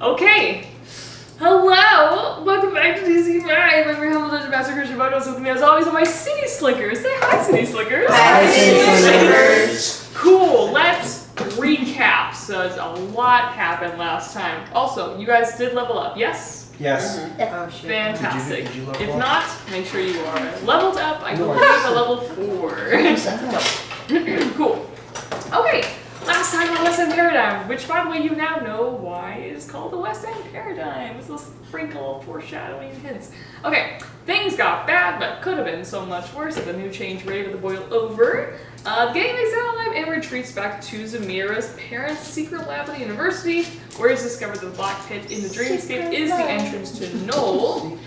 Okay. Hello! Welcome back to DC Live. I'm your humble Dungeon Master Christian Bodos. With me as always are my City Slickers. Say hi, City Slickers. Hi, City Slickers. Cool, let's recap. So a lot happened last time. Also, you guys did level up, yes? Yes. Oh, shit. Fantastic. Did you level If up? not, make sure you are leveled up. I believe a level 4. Cool. Okay, last time on West End Paradigm, which by the way you now know why is called the West End Paradigm. It's a sprinkle of foreshadowing hints. Okay, things got bad, but could have been so much worse if the new change were able to boil over. The gang makes it out alive and retreats back to Zamira's parents' secret lab at the university, where he's discovered that the black pit in the dreamscape is the entrance to Knoll,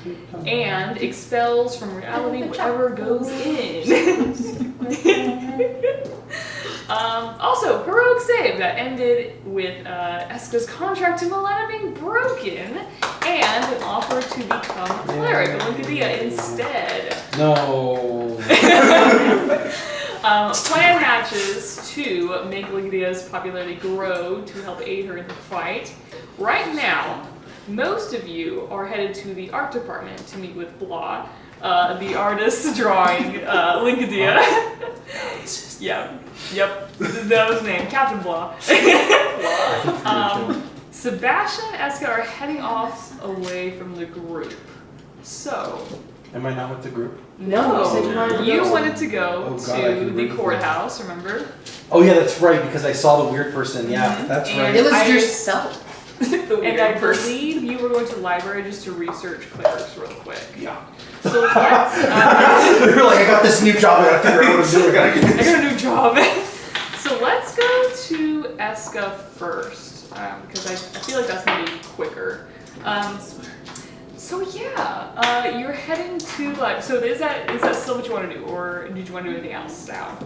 and expels from reality whatever goes in. Also, heroic save that ended with Eska's contract to Melena being broken, and an offer to become a cleric of Linkadia instead. No. Plan hatches to make Linkadia's popularity grow to help aid her in the fight. Right now, most of you are headed to the art department to meet with Blah, the artist drawing Linkadia. Yep, that was his name, Captain Blah. Sebastian and Eska are heading off away from the group. So... Am I not with the group? No, you wanted to go Oh, God, I to can the read courthouse, remember? Oh yeah, that's right, because I saw the weird person. Yeah, that's And right. It was I- yourself. And I believe you were going to the library just to research clerics real quick. Yeah. So let's... You're like, I got this new job, I gotta figure out what I'm doing. I got a new job. So let's go to Eska first, because I feel like that's going to be quicker. So yeah, you're heading to like. So is that still what you want to do, or did you want to do anything else now?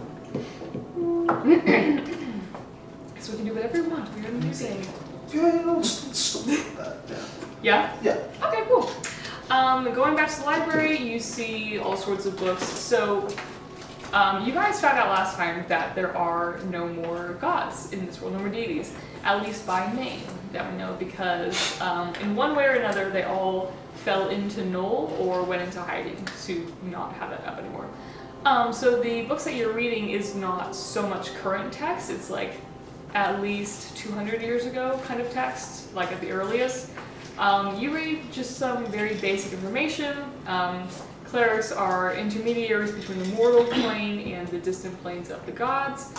So we can do whatever you want. We're in the museum. Yeah, let's still do that. Yeah. Yeah. Okay, cool. Going back to the library, you see all sorts of books. So you guys found out last time that there are no more gods in this world, no more deities, at least by name that we know, because in one way or another they all fell into Knoll or went into hiding to not have that up anymore. So the books that you're reading is not so much current text, it's like at least 200 years ago kind of text, like at the earliest. You read just some very basic information. Clerics are intermediaries between the mortal plane and the distant planes of the gods.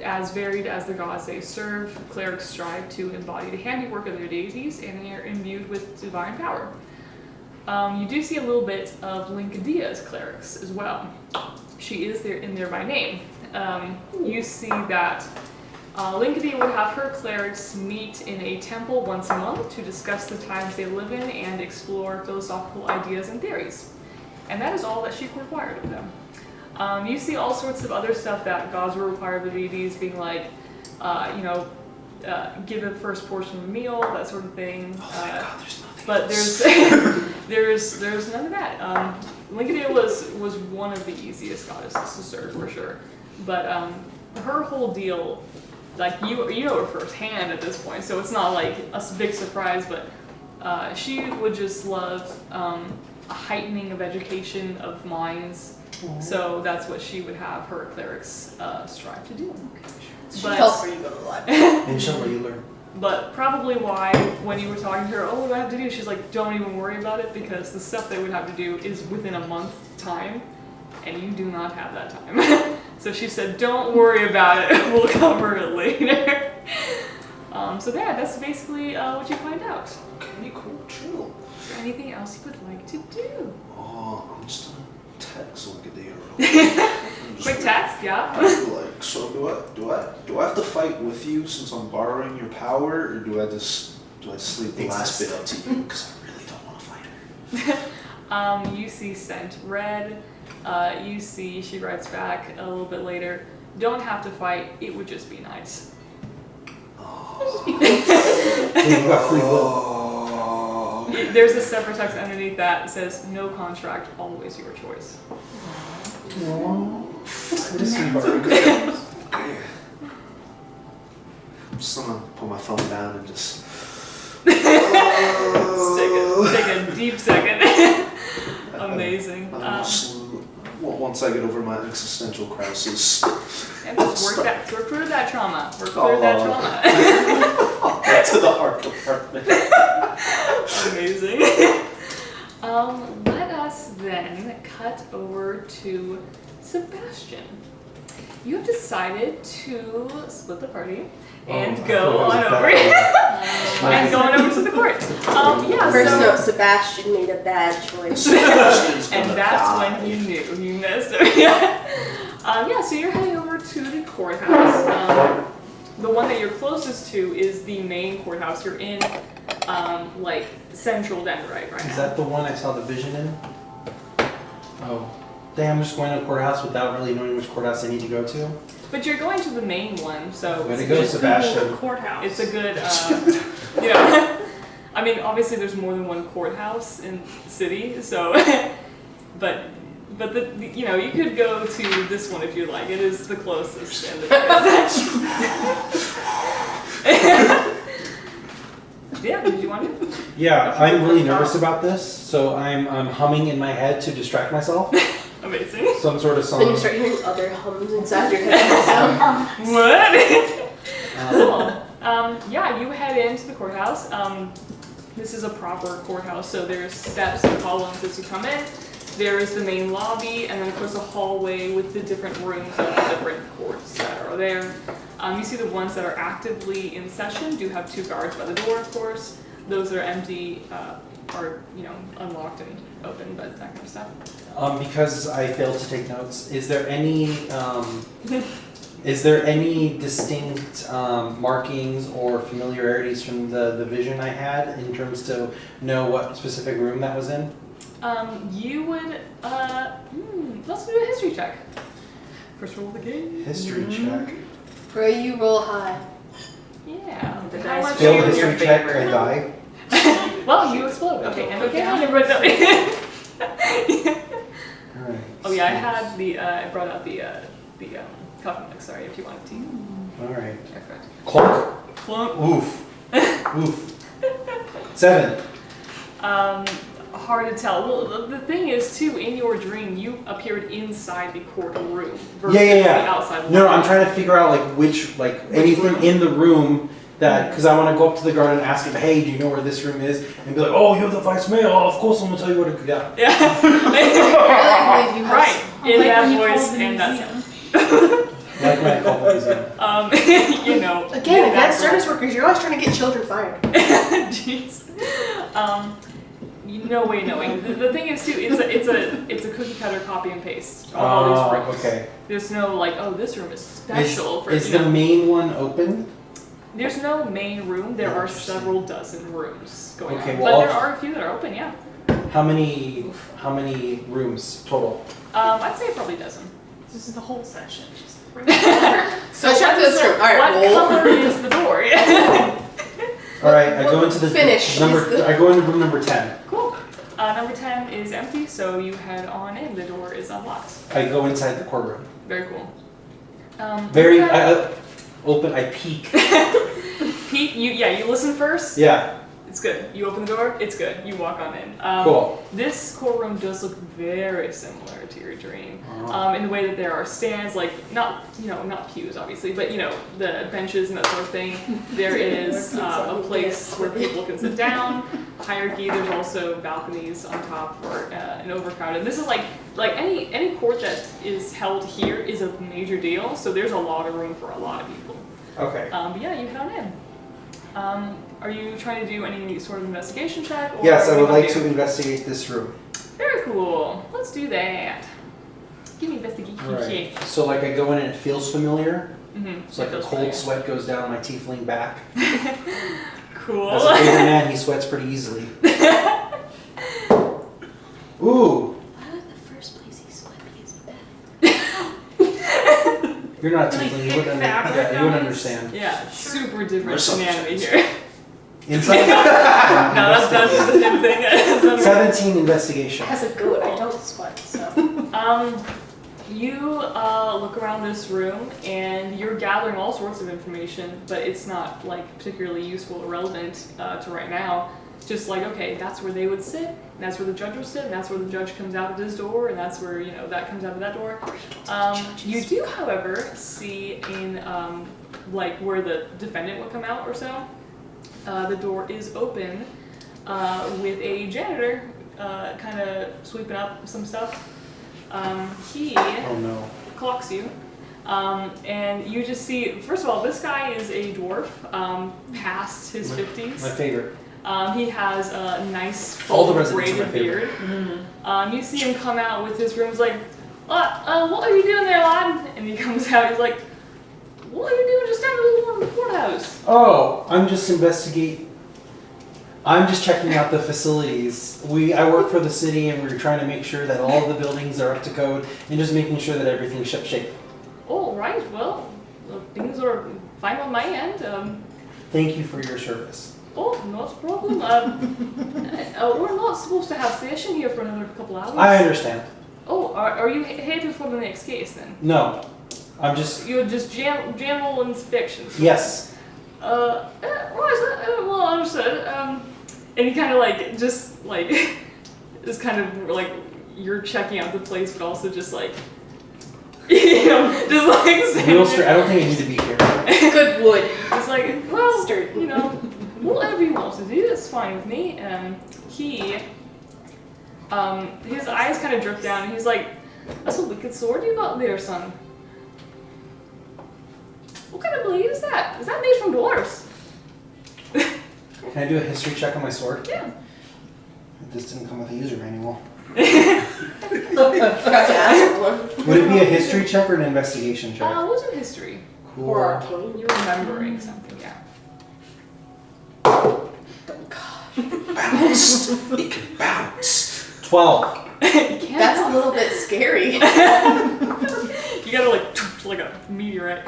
As varied as the gods they serve, clerics strive to embody the handiwork of their deities, and they are imbued with divine power. You do see a little bit of Linkadia's clerics as well. She is there in there by name. You see that Linkadia would have her clerics meet in a temple once a month to discuss the times they live in and explore philosophical ideas and theories. And that is all that she required of them. You see all sorts of other stuff that gods were required of the deities, being like, give a first portion of a meal, that sort of thing. Oh my God, there's nothing. But there's none of that. Linkadia was one of the easiest goddesses to serve for sure. But her whole deal, like you know her firsthand at this point, so it's not like a big surprise. But she would just love a heightening of education of minds. So that's what she would have her clerics strive to do. She But- tells her you go to the library. And she'll let you learn. But probably why, when you were talking to her, oh, what do I have to do? She's like, don't even worry about it, because the stuff they would have to do is within a month time, and you do not have that time. So she said, don't worry about it, we'll cover it later. So yeah, that's basically what you find out. Okay, cool, chill. Is there anything else you would like to do? Oh, I'm just gonna text Linkadia. Quick text, yeah. Like, so do I have to fight with you since I'm borrowing your power, or do I just leave the last bit up to you? Because I really don't want to fight her. You see sent red. You see she writes back a little bit later. Don't have to fight. It would just be nice. Hey, you got free will. There's a separate text underneath that says no contract, always your choice. This is very good. I'm just gonna put my phone down and just deep second. Amazing. Once I get over my existential crisis. And just work through that trauma. Work through that trauma. To the art department. Amazing. Let us then cut over to Sebastian. You have decided to split the party and go on over and going over to the court. Yeah. First so, note, Sebastian made a bad choice. and that's when you knew you messed up. Yeah, so you're heading over to the courthouse. The one that you're closest to is the main courthouse. You're in, like, central Denver right now. Is that the one I saw the vision in? Oh. Damn, I'm just going to a courthouse without really knowing which courthouse I need to go to. But you're going to the main one, so Way to go, Sebastian. Courthouse. it's a good, you know, I mean, obviously there's more than one courthouse in the city, so, but you know, you could go to this one if you like. It is the closest and the biggest. Yeah, did you want to? Yeah, I'm really nervous about this, so I'm humming in my head to distract myself. Amazing. Some sort of Then you song. start hearing other hums inside your head. What? Um, Yeah, you head into the courthouse. This is a proper courthouse, so there's steps and columns as you come in. There is the main lobby, and then of course a hallway with the different rooms of the different courts that are there. You see the ones that are actively in session do have 2 guards by the door, of course. Those that are empty are, you know, unlocked and open, but that kind of stuff. because I failed to take notes, is there any distinct markings or familiarities from the vision I had in terms to know what specific room that was in? You would, let's do a history check. First roll of the game. History check. Pray you roll high. Yeah. The How dice much Fail you- the history check, I die. Well, you explode. Okay, and okay. down. Alright. Alright. Oh yeah, I had the, I brought out the coffee mix, sorry, if you wanted to. Alright. I forgot. Clunk. Clunk. Oof. Oof. 7. Hard to tell. Well, the thing is, too, in your dream, you appeared inside the courtroom versus Yeah. the outside. No, I'm trying to figure out which anything room? in the room that, because I want to go up to the guard and ask him, hey, do you know where this room is? And be like, oh, you're the vice mayor. Oh, of course I'm gonna tell you where to go. Yeah. Yeah. I really believe you have Right. In Like that when you voice called the and that museum. sound. Like when I call the museum. You know. Again, in that against service workers, you're always trying to get children fired. Jeez. No way knowing. The thing is too, it's a cookie cutter copy and paste of all these rooms. Okay. There's no like, oh, this room is special for Is you the know. main one open? There's no main room. There are Interesting. several dozen rooms going Okay, on, well, but there are a few that are open. Yeah. How many rooms total? I'd say probably a dozen. This is the whole session. Just So check this room. Alright, what roll. color is the door? All right, I go into the Finish number. is the- I go into room number 10. Cool. Number 10 is empty, so you head on in. The door is unlocked. I go inside the courtroom. Very cool. Very. okay. I open. I peek. Pete, you listen first. Yeah. It's good. You open the door. It's good. You walk on in. Cool. This courtroom does look very similar to your dream, Oh. in the way that there are stands, like not pews, obviously, but the benches and that sort of thing. There is a place where people can sit down. Hierarchy. There's also balconies on top for an overcrowded. This is like any court that is held here is a major deal. So there's a lot of room for a lot of people. Okay. But yeah, you head on in. Are you trying to do any sort of investigation check? Or Yes, I what do would you like wanna to do? investigate this room. Very cool. Let's do that. Give me investigation check. So like I go in and it feels familiar. Mm-hmm. It's like a cold sweat goes down my tiefling back. Cool. As a bigger man, he sweats pretty easily. Ooh, Why would the first place he sweat be his bed? you're not a Really tiefling. You thick wouldn't, fabric yeah, you wouldn't on it. understand. Yeah, it's super different We're so anatomy obsessed. here. Inside. No, that's the same thing. 17 investigation. As a goat, I don't sweat, so. You look around this room and you're gathering all sorts of information, but it's not like particularly useful or relevant to right now. It's just like, okay, that's where they would sit, and that's where the judge would sit, and that's where the judge comes out of his door, and that's where, that comes out of that door. You do, however, see in, like, where the defendant would come out or so, the door is open with a janitor kind of sweeping up some stuff. He Oh no. clocks you. And you just see, first of all, this guy is a dwarf, past his 50s. My favorite. He has a nice, All the full, residents are my braided beard. Mm-hmm. You see him come out with his room's like, what are you doing there, lad? And he comes out, he's like, what are you doing just down the courthouse? Oh, I'm just checking out the facilities. I work for the city and we're trying to make sure that all the buildings are up to code and just making sure that everything's shipshape. Oh, right, well, things are fine on my end. Thank you for your service. Oh, not a problem. We're not supposed to have station here for another couple hours. I understand. Oh, are you headed for the next case then? No, I'm just, You're just general inspections. yes. Well, understood. And he kind of like, just like, is kind of like, you're checking out the place, but also just like, just like Real standing straight. I don't think I need to be here. Good wood. It's like, well, Sturdy. Whatever you want to do, that's fine with me. His eyes kind of drip down, and he's like, that's a wicked sword you got there, son. What kind of blade is that? Is that made from dwarves? Can I do a history check on my sword? Yeah. This didn't come with a user manual. Forgot to ask for one. Would it be a history check or an investigation check? What's in history? Cool. Or arcane. You're remembering something, yeah. Oh gosh. Bounce. It can bounce. 12. That's a little bit scary. You gotta like a meteorite.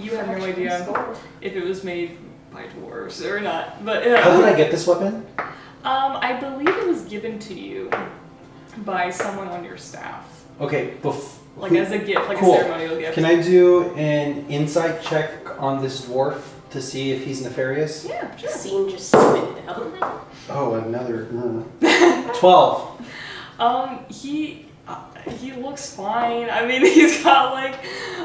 You have no idea if it was made by dwarves or not, but How did I get this weapon? I believe it was given to you by someone on your staff, Okay, like as a gift, like Cool. a ceremonial gift. Can I do an insight check on this dwarf to see if he's nefarious? Yeah, sure. Scene just spit it out. Oh, another 12. He looks fine. I mean, he's got like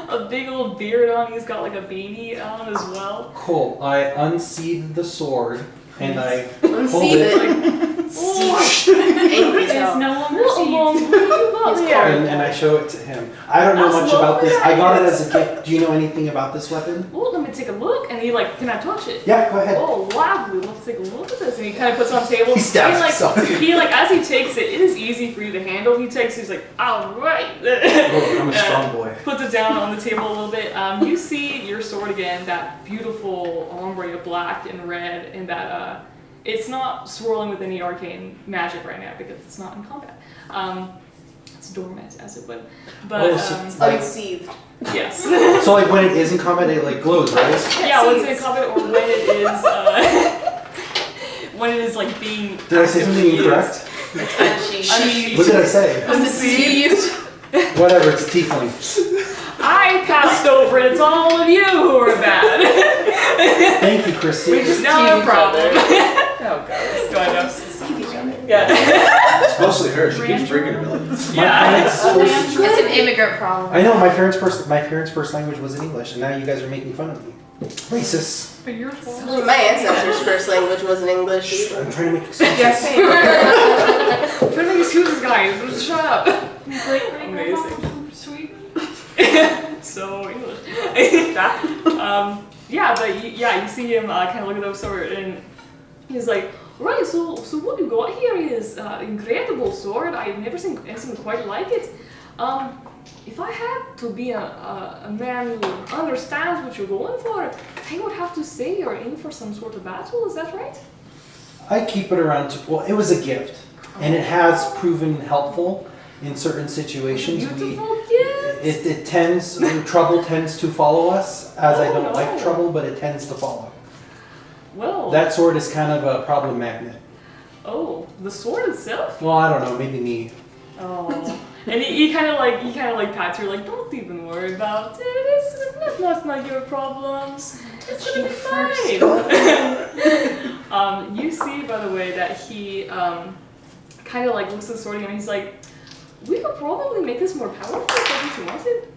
a big old beard on. He's got like a beanie on as well. Cool. I unsheathe the sword and I hold Unsheathe it Angry It's tone. no longer What seen. what you got He's there? and I show it to him. I don't know That's much about this. I got it lovely. as a gift. Do you know anything about this weapon? Well, let me take a look. And he like, can I touch it? Yeah, go ahead. Oh, lovely. Let's take a look at this. And he kind of puts it on the table. He stabs himself. He like, as he takes it, it is easy for you to handle. He takes it, he's like, all right. Oh, I'm a strong boy. Puts it down on the table a little bit. You see your sword again, that beautiful ombre of black and red, and that it's not swirling with any arcane magic right now because it's not in combat. It's dormant, as it would. But Oh, so like- Unsheathed. yes. So like when it is in combat, it like glows, right? Yeah, when it's in combat or when it is when it is like being. Did I say something incorrect? Unsheathed. What did I say? Unsheathed. Whatever, it's tiefling. I passed over it. It's all of you who are bad. Thank you, Christy. No problem. Oh god. Do I know? Keep each other. Yeah. It's mostly her. She keeps bringing it up. Yeah. It's first- It's an immigrant problem. I know my parents' first language was in English, and now you guys are making fun of me. Racist. But yours Well, my ancestors' first language wasn't English. I'm trying to make excuses. Yes. Trying to make excuses, guys. Just shut up. Amazing. Sweet. So English. Yeah, but you see him kind of look at the sword, and he's like, right. So what you got here is incredible sword. I've never seen anything quite like it. If I had to be a man who understands what you're going for, I would have to say you're in for some sort of battle. Is that right? I keep it around well, it was a gift, and it has proven helpful in certain situations. Beautiful gift. It tends, trouble tends to follow us, as I Oh, don't no. like trouble, but it tends to follow. Well. That sword is kind of a problem magnet. Oh, the sword itself. Well, I don't know, maybe me. Oh. And he kind of like pats her like, don't even worry about it. It's not your problems. It's gonna be fine. You see, by the way, that he kind of like looks at the sword and he's like, we could probably make this more powerful if you wanted.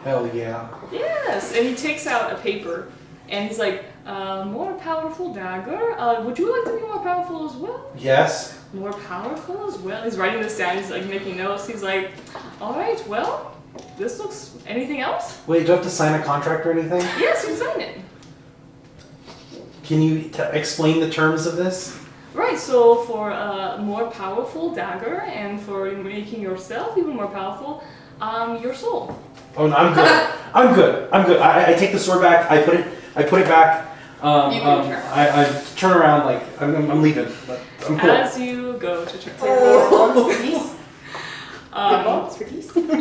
Hell yeah. Yes, and he takes out a paper and he's like, more powerful dagger. Would you like to be more powerful as well? Yes. More powerful as well. He's writing this down. He's like making notes. He's like, all right, well, this looks. Anything else? Wait, do I have to sign a contract or anything? Yes, you sign it. Can you explain the terms of this? Right. So for a more powerful dagger and for making yourself even more powerful, your soul. Oh no, I'm good. I'm good. I'm good. I take the sword back. I put it back. You can turn. I turn around like I'm leaving. But I'm cool. As you go to turn.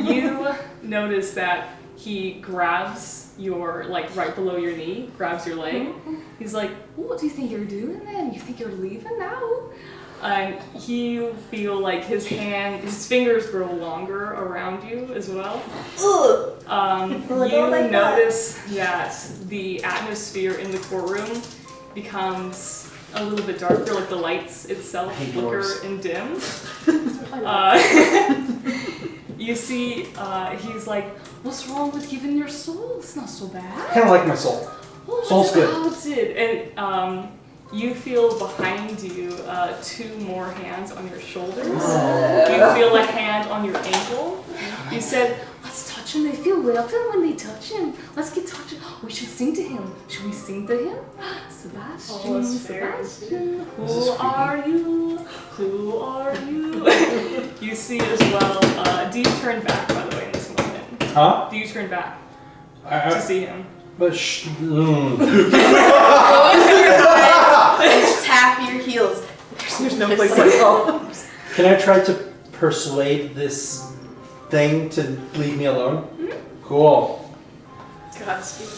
You notice that he grabs your, like, right below your knee, grabs your leg. He's like, what do you think you're doing then? You think you're leaving now? And you feel like his fingers grow longer around you as well. You notice that the atmosphere in the courtroom becomes a little bit darker, like the lights itself flicker and dim. You see, he's like, what's wrong with giving your soul? It's not so bad. I kind of like my soul. Oh, Soul's good. About it? And you feel behind you 2 more hands on your shoulders. You feel a hand on your ankle. You said, let's touch him. They feel welcome when they touch him. Let's get touching. We should sing to him. Should we sing to him? Sebastian, Sebastian, who are you? Who are you? You see as well. Do you turn back, by the way, in this moment? Huh? Do you turn back to see him? But Close your eyes and tap your heels. There's no place like home. can I try to persuade this thing to leave me alone? Cool. Godspeed.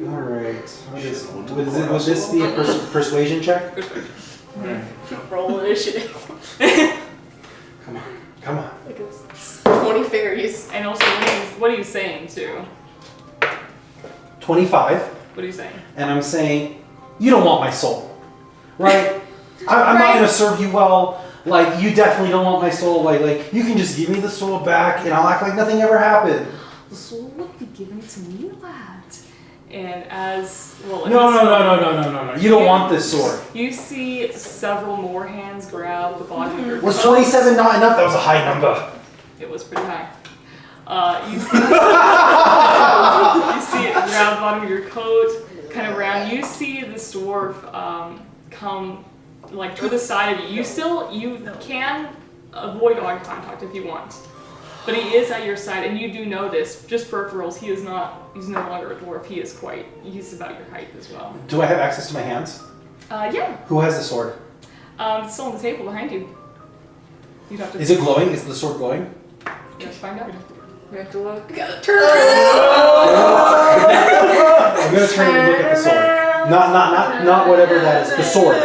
All right. Would this be a persuasion check? Persuasion. Roll initiative. Come on. Like it's 20 fairies. And also, what are you saying too? 25. What are you saying? And I'm saying, you don't want my soul, right? I'm not gonna serve you well. Like, you definitely don't want my soul. Like you can just give me the soul back, and I'll act like nothing ever happened. The soul would be given to me, lad. And as well. No. You don't want this sword. You see several more hands grab the bottom of your Was coat. 27 not enough? That was a high number. It was pretty high. You see, you see it grab the bottom of your coat, kind of around. You see this dwarf come like to the side of you. You can avoid eye contact if you want, but he is at your side, and you do know this. Just peripherals. He's no longer a dwarf. He's about your height as well. Do I have access to my hands? Yeah. Who has the sword? It's still on the table behind you. You'd have to. Is it glowing? Is the sword glowing? Let's find out. We have to look. Gotta turn around. I'm gonna turn and look at the sword. Not whatever that is. The sword.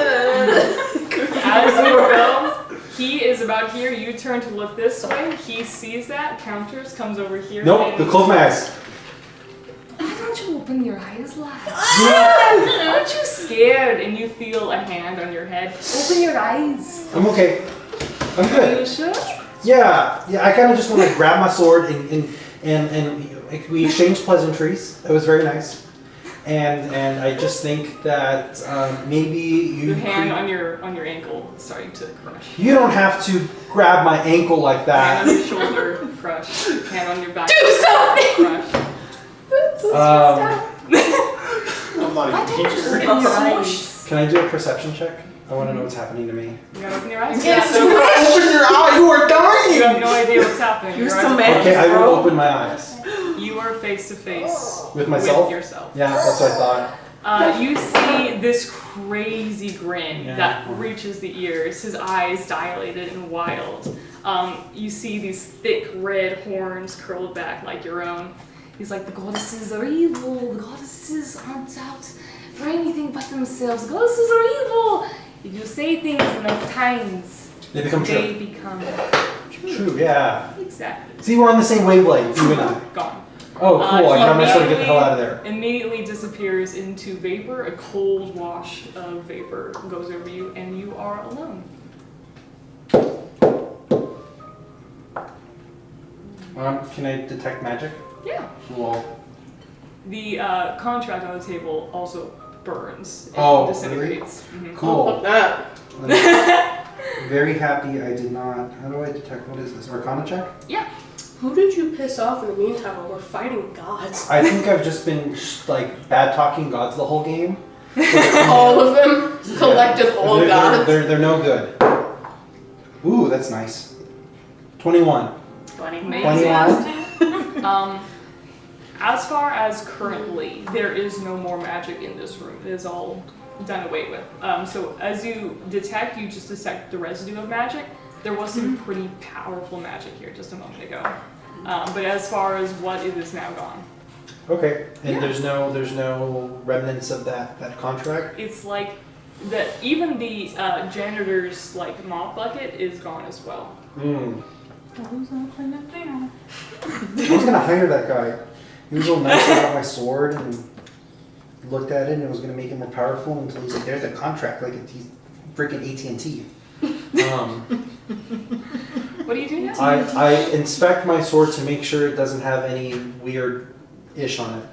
As you go, he is about here. You turn to look this way. He sees that, counters, comes over here. Nope. Close my eyes. Why don't you open your eyes, lad? Yeah. Aren't you scared? And you feel a hand on your head. Open your eyes. I'm okay. I'm Are good. you sure? Yeah. I kind of just want to grab my sword and we exchanged pleasantries. It was very nice. And I just think that maybe Your hand on your ankle is starting to crush. You don't have to grab my ankle like Hand on that. your shoulder, crush. Hand on your back. Do something! Crush. I'm not even here. Open your eyes. Can I do a perception check? I want to know what's happening to me. You gotta open your eyes. Yes. You have Open your eye, you are you have dying! no idea what's happening. You're Your so eyes are mad. Okay, I will bro. open my eyes. You are face to face With myself? with yourself. Yeah, that's what I thought. You see this crazy grin Yeah. that reaches the ears, his eyes dilated and wild. You see these thick red horns curled back like your own. He's like, the goddesses are evil. The goddesses aren't out for anything but themselves. The goddesses are evil. If you say things enough times, They become they true. become True, yeah. exactly See, we're on the same wavelength, you and I. gone. Oh, cool. I got my sword to get the hell out of there. Immediately disappears into vapor. A cold wash of vapor goes over you, and you are alone. Can I detect magic? Yeah. Cool. The contract on the table also burns and Oh, disintegrates. Cool. Fuck that. I'm very happy I did not. How do I detect? What is this? Arcana check? Yeah. Who did you piss off in the meantime while we're fighting gods? I think I've just been like bad talking gods the whole game. All of them? Collective all they're, gods? They're no good. Ooh, that's nice. 21. 21. As far as currently, there is no more magic in this room. It is all done away with. So as you detect, you just detect the residue of magic. There was some pretty powerful magic here just a moment ago. But as far as what, it is now gone. Okay. And Yeah. there's no remnants of that contract? It's like that even the janitor's like mop bucket is gone as well. Hmm. Well, who's gonna clean that down? I was gonna hire that guy. He was real nice about my sword and looked at it and it was gonna make it more powerful until he's like, there's a contract, like he's freaking AT&T. What do you do now? I inspect my sword to make sure it doesn't have any weird ish on it.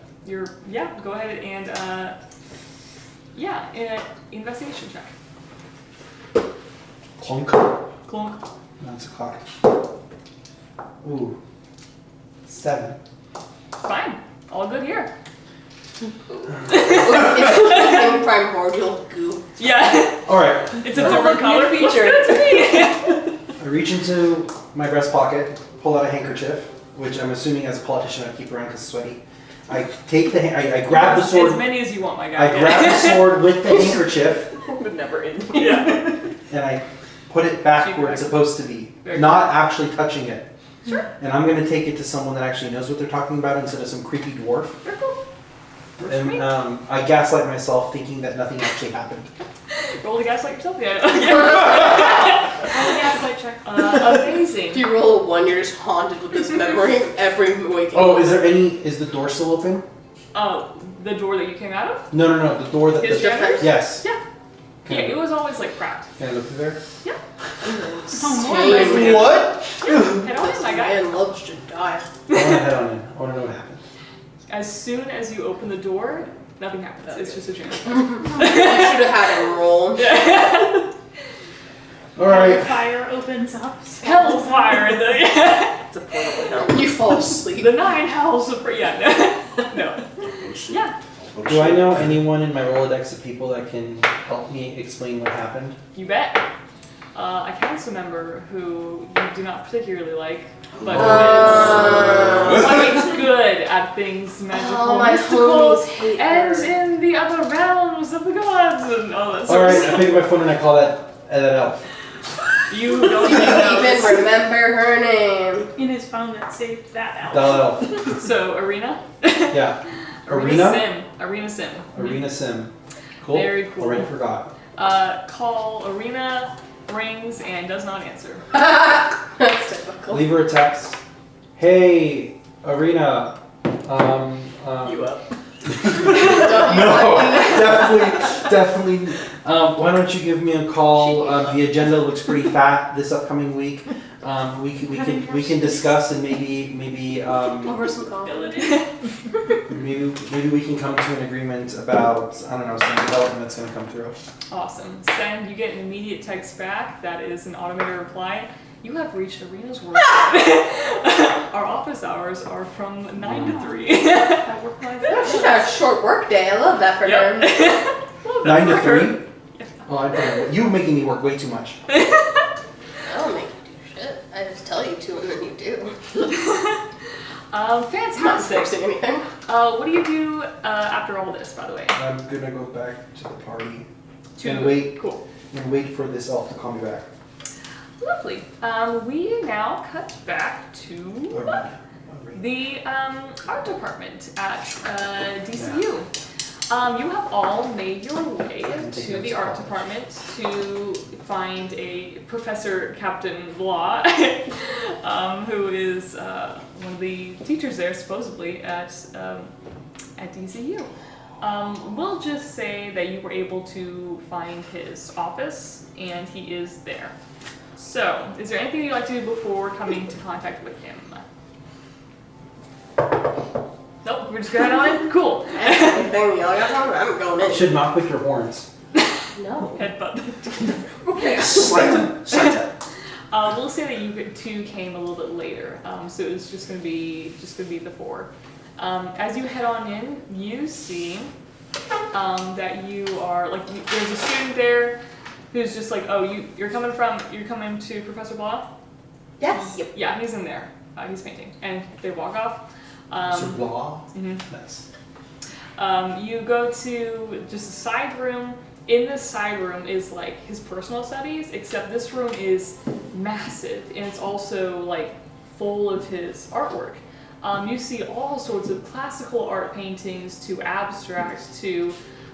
Go ahead and investigation check. Clunk. Clunk. That's a clock. Ooh. 7. Fine. All good here. It's primordial goo. Yeah. Alright. It's a different color feature. Looks good to me. I reach into my breast pocket, pull out a handkerchief, which I'm assuming as a politician I keep around because it's sweaty. I take I grab the sword. As many as you want, my guy. I grab the sword with the handkerchief Would never end. Yeah. and I put it back where it's supposed to be, Very not actually touching it. Sure. And I'm going to take it to someone that actually knows what they're talking about instead of some creepy dwarf. Very cool. And I gaslight myself thinking that nothing actually happened. Roll the gaslight yourself. Yeah. Roll a gaslight check. Amazing. If you roll a 1, you're just haunted with this memory every waking. Oh, is the door still open? The door that you came out of? No, the door that... His janitor's? Yes. Yeah. Can Yeah, I- it was always like cracked. Can I look through there? Insane. What? Head on in, my guy. Man loves to die. I want to head on in. I want to know what happened. As soon as you open the door, nothing happens. It's just a janitor. You should have had him roll. Alright. Fire opens up. Hellfire in the It's a portal hell. You fall asleep. the 9 hells of no. Oh, shit. Yeah, Oh, Do I shit. know anyone in my Rolodex of people that can help me explain what happened? you bet. A council member who you do not particularly like, but who is quite good at things magical, Oh, my mystical, homies hate and her. in the other realms of the gods and all that sort Alright, of I stuff. pick up my phone and I call that elf. You don't You even know. even remember her name. In his phone that saved that out. That elf. So, Arena? Yeah. Arena? Arena Sim. Arena Sim. Cool. Very cool. Already forgot. Call Arena, rings, and does not answer. That's typical. Leave her a text. Hey, Arena. You up. No, definitely. Why don't you give me a call? The agenda looks pretty fat this upcoming week. We can discuss and maybe Over some coffee. maybe we can come to an agreement about, I don't know, some development that's going to come through. Awesome. Send, you get an immediate text back that is an automated reply. You have reached Arena's work. Our office hours are from 9 to 3. That worked like She's got a short work day. I love that for her. Well, 9 to that's for 3? her. Oh, I don't. You making me work way too much. I don't make you do shit. I just tell you to and then you do. I'm not Fantastic. forcing anything. What do you do after all this, by the way? I'm gonna go back to the party To- and wait Cool. for this elf to call me back. Lovely. We now cut back to Arena. the art department at DCU. You have all made your way to the art department to find a Professor Captain Blah, who is one of the teachers there, supposedly, at DCU. We'll just say that you were able to find his office, and he is there. So, is there anything you'd like to do before coming into contact with him? Nope, we're just going on in? Cool. Anything y'all got talking about? I'm going in. Should knock with your horns. No. Headbutt. Slight tap. We'll say that you two came a little bit later, so it's just gonna be the four. As you head on in, you see that you are there's a student there who's just like, oh, you're coming to Professor Blah? Yes. Yep. Yeah, he's in there. He's painting, and they walk off. Sir Blah. Mhm. Nice. You go to just a side room. In this side room is like his personal studies, except this room is massive and it's also like full of his artwork. You see all sorts of classical art paintings to abstract to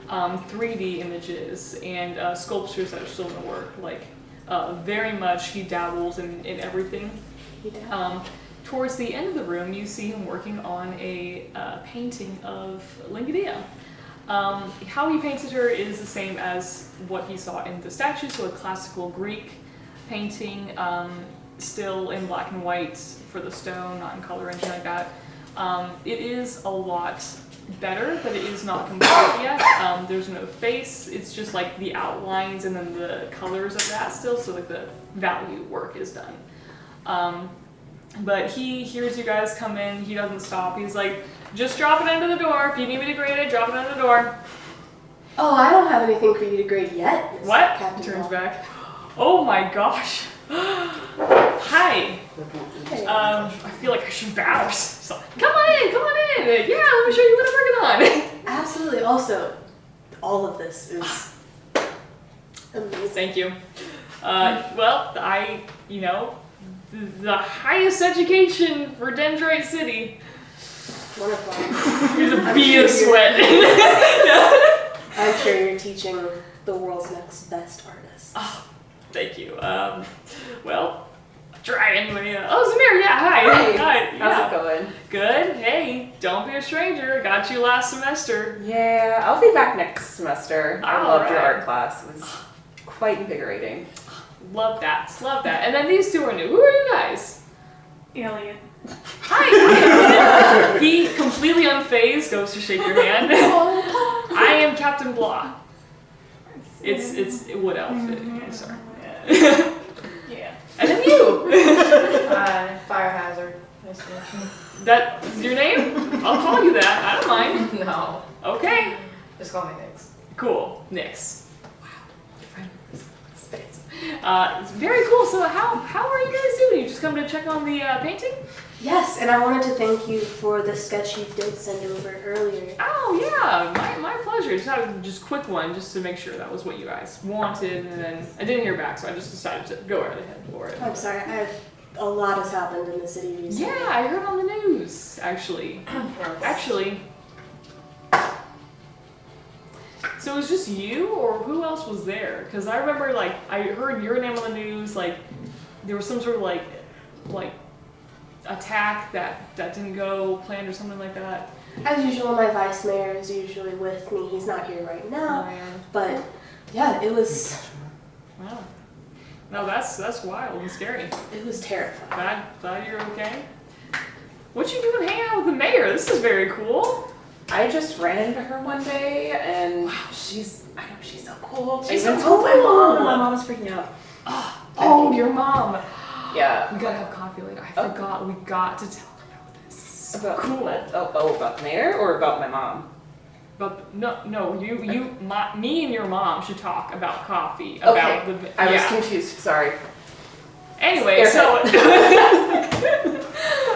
3D images and sculptures that are still in the work. Very much he dabbles in everything. Towards the end of the room, you see him working on a painting of Lingadia. How he painted her is the same as what he saw in the statue, so a classical Greek painting, still in black and white for the stone, not in color or anything like that. It is a lot better, but it is not complete yet. There's no face, it's just like the outlines and then the colors of that still, so like the value work is done. But he hears you guys come in, he doesn't stop, he's like, just drop it under the door. If you need me to grade it, drop it under the door. Oh, I don't have anything for you to grade yet. Mr. What? Captain Turns Blah. back. Oh my gosh. Hi. I feel like I should bow. So, come on in, come on in. Yeah, let me show you what I'm working on. Absolutely. Also, all of this is amazing. Thank you. The highest education for Dendrite City. Wonderful. There's a bee of sweat. I'm sure you're teaching the world's next best artist. Oh, thank you. Try anyway. Zamir, yeah, hi. Hey, Hi. how's it going? Good. Hey, don't be a stranger. Got you last semester. Yeah, I'll be back next semester. I All loved your right. art class. It was quite invigorating. Love that. Love that. And then these two are new. Who are you guys? Alien. Hi. He, completely unfazed, goes to shake your hand. I am Captain Blah. It's wood elf. I'm sorry. Yeah. And then you. Fire hazard. Nice to meet you. That's your name? I'll call you that. I don't mind. No. Okay. Just call me Nix. Cool. Nix. Wow. Your friend is fancy. It's very cool. So how are you guys doing? You just come to check on the painting? Yes, and I wanted to thank you for the sketch you did send over earlier. Oh yeah, my pleasure. Just had a quick one just to make sure that was what you guys wanted, and then I didn't hear back, so I just decided to go right ahead for it. I'm sorry, a lot has happened in the city recently. Yeah, I heard on the news actually. So it was just you, or who else was there? Because I remember I heard your name on the news. There was some sort of attack that didn't go planned or something like that. As usual, my vice mayor is usually with me. He's not here right now, but yeah, it was. Wow. No, that's wild and scary. It was terrifying. Glad you're okay. What you doing hanging out with the mayor? This is very cool. I just ran into her one day, and she's so cool. She's I even so told my cool. mom, and my mom was freaking out. Oh, your mom. Yeah. We gotta have coffee later. I forgot. We got to tell them about this. This is so About cool. what? Oh, about the mayor or about my mom? But no, me and your mom should talk about coffee. Okay. About the. I was yeah. confused. Sorry. Anyway, so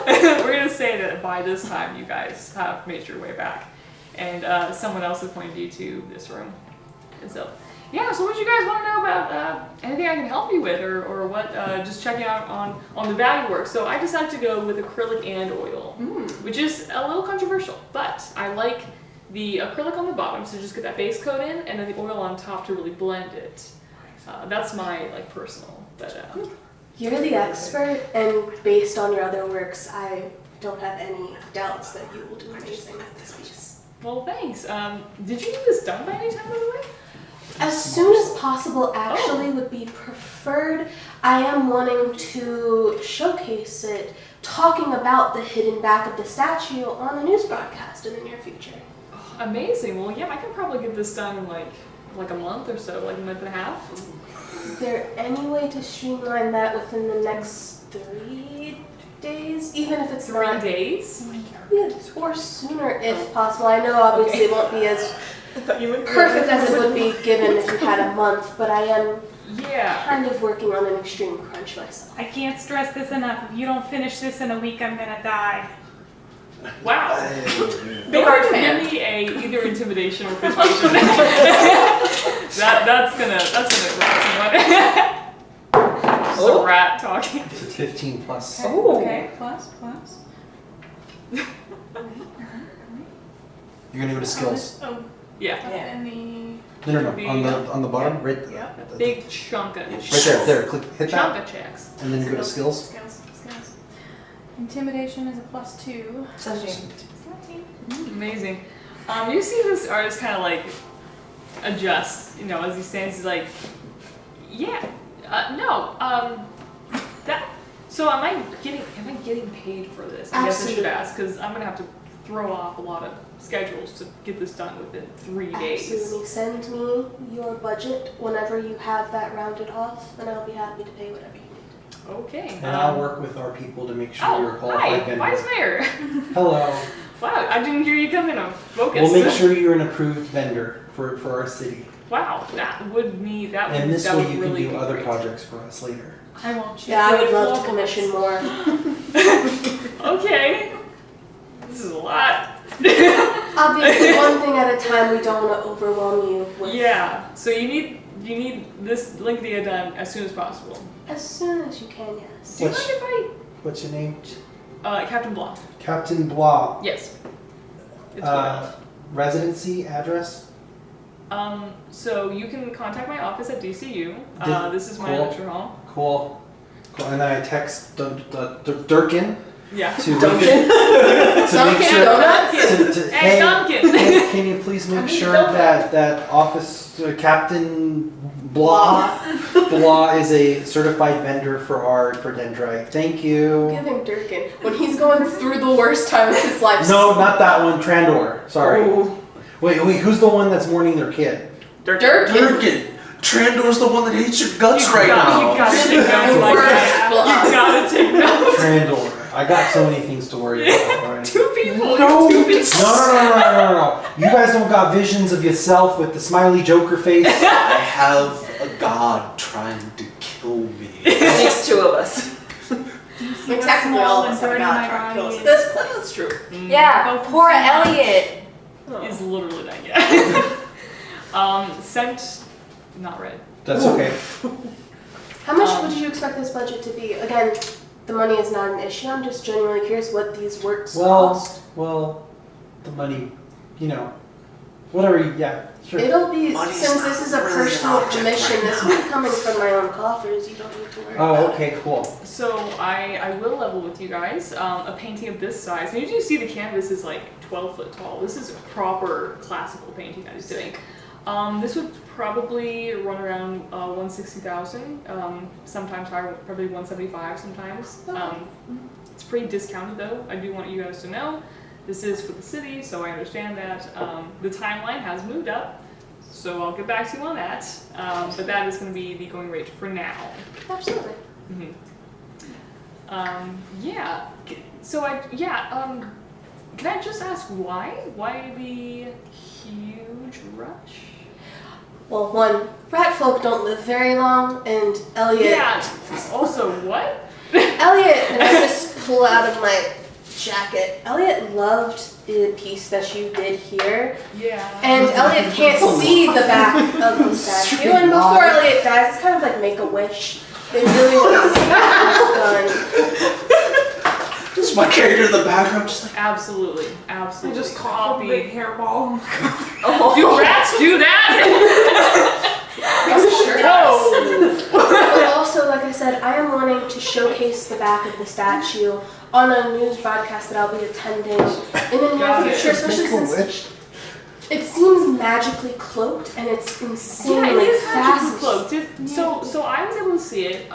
we're gonna say that by this time you guys have made your way back, and someone else has pointed you to this room. And so, yeah. So, what do you guys want to know about anything I can help you with, or what? Just checking out on the value work. So, I decided to go with acrylic and oil, which is a little controversial, but I like the acrylic on the bottom, so just get that base coat in, and then the oil on top to really blend it. That's my like personal, but You're the expert, and based on your other works, I don't have any doubts that you will do amazing with this piece. well, thanks. Did you need this done by any time, by the way? As soon as possible actually would be preferred. I am wanting to showcase it, talking about the hidden back of the statue on a news broadcast in the near future. Oh, amazing. Well, yeah, I can probably get this done in like a month or so, like a month and a half. Is there any way to streamline that within the next 3 days, even if it's 3 not days? or sooner if possible? I know obviously it won't be as perfect as it would be given if you had a month, but I am Yeah. kind of working on an extreme crunch myself. I can't stress this enough. If you don't finish this in a week, I'm gonna die. Wow. Big heart fan. Give me either intimidation or persuasion. that's gonna rat someone. So rat talking. It's 15 plus. Oh. Okay, plus. You're gonna go to skills. Oh, Yeah. Yeah. and the No. On the bottom, right. Yeah. Big chunk of Right there. Click. Hit chunk that, of checks. and then go to skills. Skills. Intimidation is a +2. 17. Amazing. You see this artist kind of like adjust, as he stands. He's like, yeah, no, that. So am I getting paid for this? I guess I should Absolutely. ask because I'm gonna have to throw off a lot of schedules to get this done within 3 days. Absolutely. Send me your budget whenever you have that rounded off, and I'll be happy to pay whatever you need. Okay. And I'll work with our people to make sure you're a Oh, qualified hi, vendor. Vice Mayor. Hello. Wow, I didn't hear you come in on focus. We'll make sure you're an approved vendor for our city, Wow, that would and this that way would you can really do be other great. projects for us later. I won't cheat. Yeah, I would love to commission more. Okay. This is a lot. Obviously, one thing at a time. We don't want to overwhelm you with. Yeah. So you need this Linkadia done as soon as possible. As soon as you can, yes. Do you What's- mind if What's your name? Captain Blanc? Captain Blah. Yes. It's Residency address. So you can contact my office at DCU. This is my Cool. lecture hall. Cool. And then I text Durkin Yeah. to make Duncan? sure. Donuts? Hey, Duncan. Can you please make sure that office Captain Blah is a certified vendor for dendrite? Thank you. Giving Durkin when he's going through the worst time of his life. No, not that one. Trandor. Sorry. Ooh. Wait. Who's the one that's mourning their kid? Durkin. Durkin! Trandor's the one that hates your guts You right got- now. You gotta take notes like that. You gotta take notes. Trandor. I got so many things to worry about. All right. 2 people. No. 2 people. No. You guys don't got visions of yourself with the smiley Joker face. I have a god trying to kill me. At least 2 of us. See what Technically, small all of and us have dirty got my trying to kill body us. is. That's true. Yeah, Go poor from Sam. Elliot. Is literally not yet. Sent, not read. That's okay. How much would you expect this budget to be? Again, the money is not an issue. I'm just genuinely curious what these works cost. Well, the money, whatever. Yeah, sure. It'll be, Money's since this is a not really an personal object commission, right this now. will be coming from my own coffers. You don't need to worry about Oh, it. okay, cool. So I will level with you guys. A painting of this size. And you do see the canvas is like 12 foot tall. This is a proper classical painting I was doing. This would probably run around 160,000. Sometimes higher, probably 175 sometimes. It's pretty discounted though. I do want you guys to know. This is for the city, so I understand that. The timeline has moved up, so I'll get back to you on that. But that is going to be the going rate for now. Absolutely. Mm-hmm. Yeah. So can I just ask why? Why the huge rush? Well, one, rat folk don't live very long, and Elliot. Yeah. Also, what? Elliot, and I just pull out of my jacket. Elliot loved the piece that you did here, Yeah. and Elliot can't see the back of the statue. And before Elliot dies, it's kind of like make a wish. They really want to see it done. Just my character in the background, just like. Absolutely. I Absolutely. just caught a big hairball. Do rats do that? I'm sure. No. But also, like I said, I am wanting to showcase the back of the statue on a news broadcast that I'll be attending in the near Got it. future, especially since it seems magically cloaked and it's Yeah, insanely it is fast. magically cloaked. So I was able to see it.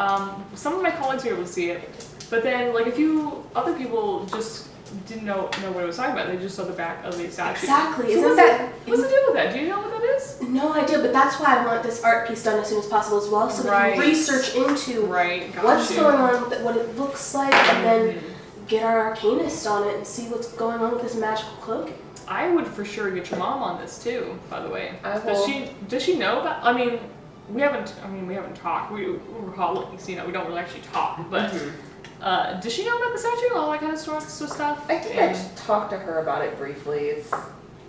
Some of my colleagues were able to see it, but then like a few other people just didn't know what it was talking about. They just saw the back of the statue. Exactly. So Isn't that what's the deal with that? Do you know what that is? no idea? But that's why I want this art piece done as soon as possible as well, so we Right. can research into Right. Got what's you. going on with it, what it looks like, and then Mhm. get our arcanist on it and see what's going on with this magical cloak. I would for sure get your mom on this too. By the way, I does will. she know about? I mean, we haven't talked. We're colleagues, you know. We don't really actually talk, but. Does she know about the statue and all that kind of stuff? I think I just talked to her about it briefly. It's,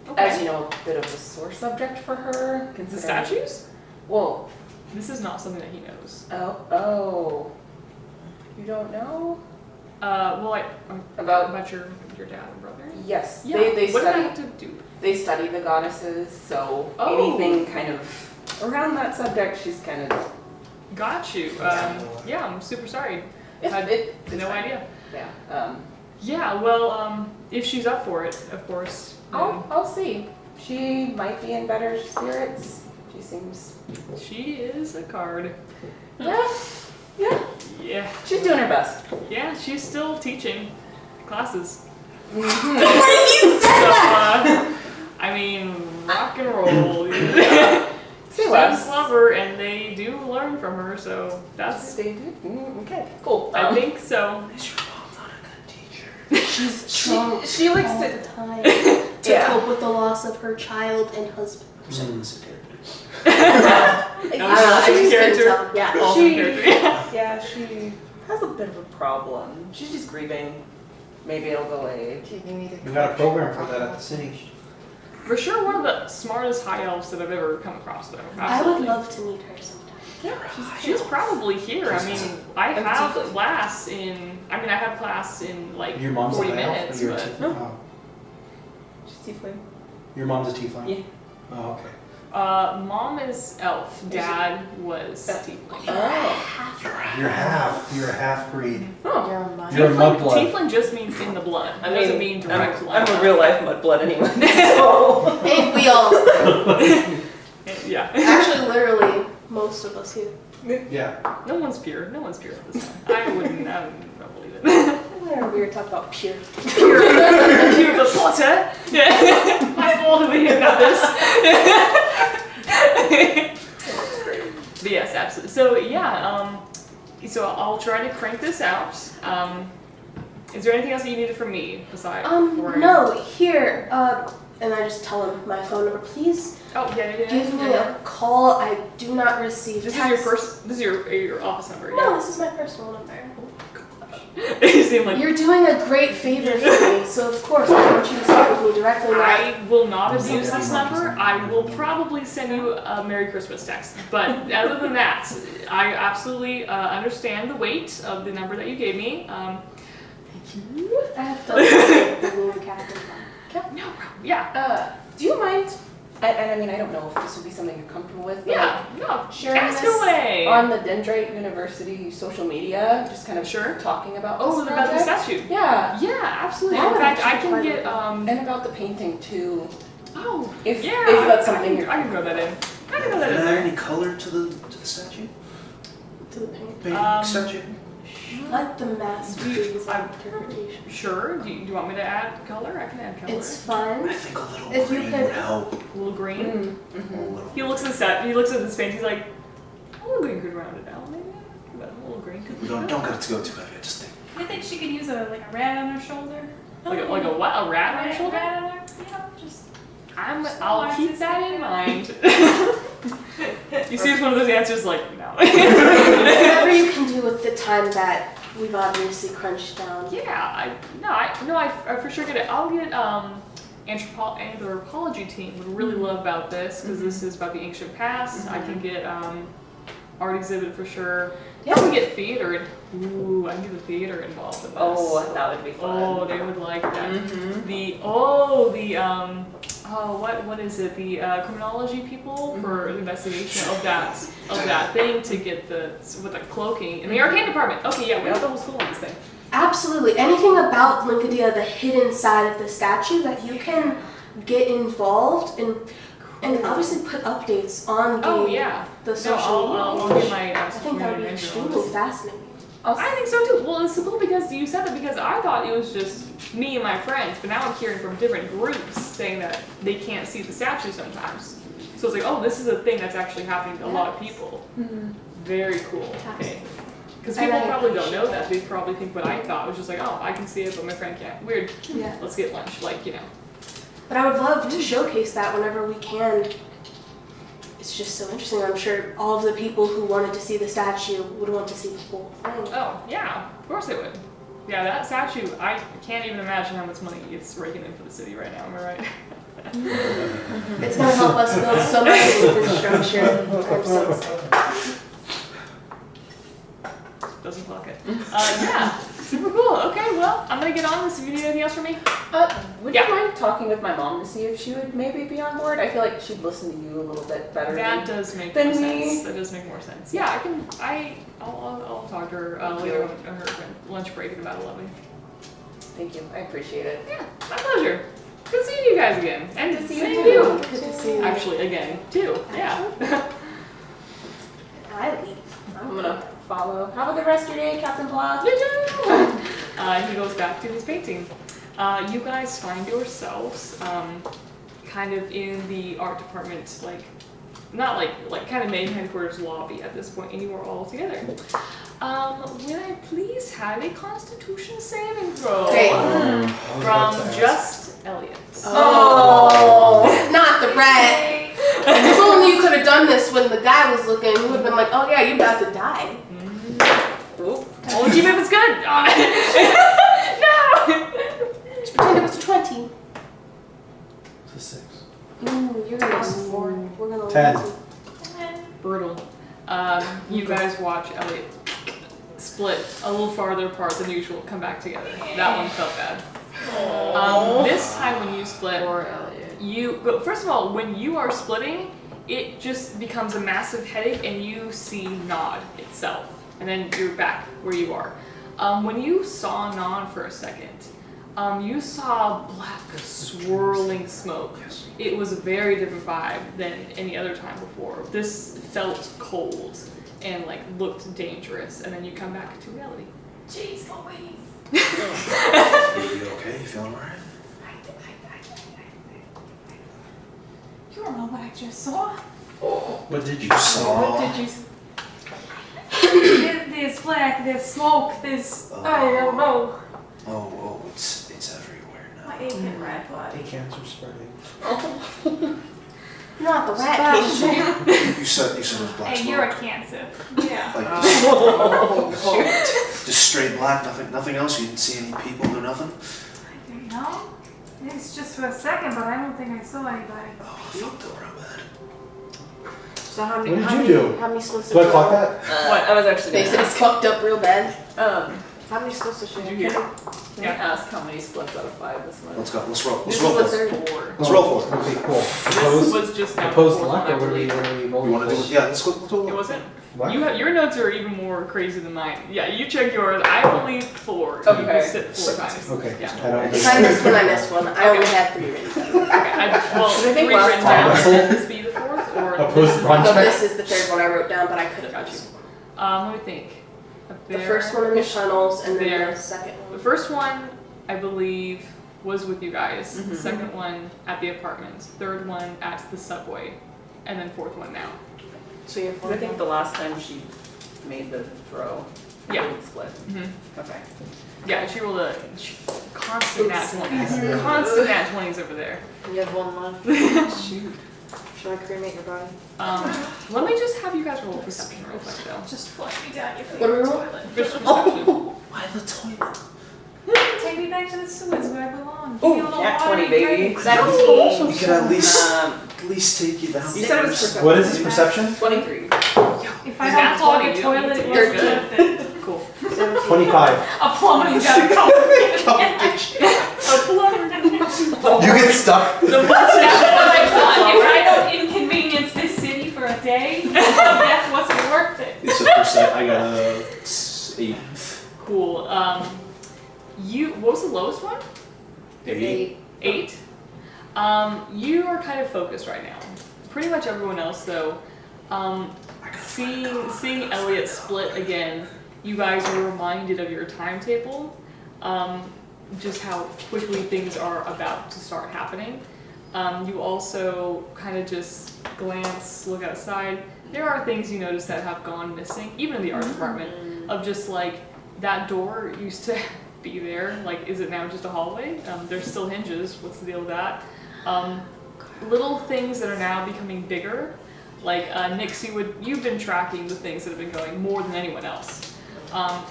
Okay. as you know, a bit of a sore subject for her. The considering- statues? Well, This is not something that he knows. oh. You don't know? Well, About, about your dad and brother. yes, Yeah. they what did I study, have to do? they study the goddesses, so Oh. anything kind of around that subject, she's kind of, Got you. Yeah, I'm super sorry. it's No fine. idea. Yeah. Yeah. Well, if she's up for it, of course. I'll see. She might be in better spirits. She seems, She is a card. yeah, Yeah. she's doing her best. Yeah. She's still teaching classes. You said So, that! I mean, rock and roll. Say less. Students love her, and they do learn from her. So that's. They do? Okay, cool. I think so. Is your mom not a good teacher? She's strong she likes all to, the time to Yeah. cope with the loss of her child and husband. I'm saying this in character. No, I she's just couldn't character. tell. Yeah. Also She- character. Yeah. yeah, she has a bit of a problem. She's just grieving. Maybe it'll go away. We got a program for that at the city. For sure, one of the smartest high elves that I've ever come across, though. I would Absolutely. love to meet her sometime. She's probably here. I mean, I And have tiefling. class in. I mean, I have class in like Your mom's 40 a high elf, minutes, or you're a but tiefling? Oh. She's tiefling. Your mom's a tiefling? Yeah. Oh, okay. mom is elf. Dad was tiefling. Oh. You're a half breed. Oh. You're a mud. You're a mudblood. Tiefling just means in the blood. It doesn't mean direct blood. I'm a real life mudblood anyway. So. Ain't we all? Yeah. Actually, literally, most of us here. Yeah. No one's pure. No one's pure at this time. I wouldn't believe it. We were talking about pure. Pure but Potter. Yeah. I thought over here about this. But yes, absolutely. So yeah, so I'll try to crank this out. Is there anything else that you needed from me besides? before I- No, here, and I just tell him my phone number, please Oh yeah. give me a call. I do not receive This texts. is your office number. No, Yeah. this is my personal number. You seem like You're doing a great favor for me, so of course I want you to speak with me directly. Not I will not That's abuse not this very much, number. is it? I will probably send you a Merry Christmas text. But other than that, I absolutely understand the weight of the number that you gave me. Thank you. I have to remove the captain. No problem. Yeah. Do you mind? And I mean, I don't know if this would be something you're comfortable with. But Yeah. No. sharing Ask this away. on the Dendrite University social media, just kind of Sure. talking about Oh, this about the project. statue. Yeah, Yeah, absolutely. That In would fact, I actually can be get fun. and about the painting too. Oh. If Yeah. if that's I something can, you're I can throw that in. I can throw that Is in there there. any color to the statue? To the paint. Painting statue? Let the master do his I'm- interpretation. Sure. Do you want me to add color? I can add color. It's fun. I think a little If you green could- would help. a little green. Mm-hmm. A little. He looks at the set. He looks at this paint. He's like, a little green could round it out, maybe. But a little green could. We don't got it to go too heavy. I just think. I think she could use a rat on her shoulder. Like a what? A rat on her shoulder? Rat on her, just I'll keep that in mind. You see, it's one of those answers like no. Whatever you can do with the time that we've obviously crunched down. Yeah, I for sure get it. I'll get anthropology team would really love about this because this is about the ancient past. I can get art exhibit for sure. Yeah. Probably get theater. Ooh, I need the theater involved in this. Oh, that would be fun. Oh, they would like that. Mm-hmm. What is it? The criminology people for the investigation of that thing to get with the cloaking in the arcane department. Okay, yeah, we have the whole school on this thing. Absolutely. Anything about Linkadia, the hidden side of the statue that you can get involved in, and obviously put updates on the social I'll media. get my I think that would be extremely fascinating. I think so too. Well, it's cool because you said that because I thought it was just me and my friends, but now I'm hearing from different groups saying that they can't see the statue sometimes. So it's like, oh, this is a thing that's actually happening to a lot of people. Mm-hmm. Very cool. Okay. Because And people I probably don't appreciate know that. They probably think what I thought was just like, oh, I can see it, but my friend can't. Weird. Yeah. Let's get lunch. But I would love to showcase that whenever we can. It's just so interesting. I'm sure all of the people who wanted to see the statue would want to see the whole thing. Oh, yeah. Of course they would. Yeah, that statue, I can't even imagine how much money it's raking in for the city right now. Am I right? It's going to help us build so much infrastructure. I'm so excited. Doesn't block it. Yeah, super cool. Okay, well, I'm gonna get on this. If you need anything else from me? Would you mind talking with my mom to see if she would maybe be on board? I feel like she'd listen to you a little bit better. That does make than more me. sense. That does make more sense. Yeah, I'll talk to her later on her lunch break at about 11. Thank you. I appreciate it. Yeah, my pleasure. Good seeing you guys again. And Good to see seeing you you. too. Good to see you. Actually, again, too. Yeah. I leave. I'm gonna follow. Have a good rest of your day, Captain Block. He goes back to his painting. You guys find yourselves kind of in the art department, not like kind of main headquarters lobby at this point, and you are all together. Will I please have a Constitution saving throw Great. from just Elliot? Oh, not the rat. If only you could have done this when the guy was looking. You would have been like, oh yeah, you're about to die. Oop. Only keep it was good. No. Just pretend it was a 20. It's a 6. Ooh, you're gonna lose 4. We're gonna 10. lose. Brutal. You guys watch Elliot split a little farther apart than usual, come back together. That one felt bad. This time when you split, but first of all, when you are splitting, it just becomes a massive headache and you see Nod itself. And then you're back where you are. When you saw Nod for a second, you saw black swirling smoke. Yes. It was a very different vibe than any other time before. This felt cold and looked dangerous, and then you come back to reality. Jeez Louise. You okay? You feeling alright? You don't know what I just saw? What did you saw? What did you There's black, there's smoke, there's... I don't know. Oh, it's everywhere now. My aching rat The body. cancer spreading. Not the rat cancer. You said it was black Hey, smoke. you're a cancer. Yeah. Just straight black, nothing else. You didn't see any people or nothing. I don't know. It's just for a second, but I don't think I saw anybody. Oh, I fucked up real bad. So how What did you do? How many splits Do I clock that? What? I was actually They gonna said it's ask. fucked up real bad. How many splits does she Did have? you hear? Can you ask how many splits out of 5 this month? Let's go. Let's roll. This Let's roll is the for it. third. 4. Let's roll for it. Okay, cool. This Opposed? was just down Opposed to luck, 4, or what are we I believe. rolling? You want to do it? Yeah, let's go. It wasn't. What? Your notes are even more crazy than mine. Yeah, you check yours. I only 4. Okay. You sit 4 times. Okay. Yeah. I don't If I missed one, I missed one. I only had 3 written down. Well, I think 3 last written time- down. Would this be the 4th or Opposed this is bunch. No, this is the third one I wrote down, but I could have Got you. missed. Let me think. The first one in the tunnels, and then There. the second The one. first one, I believe, was with you guys. Mhm. Second one at the apartment. Third one at the subway, and then 4th one now. So you're I think the last time she made the throw, Yeah. it would split. Mm-hmm. Okay. Yeah, she rolled a constant nat 20s. Constant nat 20s over there. You have 1 left. Shoot. Should I cremate your body? Let me just have you guys roll a perception real quick though. Just flush me down your What do we roll? toilet. Just perception. Why the toilet? Take me back to the sewers where I belong. Ooh, Give me a little nat water 20, and baby. drink. 17. We could at least Um, take you down. You said it was perception. What is this perception? 23. If If I That's don't clog 20, a toilet, it you're wasn't good. worth it. Cool. 25. A plumber's gotta come. A plumber. You get stuck. The That's what I thought. If I don't inconvenience this city for a day, that wasn't worth it. It's a percent. I got a 8. Cool. What was the lowest one? 8. 8. You are kind of focused right now. Pretty much everyone else, though, seeing Elliot split again, you guys are reminded of your timetable, just how quickly things are about to start happening. You also kind of just glance, look outside. There are things you notice that have gone missing, even in the art department, of just like that door used to be there. Like, is it now just a hallway? There's still hinges. What's the deal with that? Little things that are now becoming bigger. Like Nix, you've been tracking the things that have been going more than anyone else.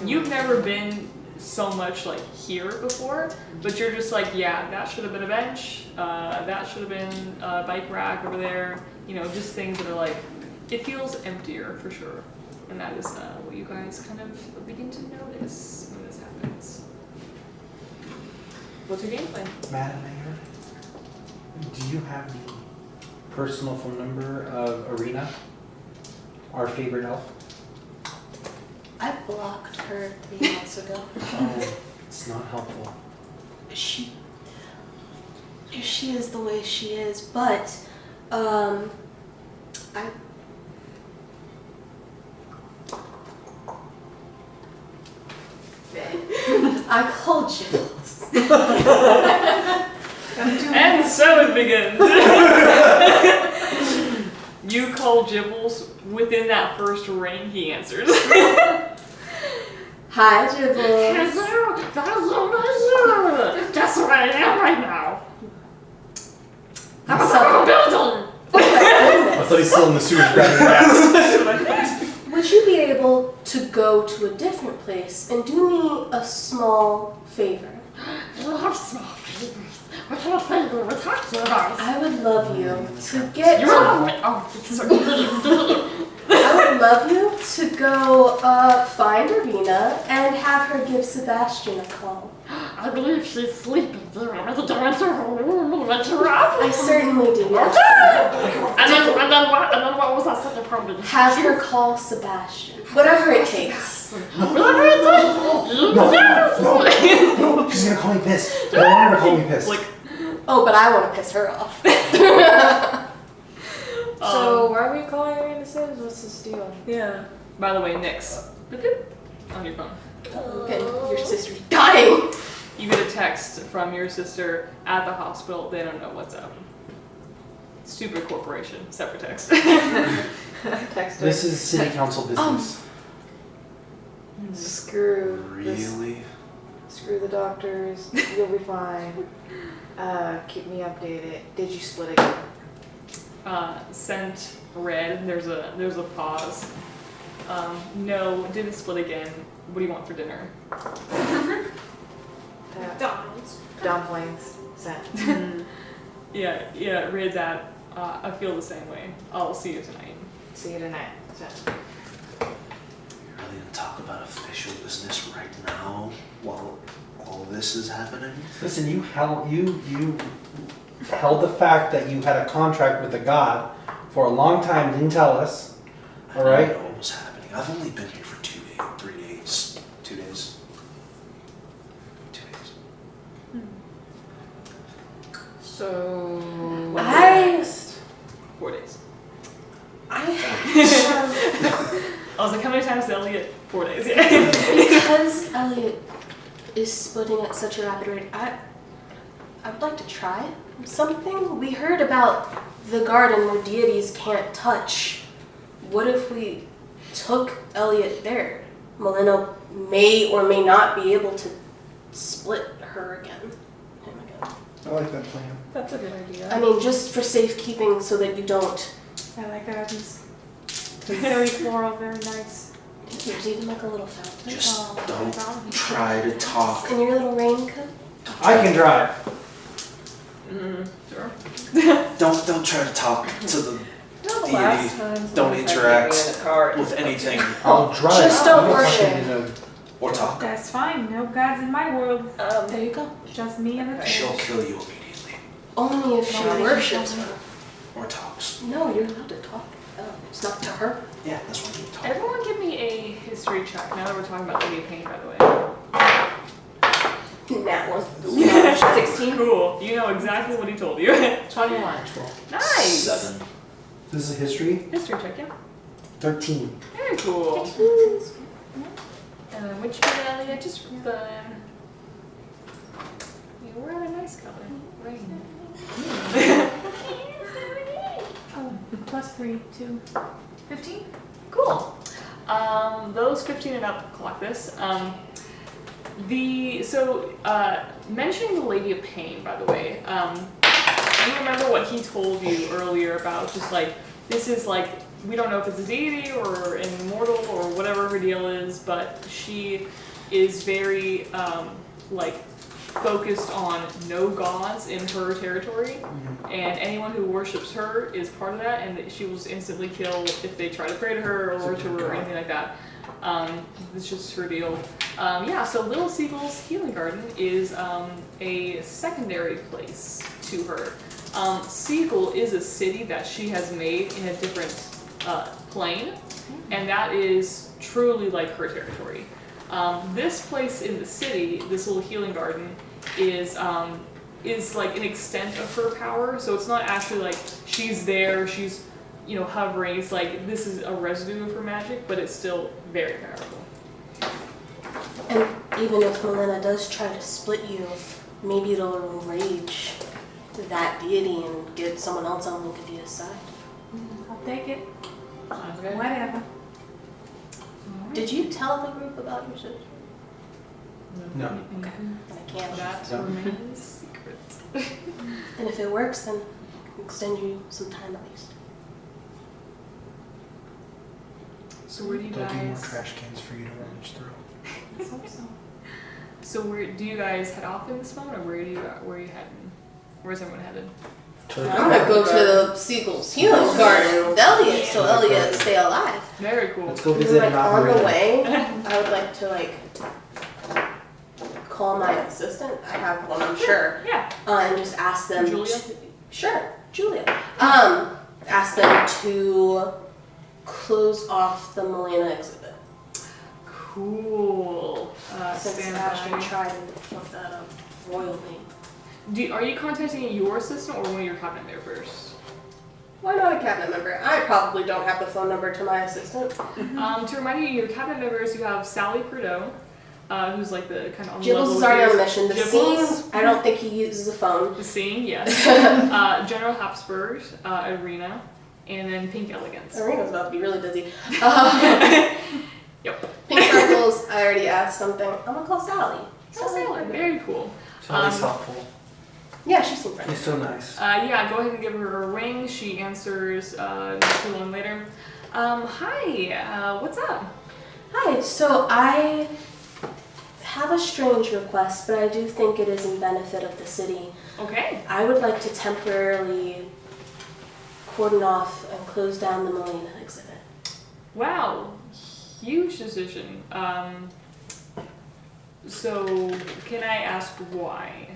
You've never been so much like here before, but you're just like, yeah, that should have been a bench. That should have been a bike rack over there. You know, just things that are like, it feels emptier for sure. And that is what you guys kind of begin to notice when this happens. What's your game plan? Madam Mayor, do you have the personal phone number of Arena, our favorite elf? I blocked her 3 months ago. Oh, it's not helpful. She is the way she is, but I called Jules. And so it begins. You call Gibbles. Within that first ring, he answers. Hi, Jules. That's where I am right now. What's up? Building. I thought he's still in the sewers grabbing gas. Would you be able to go to a different place and do me a small favor? Love small favors. What kind of favor we're talking about? I would love you to get. You're oh, sorry. I would love you to go find Arena and have her give Sebastian a call. I believe she's sleeping. Do you want me to go into her room and let her up? I certainly do. Yes. And then what? And then what was that second problem? Have her call Sebastian. Whatever it takes. Whatever it takes. No, she's gonna call me pissed. I don't want her to call me pissed. Like, Oh, but I want to piss her off. So why are we calling her in the Sims? What's this deal? Yeah. by the way, Nix, on your phone. Okay, your sister's dying. You get a text from your sister at the hospital. They don't know what's up. Stupid corporation. Separate text. Text her. This is city council business. Screw this. Really? Screw the doctors. You'll be fine. Keep me updated. Did you split again? Sent red. There's a pause. No, didn't split again. What do you want for dinner? McDonald's. Dumplings. Sent. Yeah, read that. I feel the same way. I'll see you tonight. See you tonight. Sent. You're really gonna talk about official business right now while all this is happening? Listen, you held the fact that you had a contract with a god for a long time, didn't tell us. All right? I don't know what was happening. I've only been here for 2 days, 3 days, 2 days. 2 days. So. I 4 days. have, I was like, how many times did Elliot? 4 days. Yeah. because Elliot is splitting at such a rapid rate, I would like to try something. We heard about the garden where deities can't touch. What if we took Elliot there? Melena may or may not be able to split her again. Him again. I like that plan. That's a good idea. I mean, just for safekeeping so that you don't. I like that. It's very floral, very nice. There's even like a little fountain. Just don't try to talk. In your little raincoat. I can drive. Sure. Don't try to talk to the No, The deity last time don't someone tried to interact get me in a car, with anything I'll drive. Just don't I'm not worship. fucking, you know, or talk. That's fine. No gods in my world. There you go. Just me and the Okay. She'll fish. kill you immediately. Only if she No, I didn't worships kill her. Or talks. No, you're allowed to talk. It's not to her. Yeah, that's why you talk. Everyone give me a history check now that we're talking about Lady of Pain, by the way. That one. 16. Cool. You know exactly what he told you. 21. Nice. 7. This is a history. History check, yeah. 13. Very cool. And then which color, Elliot? Just for fun. You wear a nice color. Green. Oh, +3, 2, 15. Cool. Those 15 and up clock this. Mentioning the Lady of Pain, by the way, you remember what he told you earlier about just like, this is like, we don't know if it's a deity or an immortal or whatever her deal is, but she is very, like, focused on no gods in her territory, and anyone who worships her is part of that, and that she will just instantly kill if they try to pray to her or worship her or anything like that. It's just her deal. So Little Seagull's Healing Garden is a secondary place to her. Seagull is a city that she has made in a different plane, and that is truly like her territory. This place in the city, this little healing garden, is like an extent of her power. So it's not actually like she's there, she's hovering. It's like this is a residue of her magic, but it's still very powerful. And even if Melena does try to split you, maybe it'll enrage that deity and get someone else on Linkadia's side. I'll take it. Okay. Whatever. Did you tell the group about your sister? No. Okay. I can't. That No. remains secret. And if it works, then extend you some time at least. So where do you There'll be more guys? trash cans for you to rummage through. Let's hope so. So where do you guys head off in this moment, or where are you heading? Where's everyone headed? I'm gonna go to the Seagull's Healing Garden with Elliot, so Elliot stay alive. Very cool. Let's go And visit then, an on the operator. way, I would like to call my assistant. I have one, I'm sure. Yeah. And just ask them. Julia? Sure, Julia. Ask them to close off the Melena exhibit. Cool. Since Stand Sebastian by. tried to fuck that up royally. Are you contacting your assistant or one of your cabinet members? Why not a cabinet member? I probably don't have the phone number to my assistant. To remind you, your cabinet members, you have Sally Prideaux, who's like the kind of on the Gibbles level is with already on yours. a mission. The Gibbles. scene, I don't think he uses a phone. The Scene, yes. General Habsburg, Arena, and then Pink Elegance. Arena's about to be really busy. Yep. Pink Circles, I already asked something. I'm gonna call Sally. Sally, very cool. Sally's helpful. Yeah, she seemed friendly. She's so nice. Yeah, go ahead and give her a ring. She answers not too long later. Hi, what's up? Hi, so I have a strange request, but I do think it is in benefit of the city. Okay. I would like to temporarily cordon off and close down the Melena exhibit. Wow, huge decision. So, can I ask why?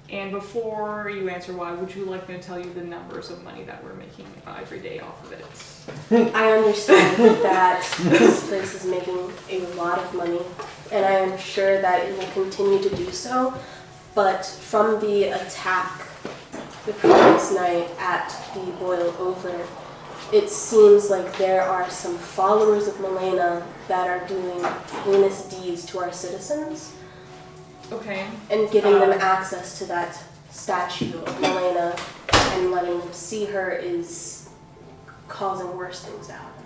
And before you answer why, would you like me to tell you the numbers of money that we're making every day off of it? I understand that this place is making a lot of money, and I am sure that it will continue to do so, but from the attack the previous night at the Boil Over, it seems like there are some followers of Melena that are doing heinous deeds to our citizens, Okay. and giving them access to that statue of Melena and letting them see her is causing worse things to happen.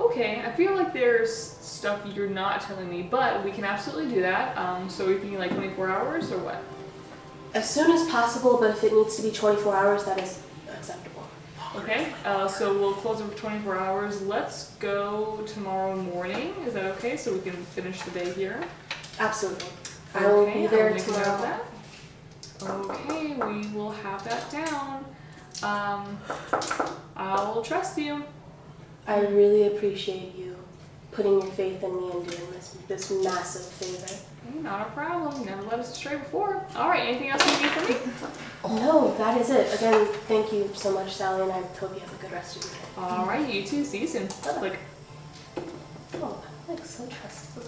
Okay, I feel like there's stuff you're not telling me, but we can absolutely do that. So we're thinking like 24 hours or what? As soon as possible, but if it needs to be 24 hours, that is acceptable. Okay, so we'll close it for 24 hours. Let's go tomorrow morning. Is that okay? So we can finish the day here? Absolutely. I will be there I'll make a note of tomorrow. that. Okay, we will have that down. I'll trust you. I really appreciate you putting your faith in me and doing this massive favor. Not a problem. You never let us astray before. All right. Anything else you need from me? No, that is it. Again, thank you so much, Sally, and I hope you have a good rest of your day. All right. You too. See you soon. Like, Oh, I'm like so trustful.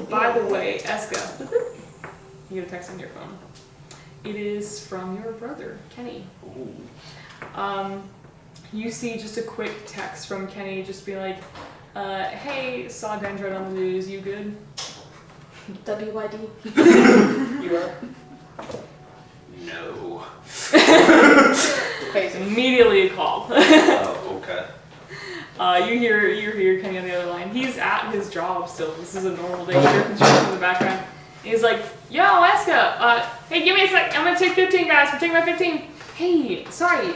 by the way, Eska, you get a text on your phone. It is from your brother, Kenny. Ooh. You see just a quick text from Kenny, just be like, hey, saw Dendron on the news, you good? WYD. You are. No. Immediately a call. Oh, okay. You hear Kenny on the other line. He's at his job still. This is a normal day. You hear construction in the background. He's like, yo, Eska, hey, give me a sec. I'm gonna take 15, guys. I'm taking my 15. Hey, sorry.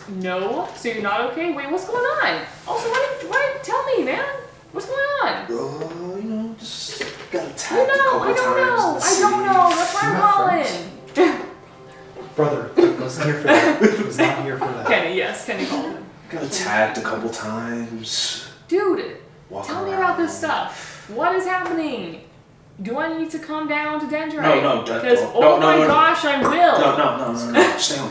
No? So you're not okay? Wait, what's going on? Also, why tell me, man? What's going on? Just got I attacked a couple don't know. times. I don't know. That's why I'm calling. Brother, I wasn't here for that. I was not here for that. Kenny, yes, Kenny called him. Got attacked a couple times. Dude, Walking tell me around. about this stuff. What is happening? Do I need to come down to Dendron? No, Because, no, oh no, my no. gosh, I will. No. Stay home.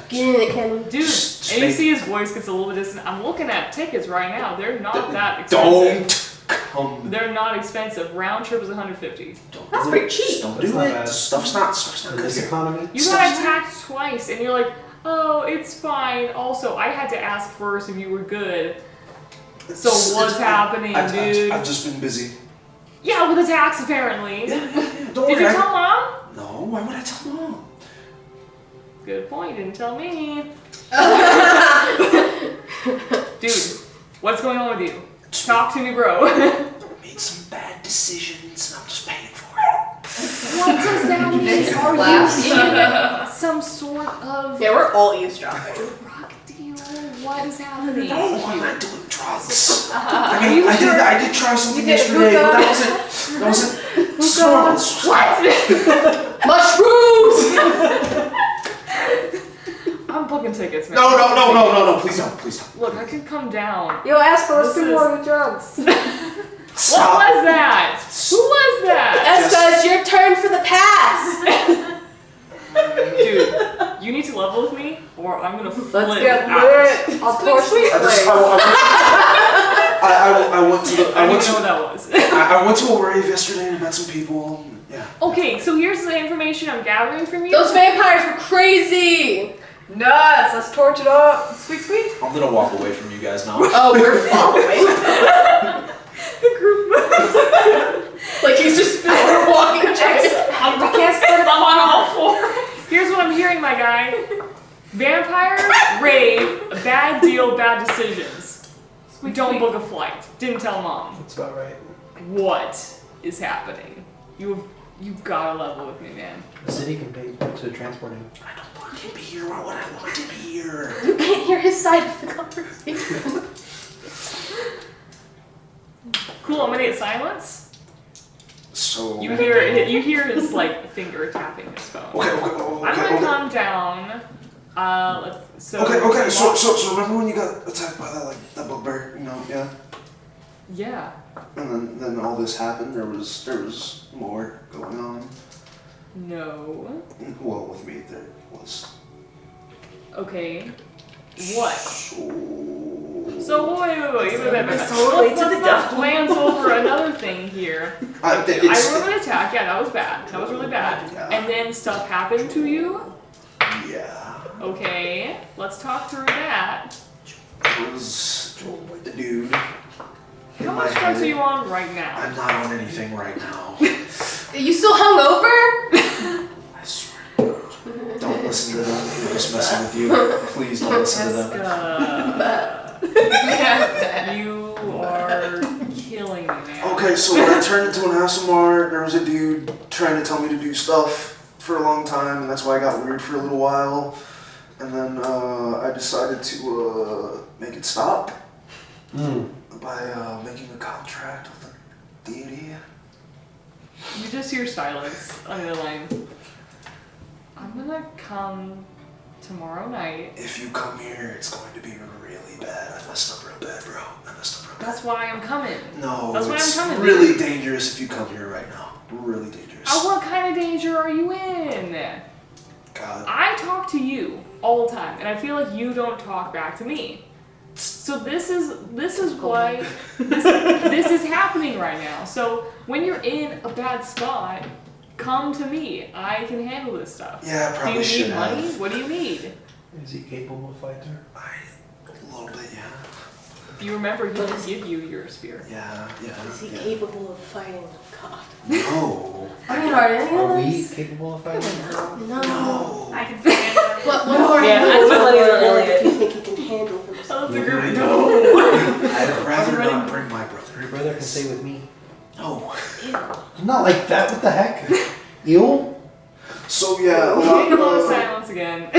Get in it, Kenny. Dude, Just and you stay- see his voice gets a little bit distant. I'm looking at tickets right now. They're not that expensive. Don't come. They're not expensive. Round trip is 150. That's pretty cheap. Don't That's do not it. bad. Stuff's not In good this here. economy? You got attacked twice, and you're like, oh, it's fine. Also, I had to ask first if you were good. So what's happening, dude? I've just been busy. Yeah, with attacks apparently. Don't Did worry. you tell mom? No, why would I tell mom? Good point. Didn't tell me. Dude, what's going on with you? Talk to me, bro. Made some bad decisions and I'm just paying for it. What does that mean? Next Are class. you in some sort of Yeah, we're all eavesdropping. drug deal? What is happening? No, I'm not doing drugs. Are I you mean, sure? I did try something You did yesterday, but hookah? that wasn't normal. What? Mushrooms! I'm booking tickets, man. No, please don't. Look, I could come down. Yo, ask for us This to is- more with drugs. What was that? Who was that? Eska, it's your turn for the pass! Dude, you need to level with me, or I'm gonna flip Let's get out. lit. I'll torch these flames. I went to the I don't even know what that was. I went to a rave yesterday and met some people. Yeah. Okay, so here's the information I'm gathering from you. Those vampires were crazy! Nuts. Let's torch it up. Sweet. I'm gonna walk away from you guys now. Oh, we're following. The group moves. Like he's just walking We can't split it I'm on all fours. Here's what I'm hearing, my guy. Vampire, rave, bad deal, bad decisions. Don't book a flight. Didn't tell mom. That's about right. What is happening? You've gotta level with me, man. The city can pay to transport him. I don't want him here. Why would I want him here? You can't hear his side of the conversation. Cool, I'm gonna get silence. So You hear his like finger tapping his phone. Okay. I'm gonna come down. So Okay. So remember when you got attacked by that bugbear? Yeah. Yeah. And then all this happened. There was more going on. No. Well, with me there was. Okay. What? So Wait. Let's to the not glance over another thing here. I remember the attack. Yeah, that was bad. That was really bad. Yeah. And then stuff happened to you. Yeah. Okay. Let's talk through that. It was the dude. in How my much drugs head. are you on right now? I'm not on anything right now. Are you still hungover? I swear. Don't listen to them. They're just messing with you. Please don't listen to them. Jessica, you are killing me, man. Okay, so when I turned into an ASMR, there was a dude trying to tell me to do stuff for a long time, and that's why I got weird for a little while. And then I decided to make it stop by making a contract with a deity. You just hear silence on the line. I'm gonna come tomorrow night. If you come here, it's going to be really bad. I messed up real bad, bro. I messed up real bad. That's why I'm coming. No, That's why it's I'm coming, really dangerous if you come here right now. Really dangerous. What kind of danger are you in? God. I talk to you all the time, and I feel like you don't talk back to me. So this is why this is happening right now. So when you're in a bad spot, come to me. I can handle this stuff. Yeah, I Do probably you should need money? have. What do you need? Is he capable of fighting? A little bit, yeah. You remember he can give you your spear. Yeah. Is he capable of fighting God? No. I mean, are any Are of we us? capable of fighting? No. No. I can stand up. But what more Yeah, you I'm familiar with if Elliot. you think he can handle himself? The group. I'd rather not bring my brother. Your brother can stay with me. No. Not like that, what the heck? You? So yeah, Getting a lot of silence again.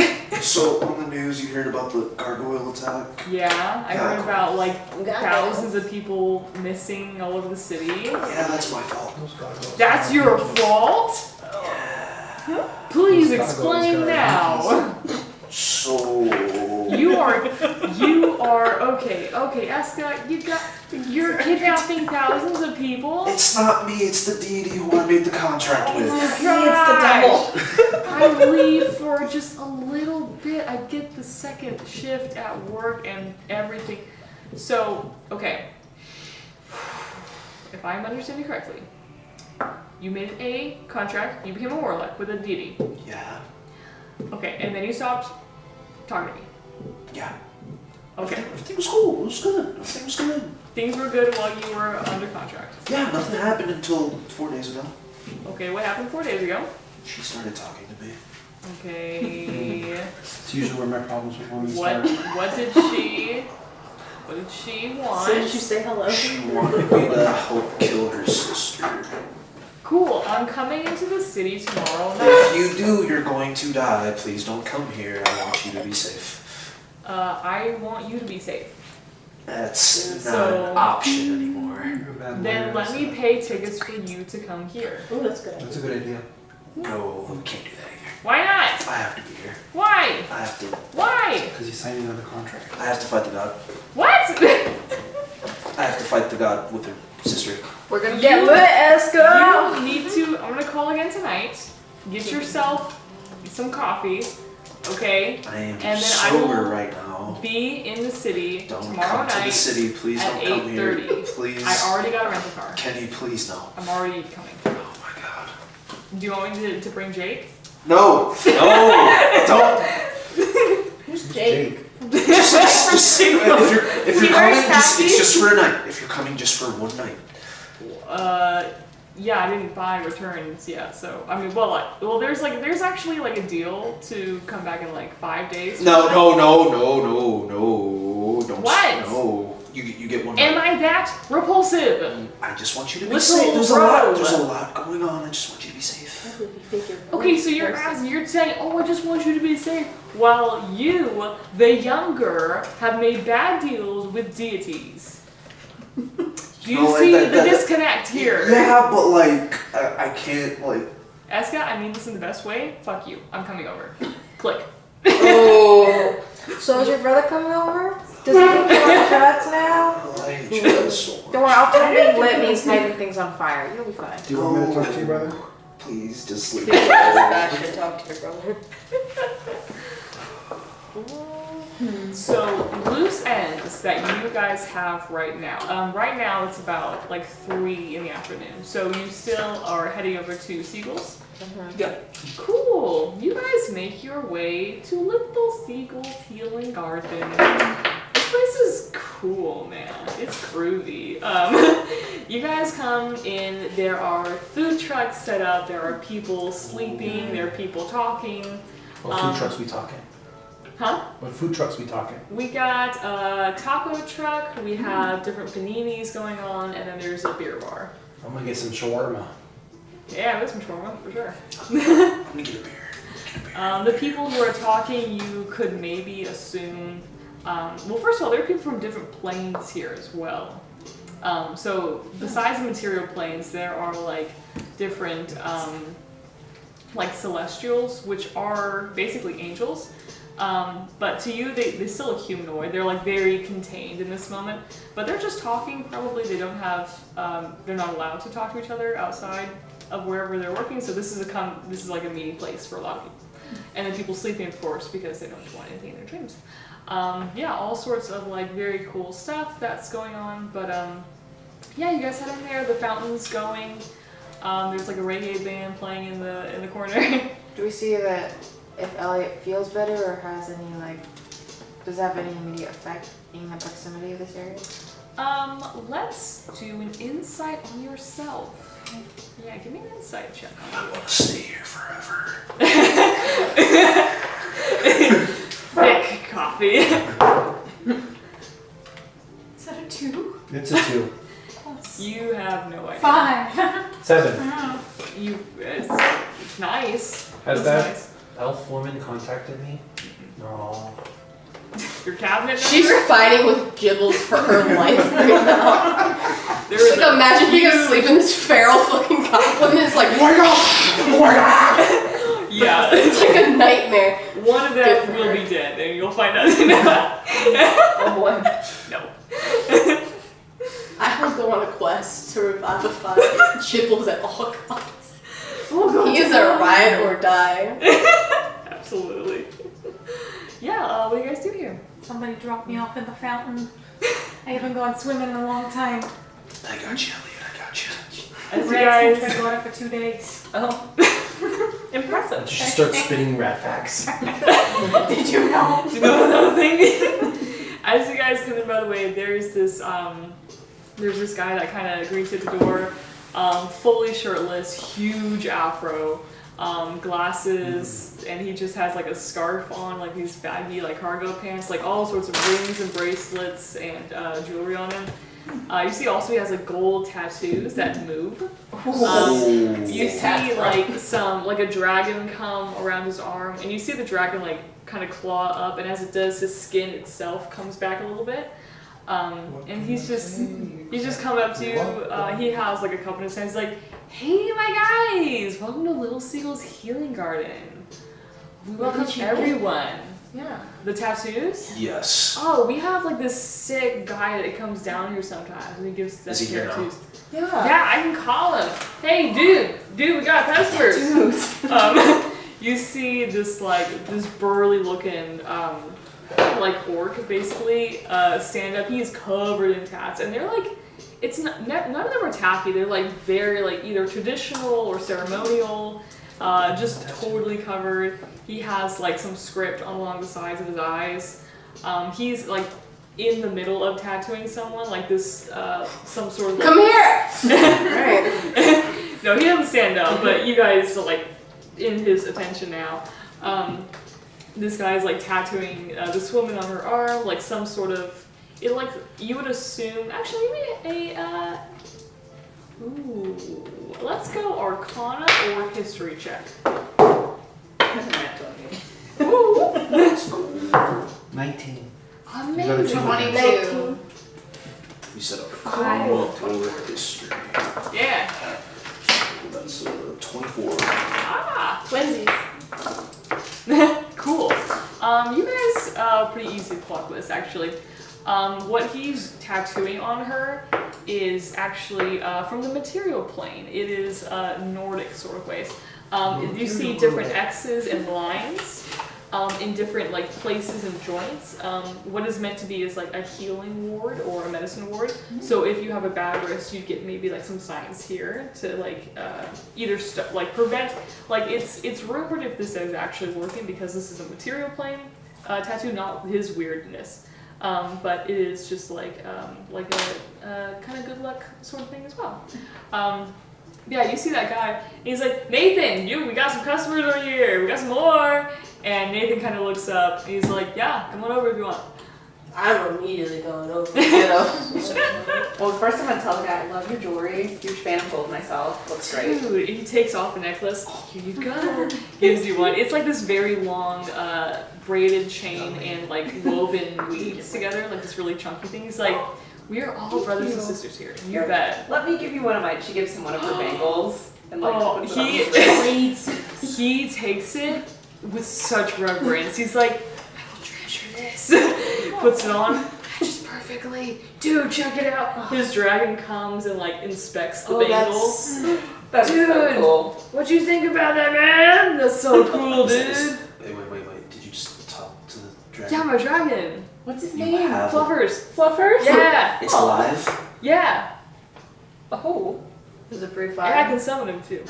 so on the news you heard about the gargoyle attack? Yeah, I heard about like God. thousands of people missing all over the city. Yeah, that's my fault. Those gargoyles That's are your not fault? Please Those gargoyles explain got now. So You are okay, Eska, you're kidnapping thousands of people. it's not me, it's the deity who I made the contract with. Gosh, I leave for just a little bit. I get the second shift at work and everything. So, okay. If I'm understanding correctly, you made a contract, you became a warlock with a deity. Yeah. Okay, and then you stopped talking to me. Yeah. Okay. Everything was cool. It was good. Everything was good. Things were good while you were under contract. Yeah, nothing happened until 4 days ago. Okay, what happened 4 days ago? She started talking to me. Okay. It's usually where my problems with women What start. what did she want? So did you say hello? She wanted me to help kill her sister. Cool. I'm coming into the city tomorrow night. If you do, you're going to die. Please don't come here. I want you to be safe. I want you to be safe. That's not So- an option anymore. You're a bad Then lawyer, let so- me pay tickets for you to come here. Oh, that's good. That's a good idea. No, we can't do that either. Why not? I have to be here. Why? I have to. Why? Because he's signing another contract. I have to fight the god. What? I have to fight the god with her sister. We're gonna get lit, Eska! You need to. I'm gonna call again tonight. Get yourself some coffee, okay? I am And then I sober will right now. Be in the city Don't tomorrow come to the night. city. Please at don't come here. 8:30. Please. I already got a rental car. Can you please no? I'm already coming. Oh my god. Do you want me to bring Jake? No. No. Don't. Who's Jake. Just if you're He coming, wears it's khakis? just for a night. If you're coming just for one night. Yeah, I didn't buy returns yet, so I mean, there's actually like a deal to come back in like 5 days. No. Don't. What? No. You get one Am night. I that repulsive? I just want you to be Little safe. There's bro. a lot going on. I just want you to be safe. If you think you're Okay, so you're saying, oh, I just want you to be safe, while you, the younger, have made bad deals with deities. Do you No, like see that- the that- disconnect here? Yeah, but like I can't like. Eska, I mean this in the best way. Fuck you. I'm coming over. Click. Oh. So is your brother coming over? Does he think you want drugs now? Like, just Don't worry, I'll tell him lit means lighting things on fire. You'll be fine. Do you want me to talk to your brother? Please just leave. Sebastian, talk to your brother. So loose ends that you guys have right now. Right now it's about like 3 in the afternoon. So you still are heading over to Seagulls. Yeah. Cool. You guys make your way to Little Seagull's Healing Garden. This place is cool, man. It's groovy. You guys come in. There are food trucks set up. There are people sleeping. There are people talking. What food trucks we talking? Huh? What food trucks we talking? We got a taco truck, we have different paninis going on, and then there's a beer bar. I'm gonna get some shawarma. Yeah, there's some shawarma for sure. I'm gonna get a beer. The people who are talking, you could maybe assume. Well, first of all, there are people from different planes here as well. So besides the material planes, there are like different like celestials, which are basically angels. But to you, they still look humanoid. They're like very contained in this moment, but they're just talking. Probably they don't have, they're not allowed to talk to each other outside of wherever they're working. So this is like a meeting place for a lot of people, and then people sleeping, of course, because they don't want anything in their dreams. Yeah, all sorts of like very cool stuff that's going on. But yeah, you guys head in there. The fountain's going. There's like a reggae band playing in the corner. Do we see that if Elliot feels better or has any does that have any immediate effect in the proximity of this area? Let's do an insight on yourself. Yeah, give me an insight check. I want to stay here forever. Thick coffee. Is that a 2? It's a 2. You have no idea. 5. 7. It's nice. Has It's that nice. elf woman contacted me? No. Your cabinet She's member? fighting with Gibbles for her life right now. There's Like, imagine being asleep and this feral fucking goblin is like, oh my god! Yeah. It's like a nightmare. One of Good them for will her. be dead, and you'll find out. Oh boy. No. I will go on a quest to revivify Gibbles at all costs. He is a ride or die. Absolutely. Yeah, what do you guys do here? Somebody dropped me off in the fountain. I haven't gone swimming in a long time. I got you, Elliot. I got you. As you Rats guys, been going for 2 days. Oh. Impressive. She starts spitting rat facts. Did you know? do you know another thing? As you guys come in, by the way, there's this guy that kind of greets you at the door, fully shirtless, huge afro, glasses, and he just has like a scarf on, like these baggy like cargo pants, like all sorts of rings and bracelets and jewelry on him. You see also he has like gold tattoos that move. You see like a dragon come around his arm, and you see the dragon like kind of claw up, and as it does, his skin itself comes back a little bit. And he's just coming up to you. He has like a cup in his hand. He's like, "Hey, my guys, welcome to Little Seagull's Healing Garden. We welcome everyone." Yeah. The tattoos? Yes. Oh, we have like this sick guy that comes down here sometimes, and he gives us Is he here now? tattoos. Yeah. Yeah, I can call him. Hey, dude, we got customers. You see this burly looking like orc basically stand up. He is covered in tats, and they're like, none of them are tacky. They're like very like either traditional or ceremonial, just totally covered. He has like some script along the sides of his eyes. He's like in the middle of tattooing someone, like this some sort of Come here! right. No, he doesn't stand up, but you guys are like in his attention now. This guy's like tattooing this woman on her arm, like some sort of, it like, you would assume, actually maybe let's go Arcana or History check. Ooh. 19. Amazing. 22. We set up Cool. for history. Yeah. That's 24. Ah. Twinsies. Cool. You guys pretty easy to pluck this actually. What he's tattooing on her is actually from the material plane. It is Nordic sort of ways. You see different X's and lines in different like places and joints. What is meant to be is like a healing ward or a medicine ward. So if you have a bad wrist, you get maybe like some signs here to like either prevent. Like it's rumored if this is actually working because this is a material plane tattoo, not his weirdness. But it is just like a kind of good luck sort of thing as well. Yeah, you see that guy, and he's like, "Nathan, we got some customers over here, we got some more." And Nathan kind of looks up, and he's like, "Yeah, come on over if you want." I'm immediately going over. Well, first I'm gonna tell the guy I love your jewelry. Huge fan of gold myself. Looks great. Dude, he takes off the necklace. Here you go. Gives you one. It's like this very long braided chain and like woven weaves together, like this really chunky thing. He's like, "We are all brothers and sisters here. You bet." Let me give you one of mine. She gives him one of her bangles. And like Oh, puts it on his wrist. he takes it with such reverence. He's like, I will treasure this. Puts it on. Just perfectly. Dude, check it out. His dragon comes and like inspects the bangle. That's Dude. so cool. What'd you think about that, man? That's so cool, dude. Wait. Did you just talk to the dragon? Yeah, my dragon. What's his You name? have Fluffers. Fluffers? Yeah. It's alive? Yeah. Oh. Does it breathe And fire? I can summon him too.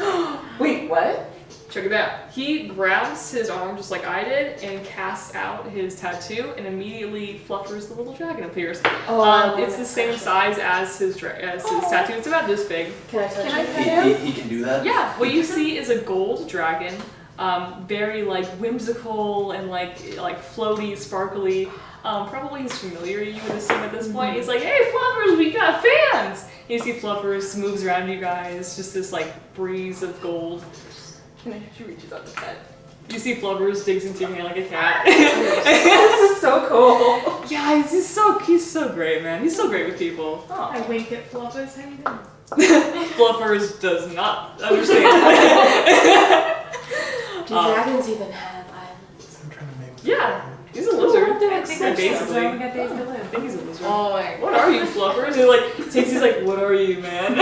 Wait, what? Check it out. He grabs his arm just like I did and casts out his tattoo, and immediately Fluffers the little dragon appears. It's the same size as his tattoo. It's about this big. Can I touch Can I it? pet him? He can do that? Yeah. What you see is a gold dragon, very like whimsical and like floaty, sparkly. Probably he's familiar, you would assume at this point. He's like, hey Fluffers, we got fans! You see Fluffers moves around you guys, just this like breeze of gold. And then she reaches out to pet. You see Fluffers digs into your hand like a cat. This is so cool. Yeah, he's so great, man. He's so great with people. I Oh. wink at Fluffus. How you doing? Fluffers does not understand. Do dragons even have islands? I'm trying to make Yeah, he's a lizard. I think that's Basically. so. We got days to I live. think he's a lizard. Oh my What are you, Fluffers? He like he's like, what are you, man?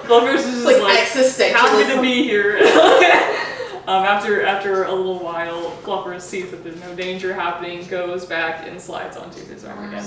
Fluffers is just like happy to be here. After a little while, Fluffers sees that there's no danger happening, goes back and slides onto his arm again.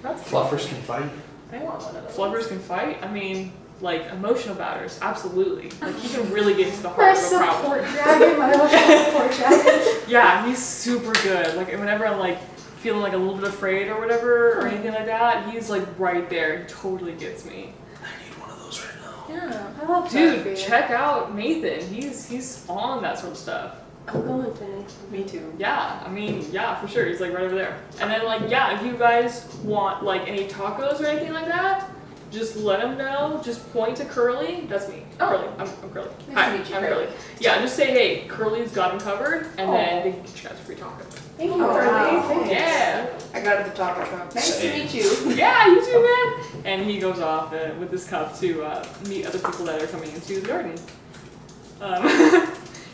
Fluffers can fight. I want one of those. Fluffers can fight. I mean, like emotional batters, absolutely. Like he can really get to the My heart of a problem. support dragon, my emotional support dragon. Yeah, he's super good. Like whenever I'm like feeling like a little bit afraid or whatever or anything like that, he's like right there. He totally gets me. I need one of those right now. Yeah. I love that for Dude, you. check out Nathan. He's on that sort of stuff. I'm going to Nathan. Me too. Yeah, I mean, yeah, for sure. He's like right over there. And then like, yeah, if you guys want like any tacos or anything like that, just let him know. Just point to Curly. That's me. Oh. Curly. I'm Curly. Nice Hi, to meet you, I'm Curly. Curly. Yeah, just say, hey, Curly's got him covered, and then Oh. they can get you guys a free taco. Thank you, Oh, Carly. wow. Thanks. Yeah. I got it at the taco truck. Nice to Same. meet you. Yeah, you too, man. And he goes off with this cup to meet other people that are coming into the garden.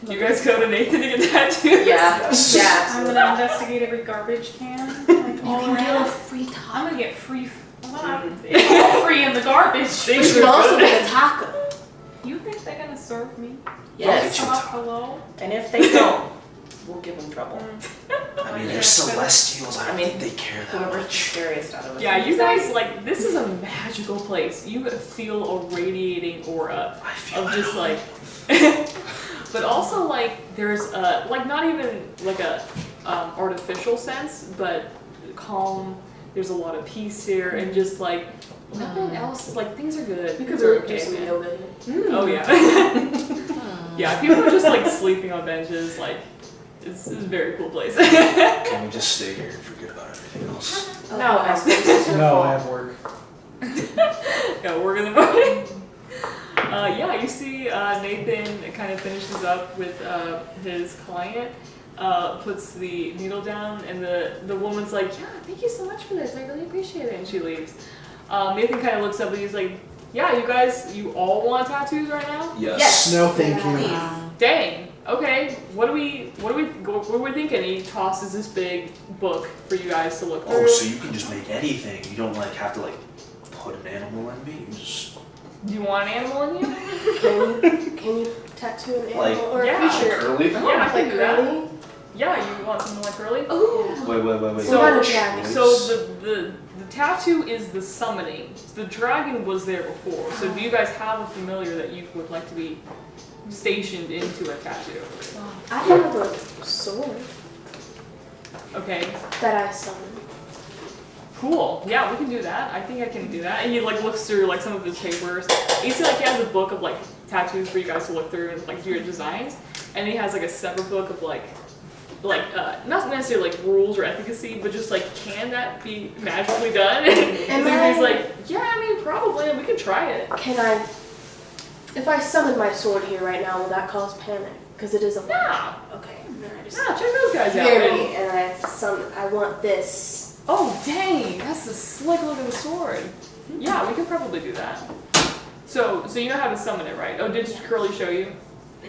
You guys go to Nathan to get tattoos? Yeah. Yeah. I'm gonna investigate every garbage can, like all You can get a around. free I'm taco. gonna get free. Well, it's all free in the garbage. But Things you are can also good. get a taco. You think they're gonna serve me? Yes. Come up below. And if they don't, we'll give them trouble. I mean, they're celestials. I don't I mean, think they care that Whoever's the much. scariest out of us. Yeah, you guys, like, this is a magical place. You feel a radiating aura I feel of it. just like, but also like there's like not even like a artificial sense, but calm. There's a lot of peace here, and just like nothing else is like things are good. You could Things are really do some man. yoga here. Oh yeah, yeah. People are just like sleeping on benches. Like it's a very cool place. Can we just stay here and forget about everything else? No, I suppose it's your No, fault. I have work. Got work in the morning. Yeah, you see Nathan kind of finishes up with his client, puts the needle down, and the woman's like, yeah, thank you so much for this. I really appreciate it. And she leaves. Nathan kind of looks up and he's like, yeah, you all want tattoos right now? Yes. No, thank you. Please. Dang. Okay. What are we thinking? He tosses this big book for you guys to look through. Oh, so you can just make anything. You don't like have to like put an animal in me. You just Do you want an animal in you? Can you tattoo an animal Like- or a Yeah. creature? curly. Yeah, I can Like do that. curly? Yeah, you want something like curly? Oh. Wait. So- What about a dragon? So the tattoo is the summoning. The dragon was there before. So do you guys have a familiar that you would like to be stationed into a tattoo? I have a sword Okay, that I summon. cool. Yeah, we can do that. I think I can do that. And he like looks through like some of his papers. You see like he has a book of like tattoos for you guys to look through and like do your designs. And he has like a separate book of like not necessarily like rules or efficacy, but just like can that be magically done? And so he's like, yeah, I mean probably, and we could try it. Can I, if I summon my sword here right now, will that cause panic? Because it is a Yeah, Okay, then I just yeah, check those guys out. hear man. me and I want this. Oh dang, that's a slick look of the sword. Yeah, we could probably do that. So you know how to summon it, right? Oh, did Curly show you?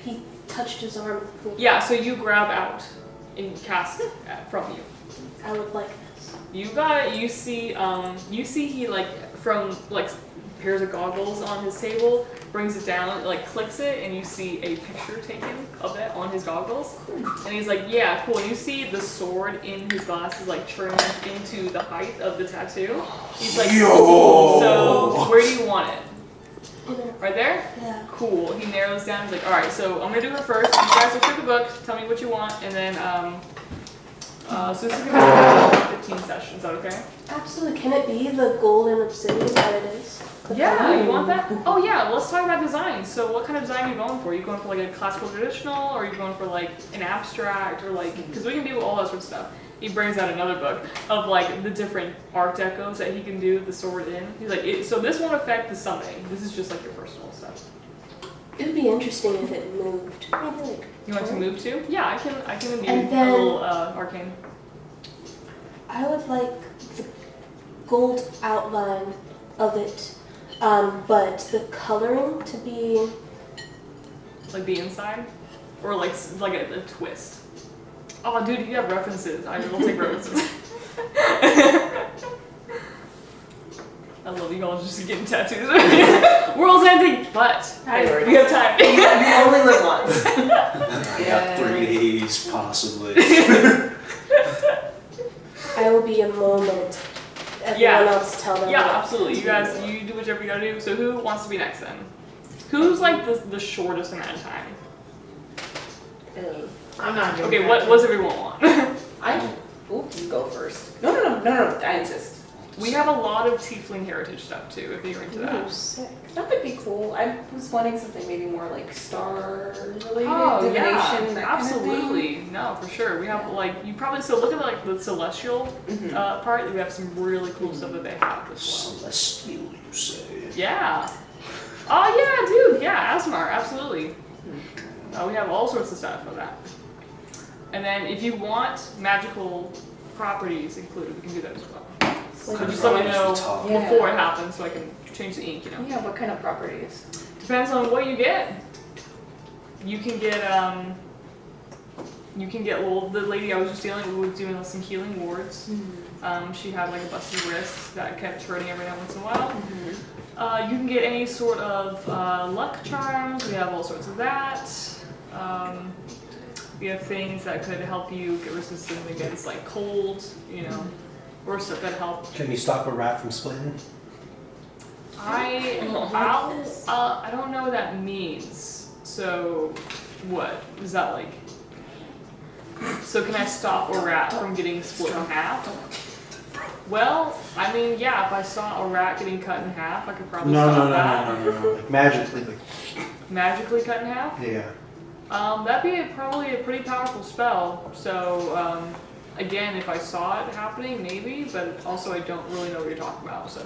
He touched his arm. Yeah, so you grab out and cast from you. I would like this. You got it. You see he like from like pairs of goggles on his table, brings it down, like clicks it, and you see a picture taken of it on his goggles. And he's like, yeah, cool. And you see the sword in his glasses like turn into the height of the tattoo. He's like, Yo! so where do you want it? Inner. Right there? Yeah. Cool. He narrows down. He's like, all right, so I'm gonna do her first. You guys will pick a book. Tell me what you want, and then so this is gonna be 15 sessions. Is that okay? Absolutely. Can it be the golden obsidian that it is? The Yeah, color? you want that? Oh yeah, let's talk about design. So what kind of design are you going for? Are you going for like a classical traditional, or are you going for like an abstract, or like, because we can do all that sort of stuff. He brings out another book of like the different art decos that he can do the sword in. He's like, so this won't affect the summoning. This is just like your personal stuff. It would be interesting if it moved. Maybe like. You want to move to? Yeah, I can And move then- a little arcane. I would like the gold outline of it, but the coloring to be. Like the inside? Or like a twist? Oh, dude, if you have references, I will take references. I love you all just getting tattoos. World's ending, but we have time. You only live once. I got 3 days, possibly. I will be a moment. Everyone Yeah. else tell them. Yeah, what absolutely. to You guys, you do whatever you gotta do. So who wants to be next then? Who's like the shortest amount of time? I'm not doing Okay, that. what does everyone want? You go first. No, I insist. We have a lot of tiefling heritage stuff too, if you're into Ooh, that. sick. That would be cool. I was wanting something maybe more like star related, Oh divination, yeah, that absolutely. No, for sure. We have like you probably look at like the celestial kind of thing. part. We have some really cool stuff that they have as Celestial, you say? well. Yeah. Oh yeah, dude. Yeah, Asmar, absolutely. We have all sorts of stuff for that. And then if you want magical properties included, we can do that as well. So just let me know Yeah. before it happens so I can change the ink, you know. Yeah, what kind of properties? Depends on what you get. You can get well, the lady I was just dealing with was doing some healing wards. She had like a busted wrist that kept hurting every now once in a while. You can get any sort of luck charms. We have all sorts of that. We have things that could help you get resistant against like cold, you know, or stuff that help. Can you stop a rat from splitting? I don't know what that means. So, what is that like? So can I stop a rat from getting split in half? Well, I mean, yeah. If I saw a rat getting cut in half, I could probably stop that. No. Like magically, like Magically cut in half? yeah. That'd be probably a pretty powerful spell. So, again, if I saw it happening, maybe, but also I don't really know what you're talking about. So,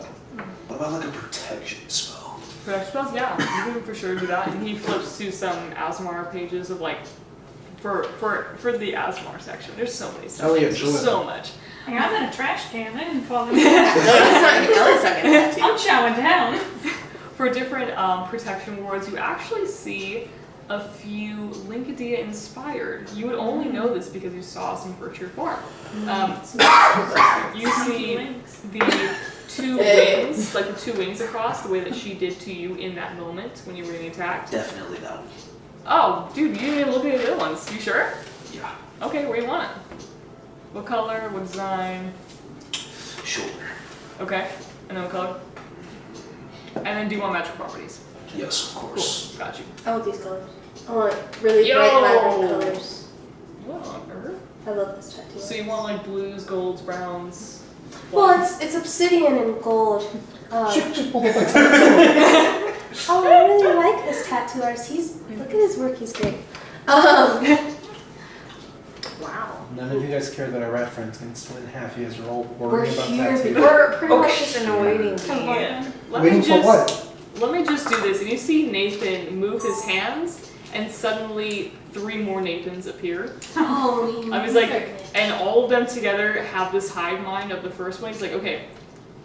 What about like a protection spell? protection spells, yeah, you can for sure do that. And he flips to some Asmar pages of like, for the Asmar section. There's so many stuff. Elliot, There's show it. so much. Hey, I'm in a trash can. I didn't fall in. Ellie's not getting tattooed. I'm chowing down. For different protection wards, you actually see a few Linkadia inspired. You would only know this because you saw some virtue form. You see the two wings, like the two wings across, the way that she did to you in that moment when you were getting attacked. Definitely that one. Oh, dude, you didn't even look at the other ones. You sure? Yeah. Okay, where do you want it? What color? What design? Shoulder. Okay, and then what color? And then do you want magic properties? Yes, of Cool, course. got you. I want these colors. I want really Yo! bright, vibrant colors. What on earth? I love this tattoo. So you want like blues, golds, browns? Well, it's obsidian and gold. Oh, I really like this tattoo artist. Look at his work. He's great. Wow. None of you guys care that our rat friend's getting split in half. You guys are all We're worried about here. tattoos. We're pretty Okay. much Just in a waiting game. Let Waiting me for just what? let me just do this. And you see Nathan move his hands, and suddenly 3 more Nathans appear. Holy. I was like, and all of them together have this hive mind of the first one. He's like, okay,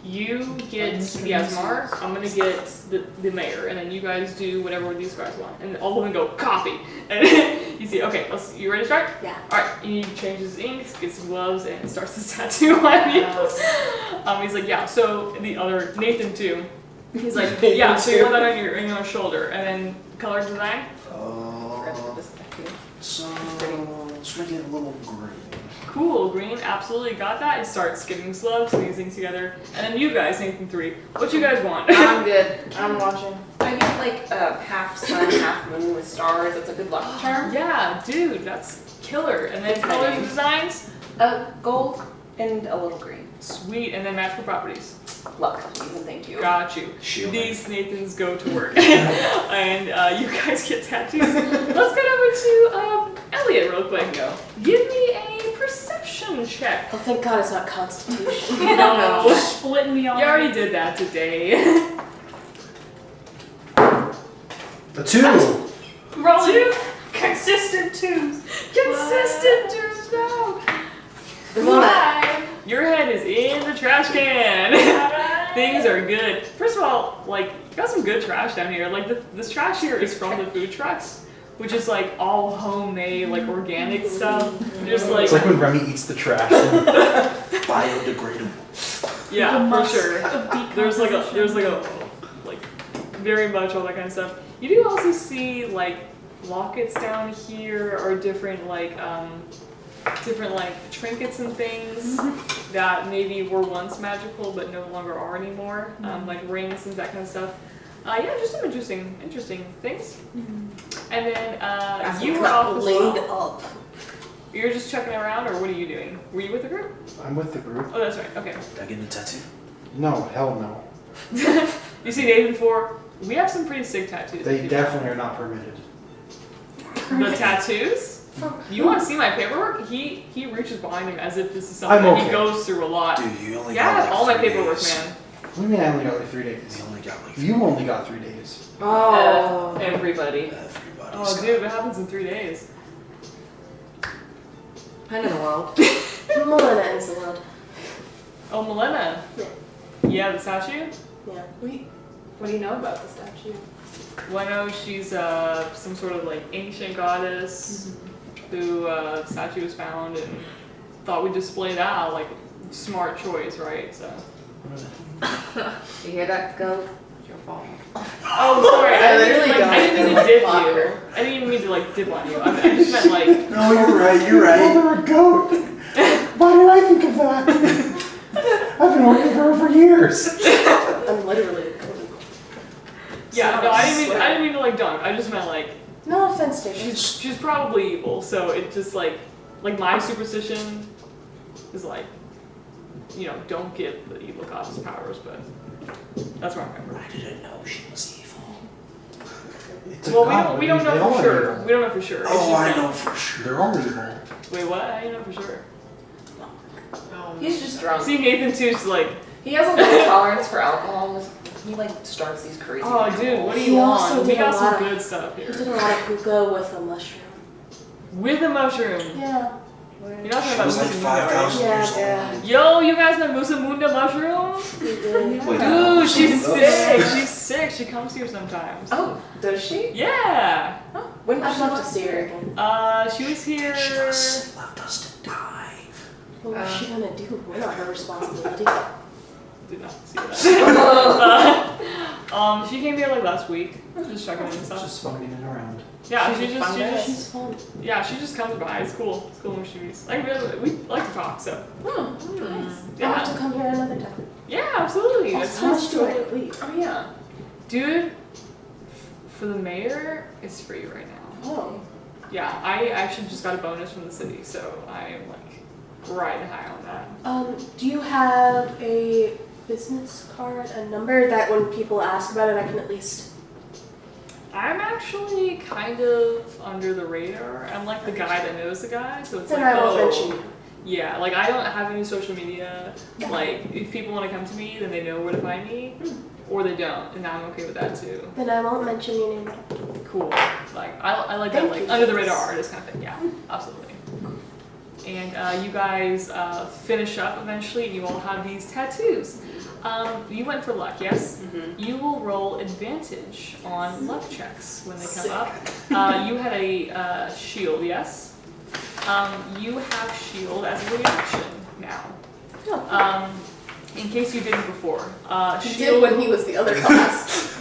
You get the Asmar, I'm gonna get the mayor, and then you guys do whatever these guys want. And all of them go, copy! And you see, okay, you ready to start? Yeah. Alright, he changes his inks, gets some gloves, and starts his tattoo on you. He's like, yeah, so the other, Nathan too. He's like, yeah, so you want that on your shoulder. And then color design? So let's make it a little green. Cool, green, absolutely got that. He starts getting slopes and these things together. And then you guys, Nathan 3, what you guys want? I'm good. I'm watching. I get like a half sun, half moon with stars. That's a good luck charm. Yeah, dude, that's killer. And then colors and designs? Gold and a little green. Sweet, and then magical properties. Luck, please and thank you. Got you. Shield. These Nathans go to work. And you guys get tattoos. Let's get over to Elliot real quick. Give me a perception check. Oh, thank God it's not Constitution. No. Splitting me You off. already did that today. A 2. Rolling Two. consistent twos. Consistent twos now. Five. Your head is in the trash can. Alright. Things are good. First of all, like, you got some good trash down here. Like, this trash here is from the food trucks, which is like all homemade, like organic stuff. Just like, It's like when Remy eats the trash. Biodegradable. yeah, The for must sure. of There's like decomposition. very much all that kind of stuff. You do also see like lockets down here, or different like trinkets and things that maybe were once magical but no longer are anymore. Like rings and that kind of stuff. Yeah, just some interesting things. And then you were off as Laid well. up. You're just checking around, or what are you doing? Were you with the group? I'm with the group. Oh, that's right. Okay. Did I get a tattoo? No, hell no. You see Nathan 4. We have some pretty sick tattoos. They definitely are not permitted. The tattoos? You want to see my paperwork? He reaches behind him as if this is something I'm that he okay. goes through a lot. Dude, you only Yeah, I got have like all my 3 paperwork, days. man. What do you mean I only got like 3 days? You only got like You only got 3 days. Oh. Everybody. everybody's Oh, got dude, what happens in 3 days? End of the world. Melena ends the world. Oh, Melena. Yeah. Yeah, the statue? Yeah. What do you know about the statue? Well, I know she's some sort of like ancient goddess who the statue was found and thought we'd display that. Like, smart choice, right? So. You hear that, goat? It's your fault. Oh, sorry. I I literally didn't mean don't. to dip Block you. her. I didn't even mean to like dip on you. I just meant like. No, you're right, you're right. Called her a goat. Why did I think of that? I've been working for her for years. I'm literally a goat. Yeah, no, I didn't mean to like dunk. I just meant like No offense, David. she's probably evil. So it just like my superstition is like, you know, don't give the evil goddess powers, but that's what I remember. I didn't know she was evil. It's a Well, god. we don't They know all for are sure. evil. We don't know for sure. It's Oh, just I that- know for sure. They're all evil. Wait, what? How do you know for sure? He's just drunk. See, Nathan too's like, He has a low tolerance for alcohol. He like starts these crazy. oh, dude, what do He you also want? We did a got some lot of- good stuff He here. did a lot of hookah with a mushroom. With a mushroom. Yeah. You're not talking She about was like Musa Munda, right? 5,000 years Yeah. old. Yo, you guys know Musa Munda mushroom? He did. Wait, Dude, she's Oh. sick. She's sick. She comes here sometimes. Oh, does she? Yeah. When was I'd she love to last see her here? again. She was here. She just left us to die. What was she gonna do? We're not her responsibility. Did not see that. She came here like last week. I was just checking in and stuff. Just phoning it around. Yeah, she's she a just, fun she guy. just, She's fun. yeah, she just comes by. It's cool. It's cool when she's like, we like to talk. So Oh, nice. I'll have yeah, to come here another time. yeah, absolutely. Also, It's how much do I totally- leave? Oh yeah, dude. For the mayor, it's free right now. Oh. Yeah, I actually just got a bonus from the city, so I am like riding high on that. Do you have a business card, a number that when people ask about it, I can at least. I'm actually kind of under the radar. I'm like the guy that knows the guy, so it's Then like, I won't oh, mention you. yeah, like I don't have any social media. Like if people want to come to me, then they know where to find me, or they don't, and I'm okay with that too. Then I won't mention your name. Cool. Like I like that Thank like you. under the radar artist kind of thing. Yeah, absolutely. And you guys finish up eventually, and you all have these tattoos. You went for luck, yes? Mm-hmm. You will roll advantage on luck checks when they come Sick. up. You had a shield, yes? You have shield as a reaction now. In case you didn't before. He did Shield, when he was the other class.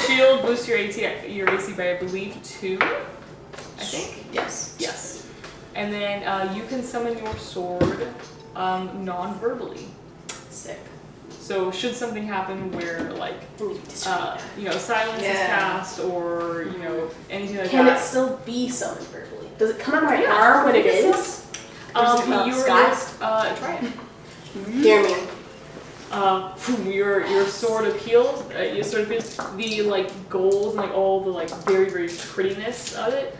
shield boosts your AC by, I believe, 2, I think? Yes. Yes. And then you can summon your sword non-verbally. Sick. So should something happen where, like, I need to discard that. you know, silence is Yeah. cast or, you know, anything like Can that. it still be summoned verbally? Does it come out of my Yeah, arm when it I think is? Or is it not You're disguised? try it. Dear me. Your sword of heals, your sword of heals, the like gold and like all the like very very prettiness of it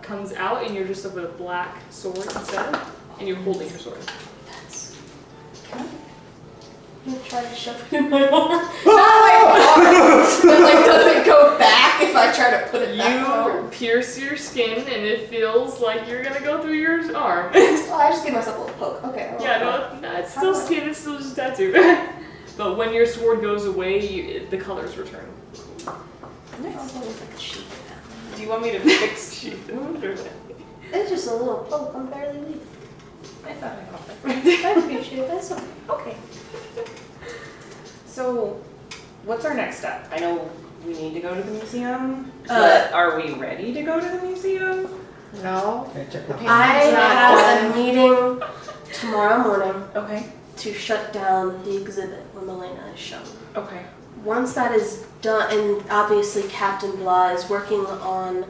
comes out, and you're just with a black sword instead, and you're holding your sword. That's. I'm gonna try to shove it in my arm. Not my arm! It like doesn't go back if I try to put it back. You pierce your skin, and it feels like you're gonna go through your arm. Oh, I just gave myself a little poke. Okay. Yeah, no, it's still skin, it's still just tattoo. But when your sword goes away, the colors return. Do you want me to fix the wound or? It's just a little poke. I'm barely leaving. I thought I got that. I appreciate it. That's okay. Okay. So, what's our next step? I know we need to go to the museum, but are we ready to go to the museum? No. Okay, check that. I have a meeting tomorrow morning Okay. to shut down the exhibit when Melena is shown. Okay. Once that is done, and obviously Captain Blah is working on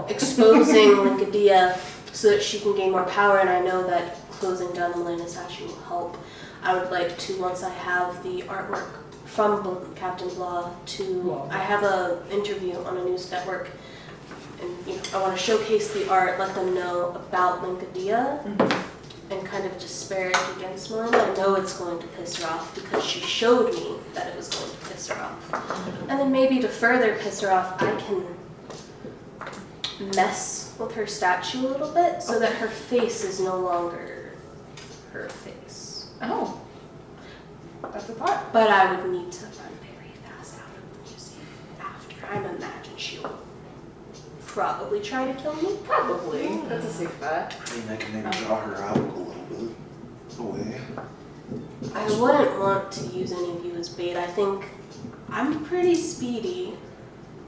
exposing Linkadia so that she can gain more power, and I know that closing down the Melena statue will help. I would like to, once I have the artwork from Captain Blah, I have a interview on a news network, and I want to showcase the art, let them know about Linkadia, and kind of disparage against Melena. I know it's going to piss her off because she showed me that it was going to piss her off. And then maybe to further piss her off, I can mess with her statue a little bit so that her face is no longer her face. Oh. That's a thought. But I would need to run very fast out of the museum after. I imagine she'll probably try to kill me. Probably. That's a safe bet. I mean, I can maybe draw her out a little bit away. I wouldn't want to use any of you as bait. I think I'm pretty speedy.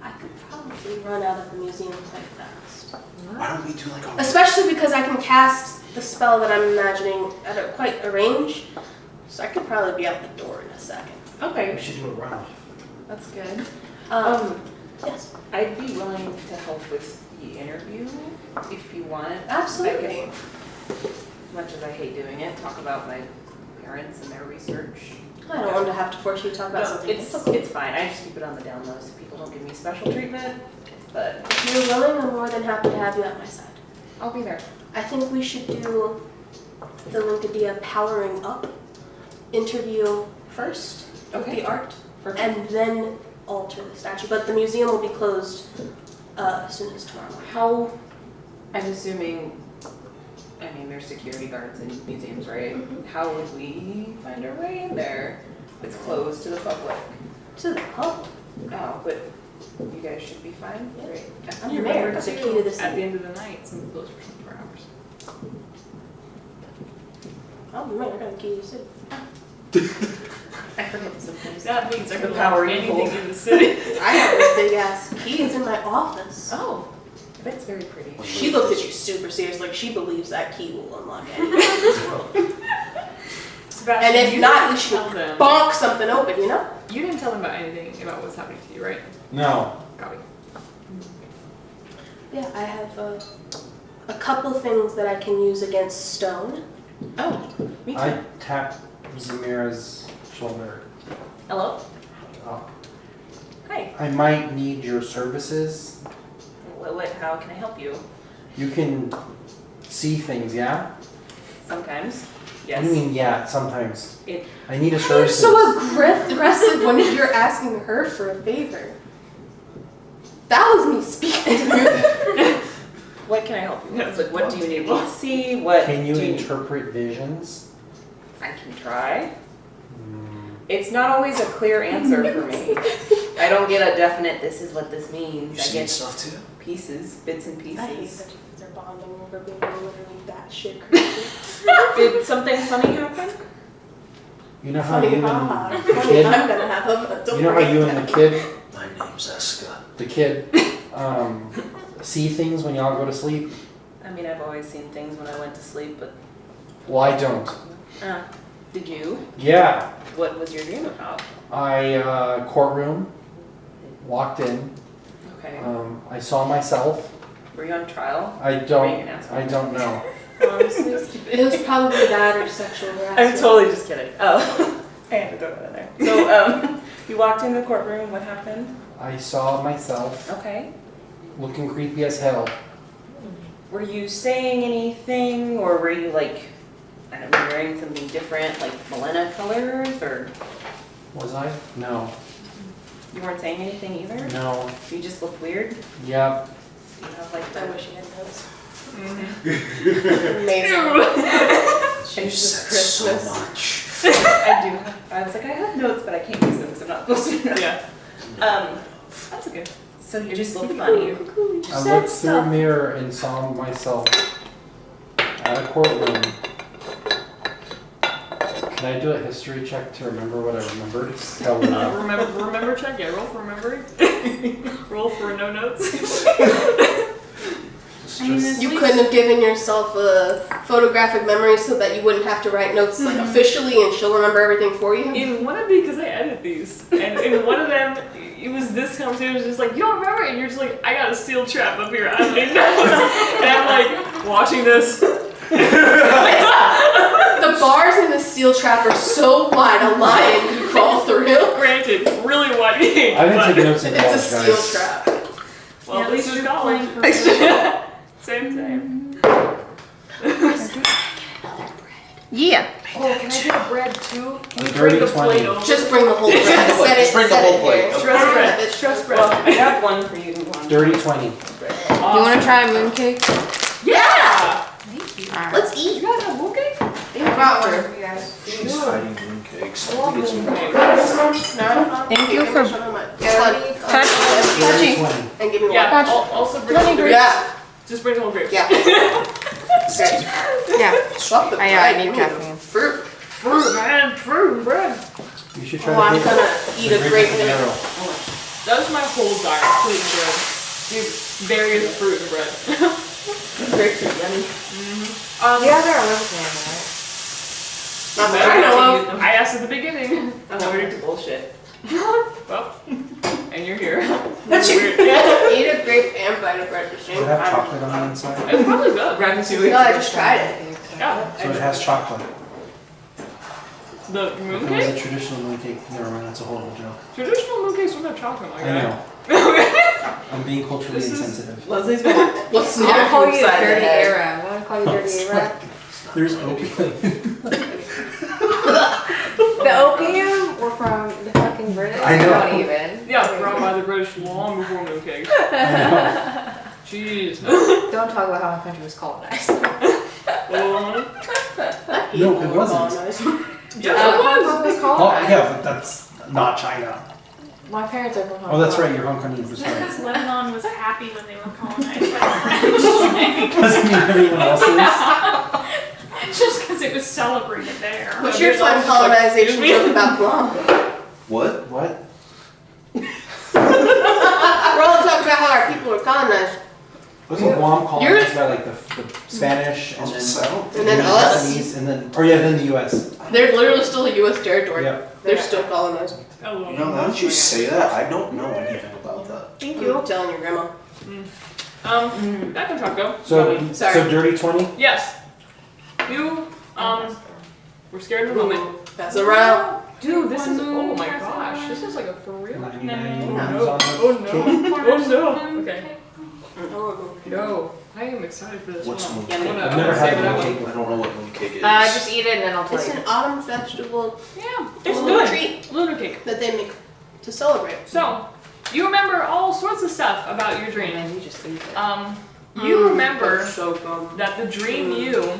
I could probably run out of the museum quite fast. Why don't we do like a Especially because I can cast the spell that I'm imagining at quite a range. So I could probably be out the door in a second. Okay. We should do a runoff. That's good. Yes, I'd be willing to help with the interview if you want. absolutely. As much as I hate doing it, talk about my parents and their research. I don't want to have to force you to talk about No, something it's difficult. fine. I just keep it on the down low so people don't give me special treatment. But If you're willing, I'm more than happy to have you at my side. I'll be there. I think we should do the Linkadia powering up interview first with Okay. the art, Perfect. and then alter the statue. But the museum will be closed as soon as tomorrow morning. How? I'm assuming. I mean, there's security guards in museums, right? How would we find our way in there? It's closed to the public. To the public. Oh, but you guys should be fine. Yeah. Great. I'm You the mayor. remember It's the too, key to the at the city. end of the night, some of those for 24 hours. I'm the mayor. I'm the key to the city. I forget sometimes. That means I The can power power you anything hold. in the city. I have this big ass key. It's in my office. Oh, that's very pretty. She looks at you super serious, like she believes that key will unlock anything in this world. Sebastian, And if you not, didn't we should tell them. bonk something open, you know? You didn't tell them about anything about what's happening to you, right? No. Copy. Yeah, I have a couple things that I can use against stone. Oh, me too. I tap Zamira's shoulder. Hello. Oh. Hi. I might need your services. How can I help you? You can see things, yeah? Sometimes. What Yes. do you mean, yeah, sometimes? It- I need a You're services. so aggressive when you're asking her for a favor. That was me speaking to her. What can I help you Yeah, with? Like, what do you need me to see? What Can you do interpret visions? I can try. Mm, It's not always a clear answer for me. I don't get a definite, this is what this You means. I see get stuff too? pieces, bits and I hate pieces. that they're bonding over being literally batshit crazy. Did something funny happen? You know how Funny, you haha. and the Funny, kid, I'm gonna have them. Don't you know how forget you and that. the kid, My name's Eska. see things when y'all go to sleep? I mean, I've always seen things when I went to sleep, but Well, I don't. did you? Yeah, What was your dream about? courtroom, walked in, Okay. I saw myself. Were you on trial? I Being don't, an asshole. I don't know. Honestly, it was probably that or sexual harassment. I'm totally just kidding. Oh, I had to throw that in there. So, you walked in the courtroom. What happened? I saw myself Okay. looking creepy as hell. Were you saying anything, or were you like, I don't know, wearing something different, like Melena colors, or Was I? No, you weren't saying anything either? no, You just looked weird. yep. You have like I the wish he had those. Mm-hmm. Amazing. You Jesus said so Christmas. much. I do. I was like, I have notes, but I can't use them because I'm not supposed to. Yeah, Um. that's okay. So you just looked funny. I looked through a mirror and saw myself at a courtroom. Can I do a history check to remember what I remembered? Hell no. Remember check? Yeah, roll for remembering. Roll for no notes. It's I mean, just- at You least- couldn't have given yourself a photographic memory so that you wouldn't have to write notes like officially and she'll remember everything for you? In one of because I edit these, and in one of them, it was this conversation. It was just like, you don't remember, and you're just like, I got a steel trap up here. I don't need notes. And I'm like watching this. The bars in the steel trap are so wide a lion could crawl through. Granted, really wide. I didn't take notes in It's a college, steel guys. trap. Well, Yeah, at this least is you're college. playing for Same. Yeah. Oh, can I get bread too? Can you A bring dirty the plate 20. over? Just bring the whole bread. Set it, Just bring the set whole it plate. here. Stress bread. It's Stress bread. Well, I have one for you. One. Dirty 20. Do you want to try a mooncake? Yeah. Let's You eat. guys have mooncake? I brought one for you guys. She's hiding mooncakes. I think it's mooncakes. No. Thank you for- Dirty 20. And give me Yeah. one. Also bring Let me the grab- grapes. Yeah. Just bring the whole grapes. Yeah. Great. Yeah. Swap the I bread. need Give me caffeine. Fruit. Fruit, man. Fruit and bread. You should try Oh, I'm the gonna eat a grape in a minute. That's my whole diet. Fruit and bread. Dude, various fruit and bread. Grapes are yummy. You guys are listening, right? Not that I know of. I asked at the beginning. I'm allergic to bullshit. Well, and you're here. That's Weird. Eat a grape and bite of bread. Does it have chocolate on the inside? It's probably good. Ratatouille. No, I just tried it. Yeah. So it has chocolate. The If it was mooncake? a traditional mooncake, never mind, that's a horrible joke. Traditional mooncakes don't have chocolate like I that. know. I'm being culturally This is- insensitive. Leslie's gonna. What's I want to not call you inside the Dirty head? Arab. I want to call you Dirty Arab. There's opium. The opium were from the fucking British. I know. Not even. Yeah, brought by the British long before mooncakes. I Jeez. Don't talk about how my country was colonized. No, it wasn't. Yeah, Hong it was. Kong was Oh, colonized. yeah, but that's not China. My parents are from Hong Kong. Oh, that's right, you're Hong Kongese, that's right. because Lebanon was happy when they were colonized by the French. Doesn't mean everyone else is. Just because it was celebrated there. What's your fun colonization joke about Guam? What? What? We're all talking about how our people are colonized. Wasn't Guam colonized by like the Spanish and then And then us. Japanese and then, or yeah, then the US. They're literally still a U.S. territory. Yeah. They're still colonized. Oh, You know, now that you say that, I don't know anything about that. Thank you. I'm telling your grandma. back on Taco. So, Sorry. so dirty 20? Yes. You, we're scared of the moment. Pass it around. Dude, this is, oh my gosh, this is like a for real. 99 No. moons on the Oh no. cake. Oh no. Okay. Oh, No. I am excited for this What's one. mooncake? I wanna- I've I never wanna had save it a up. mooncake. I don't know what mooncake is. Just eat it and then I'll tell it's you. an autumn festival Yeah, a it's little good. treat Lunar cake. that they make to celebrate. So, you remember all sorts of stuff about your dream. Man, you just eat it. You remember So dumb. that the dream you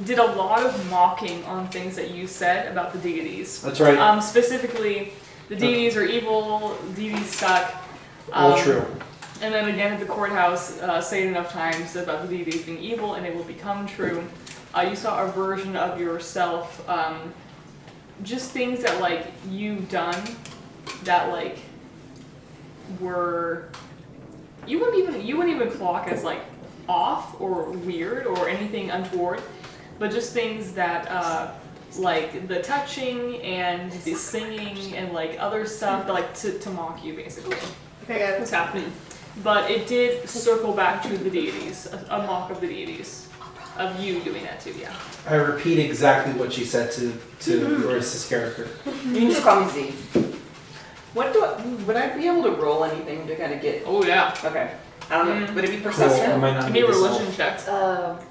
did a lot of mocking on things that you said about the deities. That's right. Specifically, the deities are evil, deities suck. All true. And then again at the courthouse, say it enough times about the deities being evil and it will become true. You saw a version of yourself, just things that like you've done that like were you wouldn't even clock as like off or weird or anything untoward, but just things that like the touching and the singing and like other stuff that like to mock you basically. Okay, got it. What's happening? But it did circle back to the deities, a mock of the deities, of you doing that too, yeah. I repeat exactly what she said to Yoris's character. You can just call me Z. Would I be able to roll anything to kind of get? Oh yeah. Okay. I don't know. Would it be Cool. I perception? might not Give need me a this religion help. check.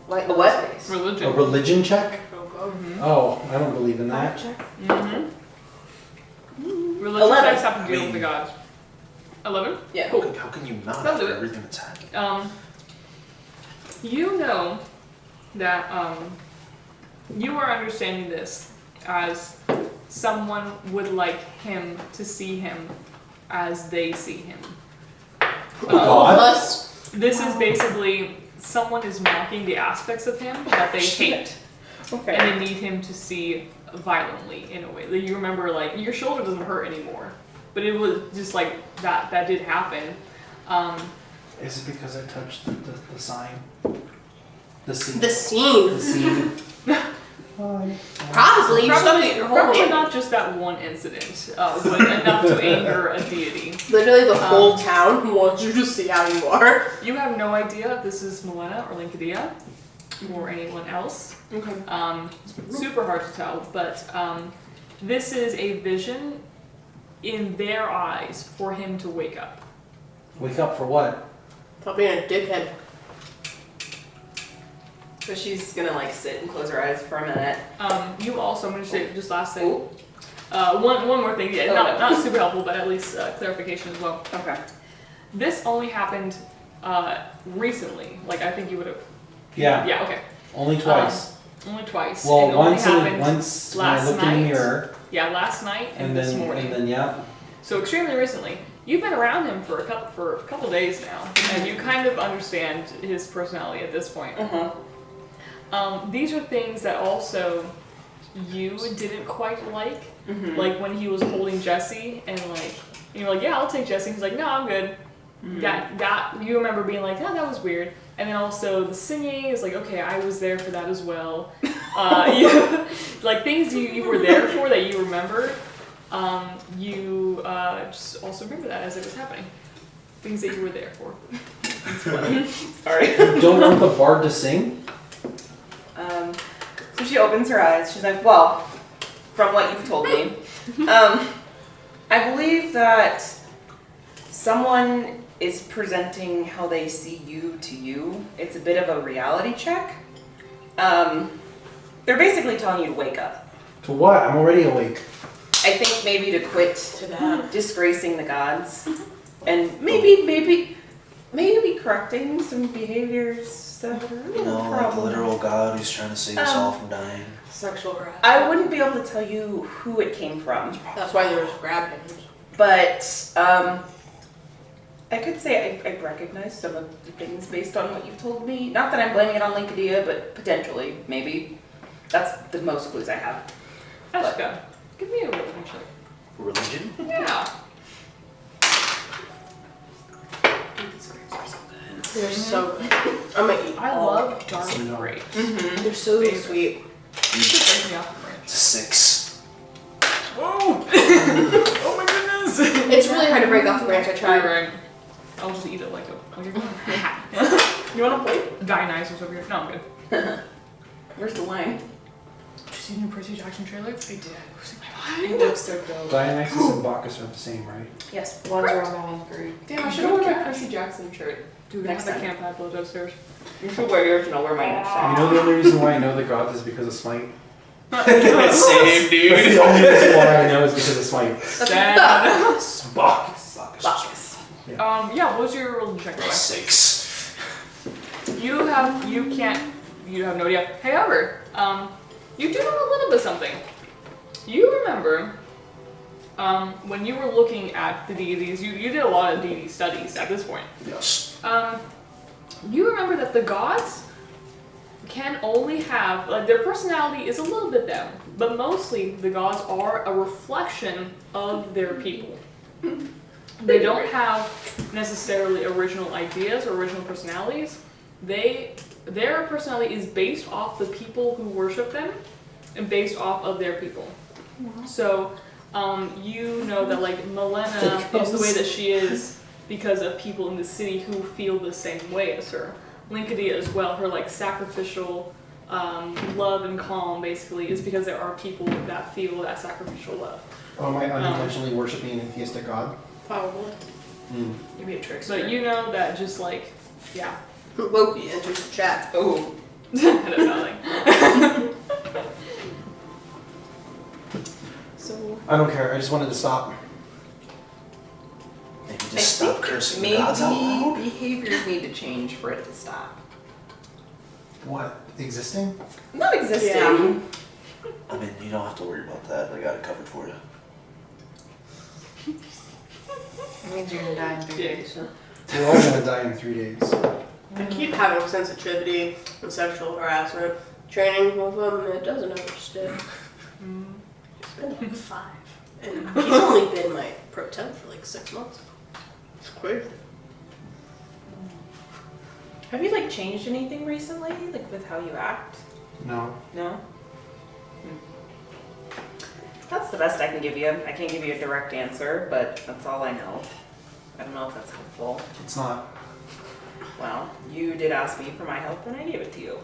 White A what? space. Religion. A religion check? Mm-hmm. Oh, I don't believe in that. Mm-hmm. Religion 11. checks have to deal with the gods. 11? Yeah. Cool. How can you not That'll do after it. everything that's happened? You know that you are understanding this as someone would like him to see him as they see him. God? This is basically someone is mocking the aspects of him that they hate, Okay. and they need him to see violently in a way. Like, you remember, like your shoulder doesn't hurt anymore, but it was just like that did happen. Is it because I touched the sign? The scene. The scene. The scene. Probably. You stuck it in your whole Probably hand. not just that one incident was enough to anger a deity. Literally the whole town wants you to see how you are. You have no idea if this is Melena or Linkadia or anyone else. Okay. Super hard to tell, but this is a vision in their eyes for him to wake up. Wake up for what? Stop being a dickhead. So she's gonna like sit and close her eyes for a minute. You also, I'm going to say just last thing. One more thing, yeah, not super helpful, but at least clarification as well. Okay. This only happened recently. Like, I think you would have. Yeah. Yeah, okay. Only twice. Only twice. Well, It once only when I happened looked last in the night. mirror, Yeah, last night and this morning. and then yeah. So extremely recently. You've been around him for a couple days now, and you kind of understand his personality at this point. These are things that also you didn't quite like. Like when he was holding Jesse and like you're like, yeah, I'll take Jesse. He's like, no, I'm good. That you remember being like, oh, that was weird. And then also the singing is like, okay, I was there for that as well. Like things you were there for that you remembered. You just also remember that as it was happening. Things that you were there for. Sorry. Don't want the bard to sing? So she opens her eyes. She's like, well, from what you've told me, I believe that someone is presenting how they see you to you. It's a bit of a reality check. They're basically telling you to wake up. To what? I'm already awake. I think maybe to quit To that. disgracing the gods, and maybe correcting some behaviors that are a You little know, like the problematic. literal God who's trying to save us all from dying. Sexual harassment. I wouldn't be able to tell you who it came from, That's why there was grab hands. but I could say I recognize some of the things based on what you've told me. Not that I'm blaming it on Linkadia, but potentially, maybe. That's the most clues I have. Ashka, give me a religion check. Religion? Yeah. They're so good. I'm gonna eat I all. love dark No. grapes. They're so Favorite. sweet. You should break me off the branch. It's a 6. Whoa! Oh my goodness! It's really hard to break off the branch. I You're tried. right. I'll just eat it like a hat. You want a plate? Dionysus over here. No, I'm good. Where's the wine? Did you see the new Percy Jackson trailer? I did. It It looks so dope. Dionysus and Bacchus are the same, right? Yes. One's wrong, that one's great. Damn, I should have worn my Percy Jackson shirt. Dude, Next I have a time. camp pad blow upstairs. You should wear yours and I'll wear mine next time. You know the only reason why I know the gods is because of Smite? Same, That's dude. the only reason why I know is because of Smite. Sad. Bacchus. Bacchus. Yeah, what was your religion check? Roy? 6. You have no idea. However, you do know a little bit something. You remember when you were looking at the deities, you did a lot of deity studies at this point. Yes. You remember that the gods can only have, like, their personality is a little bit them, but mostly the gods are a reflection of their people. They don't have necessarily original ideas or original personalities. Their personality is based off the people who worship them and based off of their people. So, you know that, like, Melena is the way that she is because of people in the city who feel the same way as her. Linkity as well, her, like, sacrificial love and calm, basically, is because there are people that feel that sacrificial love. Oh, am I unintentionally worshiping an atheistic god? Probably. You be a trickster. But you know that just, like, yeah. Loki enters the chat. Oh. I don't know, like. So, I don't care. I just wanted to stop. Maybe I just stop think cursing the gods out maybe loud. behaviors need to change for it to stop. What? Existing? Not existing. Yeah. I mean, you don't have to worry about that. I got it covered for you. It means you're gonna die in 3 Yeah. days. We're all gonna die in 3 days. I keep having sensitivity and sexual harassment training with him, and it doesn't ever stick. It's been like 5. And he's only been my pro temp for like 6 months. It's crazy. Have you like changed anything recently, like with how you act? No. No. That's the best I can give you. I can't give you a direct answer, but that's all I know. I don't know if that's helpful. It's not. Well, you did ask me for my help, and I gave it to you.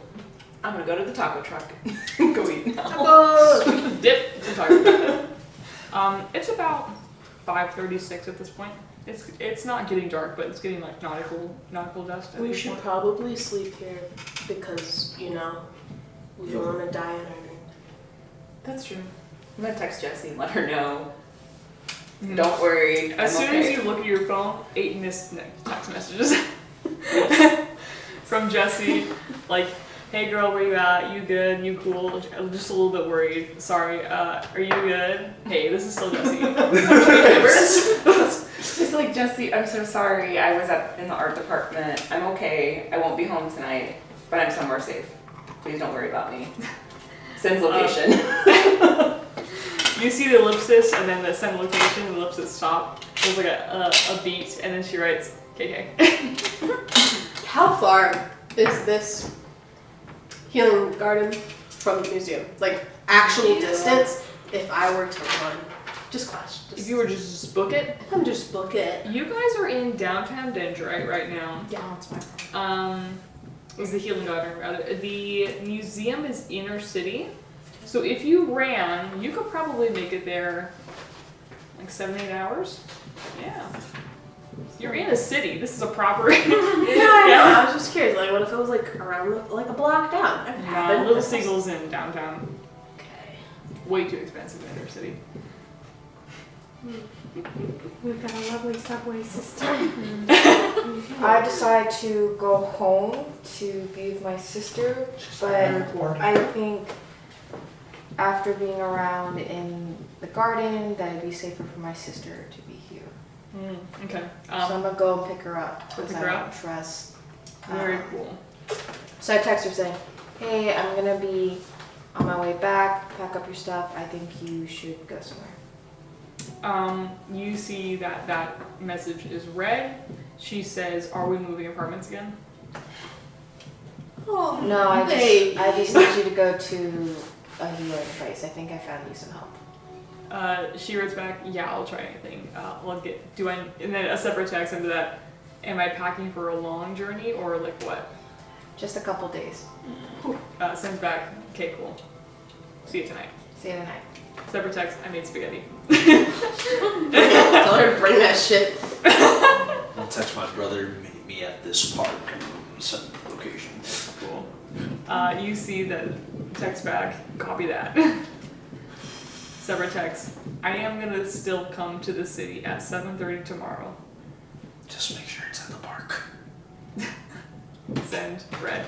I'm gonna go to the taco truck and go eat now. dip to target. It's about 5:36 at this point. It's not getting dark, but it's getting like nautical dust. At We this should point. probably sleep here because, you know, we don't want to die in our dreams. That's true. I'm gonna text Jessie and let her know. Mhm. Don't worry. As I'm soon okay. as you look at your phone, 8 missed text messages from Jessie, like, "Hey girl, where you at? You good? You cool? I'm just a little bit worried. Sorry. Are you good? Hey, this is still Jessie." Just like, Jessie, I'm so sorry. I was in the art department. I'm okay. I won't be home tonight, but I'm somewhere safe. Please don't worry about me. Sends location. You see the ellipsis and then the send location, the ellipsis stop. There's like a beat, and then she writes KK. How far is this healing garden from the museum? Like, actual distance, if I were to run. Just clash. If you were just book it, I'm just book it. you guys are in downtown Dendrite right now. Yeah, that's my problem. Is the healing garden rather? The museum is inner city, so if you ran, you could probably make it there like 7-8 hours. Yeah. You're in a city. This is a proper. Yeah, I know. I was just curious. Like, what if it was like around like a block down? That could happen. Little Seagull's in downtown. Okay. Way too expensive in inner city. We've got a lovely subway system. I decide to go home to be with my sister, but I think after being around in the garden, that it'd be safer for my sister to be here. Okay. So I'm gonna go pick her up Pick because her I up? don't trust. Very cool. So I text her saying, "Hey, I'm gonna be on my way back. Pack up your stuff. I think you should go somewhere." You see that message is read. She says, "Are we moving apartments again?" Oh, No, I baby. just need you to go to a healing place. I think I found you some help. She writes back, "Yeah, I'll try anything. And then a separate text into that, am I packing for a long journey or like what?" Just a couple days. Sends back, "Okay, cool. See you tonight." See you tonight. Separate text, "I made spaghetti." Tell her to bring that shit. I'll text my brother, meet me at this park, and send the location. Cool. You see the text back, copy that. Separate text, "I am gonna still come to the city at 7:30 tomorrow." Just make sure it's at the park. Send red.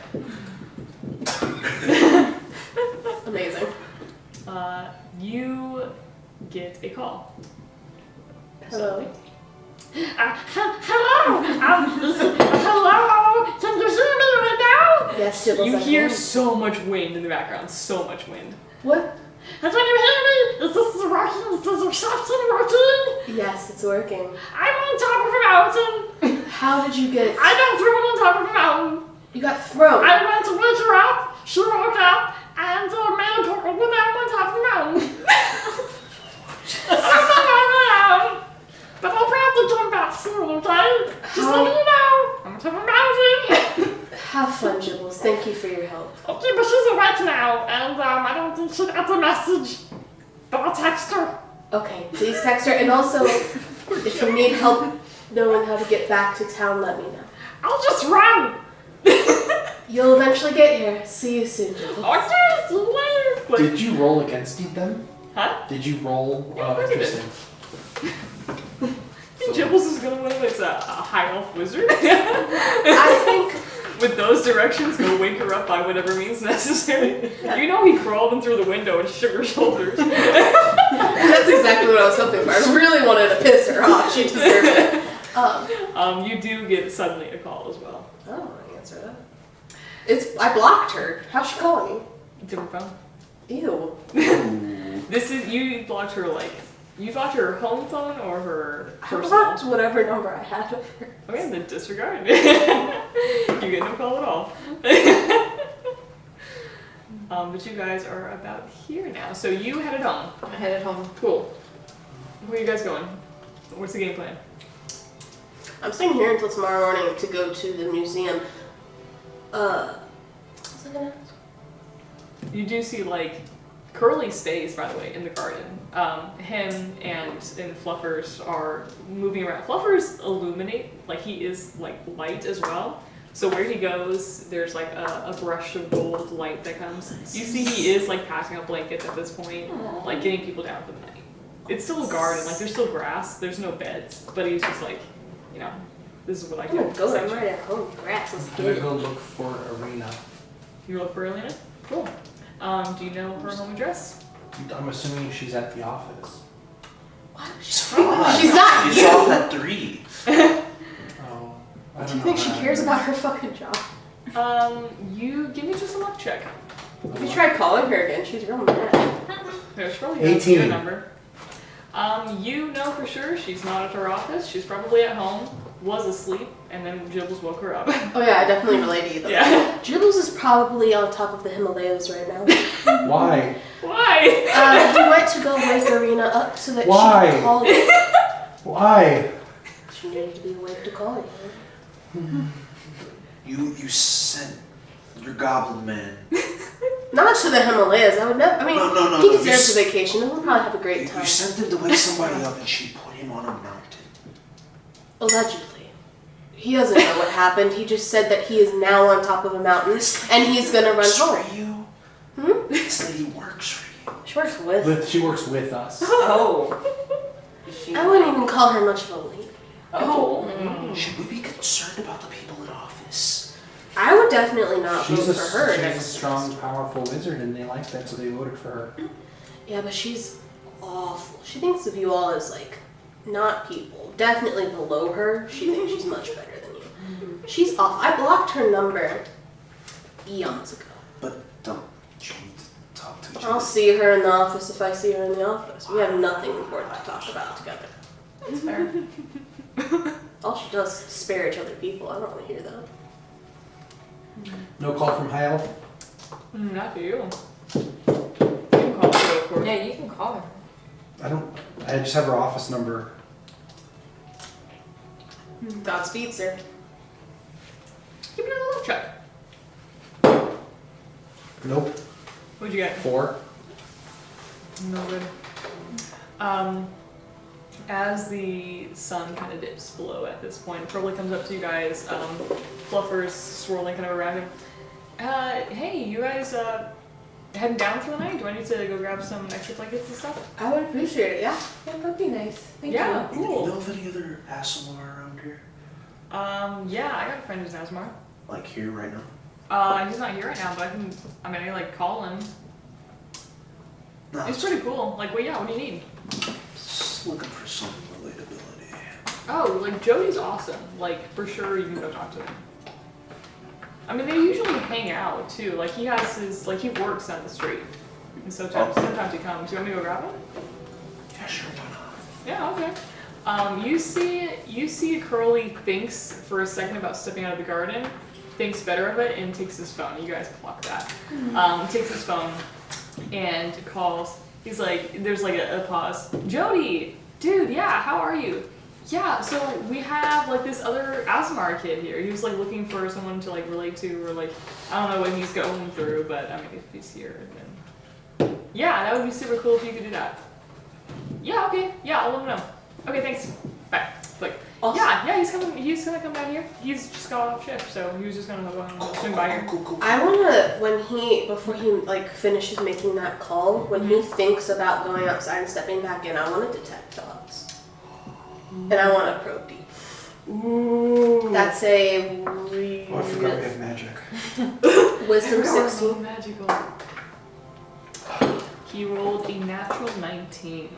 Amazing. You get a call. Hello. Hello! Hello! Can you hear me right now? Yes, Jibbles. You I hear can. so much wind in the background. So much wind. What? Can you hear me? Is this working? Is this reception working? Yes, it's working. I'm on top of a mountain. How did you get? I got thrown on top of a mountain. You got thrown. I went to wake her up. She woke up, and the man put me down on top of the mountain. I'm not on the mountain. But I'll probably come back soon, okay? Just letting you know. I'm on top of a mountain. Have fun, Jibbles. Thank you for your help. Okay, but she's awake now, and I don't think she got the message. But I'll text her. Okay, please text her. And also, if you need help knowing how to get back to town, let me know. I'll just run. You'll eventually get here. See you soon, Jibbles. Okay, see you later. Like, Did you roll against them? huh? Did you roll? Yeah, of course I did. Interesting. I think Jibbles is gonna win as a high elf wizard. I think With those directions, go wake her up by whatever means necessary. You know he crawled in through the window and shook her shoulders. that's exactly what I was hoping for. I really wanted to piss her off. She deserved it. You do get suddenly a call as well. I don't want to answer that. I blocked her. How's she calling me? Different phone. Ew. This is, you blocked her you blocked her home phone or her I personal? blocked whatever number I had of her. Okay, then disregard. You get no call at all. But you guys are about here now. So you headed home. I headed home. Cool. Where are you guys going? What's the game plan? I'm staying here until tomorrow morning to go to the museum. What was I gonna ask? You do see Curly stays, by the way, in the garden. Him and Fluffers are moving around. Fluffers illuminate, he is light as well. So where he goes, there's a brush of gold light that comes. You see he is passing out blankets at this point, getting people down for the night. It's still a garden, there's still grass, there's no beds, but he's just this is what I I'm do. gonna go essentially. right at home. Grass. Let's I'm get gonna it. go look for Arena. You look for Elena? Cool. Do you know her home address? I'm assuming she's at the office. What? It's fine. She's not It's you. off at 3. Oh, I Do don't you think know she that. cares about her fucking job? You give me just a luck check. If you try calling her again, she's real mad. There's probably no 18. your number. You know for sure she's not at her office. She's probably at home, was asleep, and then Jibbles woke her up. Oh yeah, I definitely relate to you though. Yeah. Jibbles is probably on top of the Himalayas right now. Why? Why? He went to go wake Arena up so that Why? she could call you. Why? She needed to be awake to call you. You sent your goblin man. Not to the Himalayas. I would never. I mean, No, he you deserves s- a vacation, and we'll probably have a great time. You sent him to wake somebody up and she put him on a mountain. Allegedly. He doesn't know what happened. He just said that he is now on top of a mountain, and he's gonna run Works home. for you. Hmm? This lady works for you. She works with. She works with us. Oh. Is she? I wouldn't even call her much of a lady. Oh. Should we be concerned about the people in office? I would definitely not She's vote a, for her she's a next strong, powerful wizard, and they like that, so they voted for her. Yeah, but she's awful. She thinks of you all as not people. Definitely below her. She thinks she's much better than you. She's awful. I blocked her number eons ago. But don't you need to talk to each I'll other? see her in the office if I see her in the office. We have nothing important to talk about together. That's fair. All she does is disparage other people. I don't want to hear that. No call from High Elf? Not to you. You can call her, of course. Yeah, you can call her. I just have her office number. Godspeed, sir. Give me another luck check. Nope. What'd you get? 4. No good. As the sun kind of dips below at this point, probably comes up to you guys. Fluffers swirling kind of around him. Hey, you guys heading down for the night? Do I need to go grab some extra blankets and stuff? I would appreciate it, yeah. Yeah, that'd be nice. Thank Yeah, you. You cool. know of any other Asimar around here? Yeah, I got a friend who's Asmar. Like here right now? He's not here right now, but I can like call him. No, He's pretty cool. Like, well, yeah, what do you need? just looking for some relatability. Oh, like Jody's awesome. Like, for sure you can go talk to him. I mean, they usually hang out too. Like, he has his, like, he works down the street. And sometimes he comes. You want me to go grab him? Yeah, sure, why not? Yeah, okay. You see Curly thinks for a second about stepping out of the garden, thinks better of it, and takes his phone. You guys clock that. Takes his phone and calls. He's like, there's like a pause. Jody, dude, yeah, how are you? Yeah, so we have like this other Asmar kid here. He was like looking for someone to like relate to, or like, I don't know what he's going through, but I mean, if he's here, then yeah, that would be super cool if you could do that. Yeah, okay, yeah, I'll let him know. Okay, thanks. Bye. Like, Awesome. yeah, he's gonna come down here. He's just got off shift, so he was just gonna go and swing by here. Cool. I wanna, before he like finishes making that call, when he thinks about going outside and stepping back in, I wanna detect thoughts. And I wanna probe deep. Ooh. That's a Oh, I forgot we have magic. wisdom So 16. magical. He rolled a natural 19.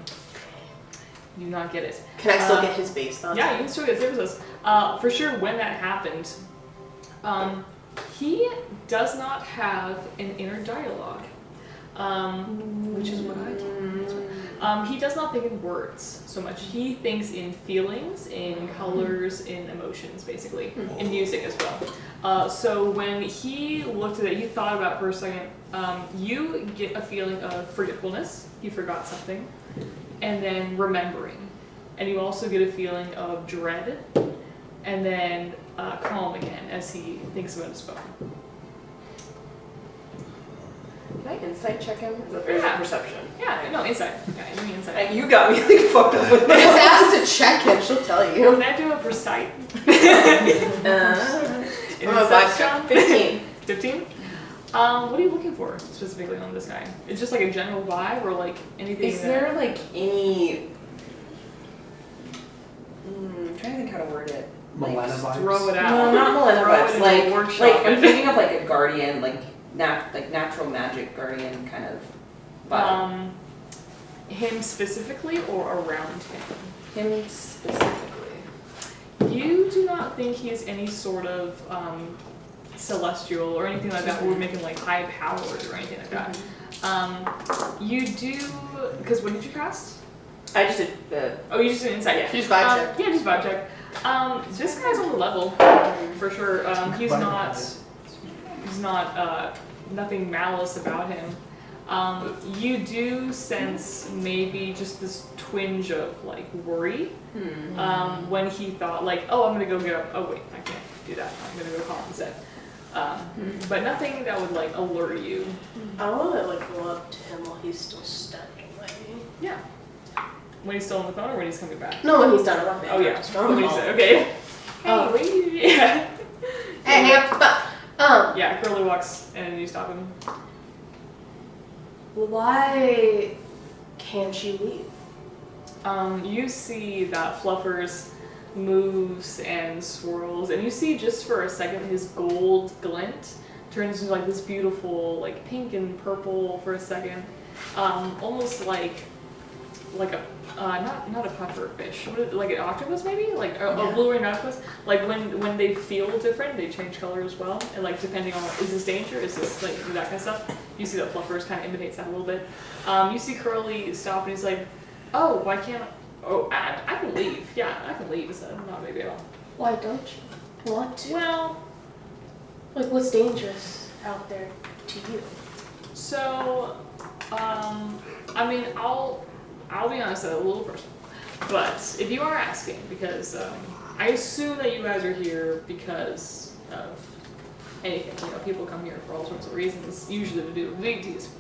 You do not get it. Can I still get his base thoughts? Yeah, you can still get services. For sure, when that happened, he does not have an inner dialogue, which is what I do. He does not think in words so much. He thinks in feelings, in colors, in emotions, basically, in music as well. So when he looked at it, he thought about it for a second. You get a feeling of forgetfulness. He forgot something. And then remembering. And you also get a feeling of dread, and then calm again as he thinks about his phone. Can I insight check him? Or Yeah. perception? Yeah, no, insight. Yeah, give me insight. You got me like fucked up with Just that. ask to check him, she'll tell Can you. I do a precise? I'm a vibe check. 15. 15? What are you looking for specifically on this guy? It's just like a general vibe, or like anything? Is there like any? I'm trying to think how to word it. Melena vibes. Throw it out. No, not Melena Throw it vibes. in Like, a workshop. like I'm thinking of like a guardian, like natural magic guardian kind of vibe. Him specifically or around him? Him specifically. You do not think he is any sort of celestial or anything like that, or would make him like high powered or anything like that. You do, because when did you cast? I just did the. Oh, you just did insight. Yeah. Just vibe check. Yeah, just vibe check. This guy's on the level for sure. He's not nothing malice about him. You do sense maybe just this twinge of like worry when he thought like, oh, I'm gonna go get up. Oh wait, I can't do that. I'm gonna go call instead. But nothing that would like alert you. I wanna like go up to him while he's still standing by me. Yeah. When he's still on the phone or when he's coming back? No, when he's done about me. Oh yeah. Just When phone he's call. okay. Hey, Oh. lady. Yeah. Hey, hang up the phone. Yeah, Curly walks and you stop him. Why can't she leave? You see that Fluffers moves and swirls, and you see just for a second his gold glint turns into like this beautiful like pink and purple for a second, almost like a not a pufferfish, like an octopus maybe, like a blue ring octopus. Like when they feel different, they change color as well, and like depending on is this danger, is this like that kind of stuff. You see that Fluffers kind of imitates that a little bit. You see Curly stop and he's like, oh, why can't I can leave. Yeah, I can leave. It's not a big deal. Why don't you want to? Well, Like, what's dangerous out there to you? so, I mean, I'll be honest, a little personal, but if you are asking, because I assume that you guys are here because of anything. You know, people come here for all sorts of reasons, usually to do with deities.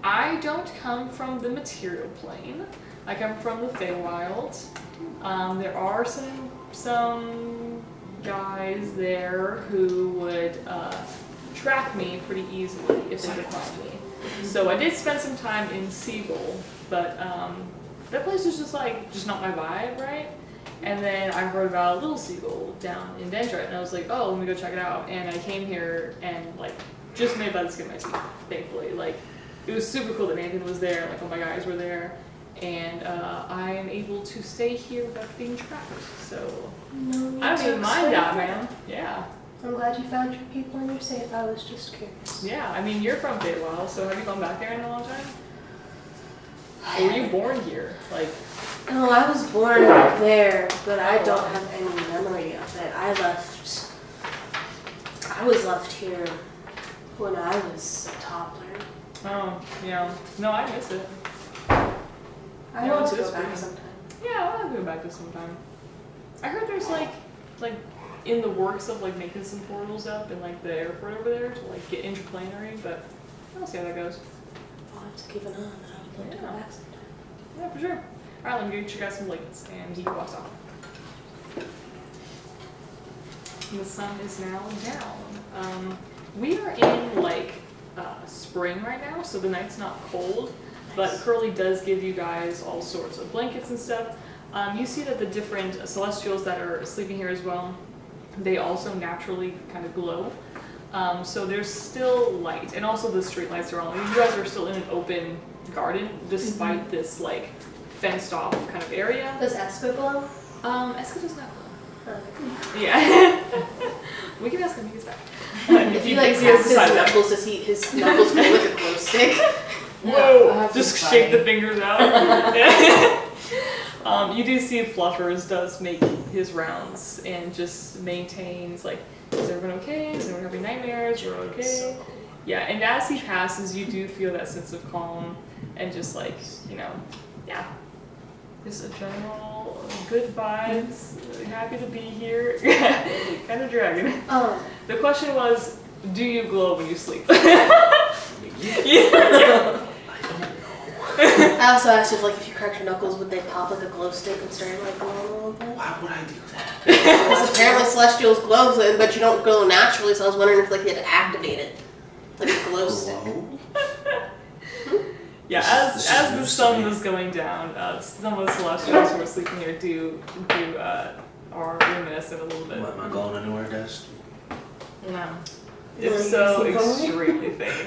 I don't come from the material plane. I come from the Feywild. There are some guys there who would track me pretty easily if they could find me. So I did spend some time in Seagull, but that place is just not my vibe, right? And then I heard about a little seagull down in Dendrite, and I was like, oh, let me go check it out. And I came here and like just made by the skin of my teeth, thankfully. Like it was super cool that Nathan was there, like all my guys were there, and I am able to stay here without being trapped. So No need I don't to even mind explain that, further. man. Yeah. I'm glad you found your people and you're safe. I was just curious. Yeah, I mean, you're from Feywild, so have you gone back there in a long time? Or were you born here? Like, No, I was born there, but I don't have any memory of it. I was left here when I was a toddler. oh, yeah. No, I miss it. I Yeah, want it's to go just back pretty. sometime. Yeah, I'll go back to sometime. I heard there's like in the works of like making some portals up in like the airport over there to like get interplanetary, but I'll see how that goes. I'll have to keep an eye on that. I would love to go Yeah. back sometime. Yeah, for sure. Alright, let me go check out some blankets, and he walks off. The sun is now down. We are in like spring right now, so the night's not cold, but Curly does give you guys all sorts of blankets and stuff. You see that the different celestials that are sleeping here as well, they also naturally kind of glow. So there's still light, and also the street lights are on. You guys are still in an open garden, despite this like fenced off kind of area. Does Esco glow? Eska does not glow. Oh. Yeah. We can ask him, he gets back. If he like thinks he has taps to his decide that. knuckles, does his knuckles glow like a glow stick? Whoa! I have to Just decide. shake the fingers out. You do see Fluffers does make his rounds and just maintains like, is everyone okay? Is everyone having nightmares? We're okay. Yeah, and as he passes, you do feel that sense of calm and just like, you know, yeah. Just a general good vibes, happy to be here, kind of dragon. The question was, do you glow when you sleep? Yeah. I also asked if you cracked your knuckles, would they pop like a glow stick and start like glowing a little bit? Why would I do that? Because apparently celestials glow, but you don't glow naturally. So I was wondering if like you had to activate it, like a glow stick. Glow? Yeah, This is as the news to sun me. was going down, some of the celestials who are sleeping here are reminiscent a little bit. What, am I going anywhere, guys? No. Will If you so, keep going? extremely faint.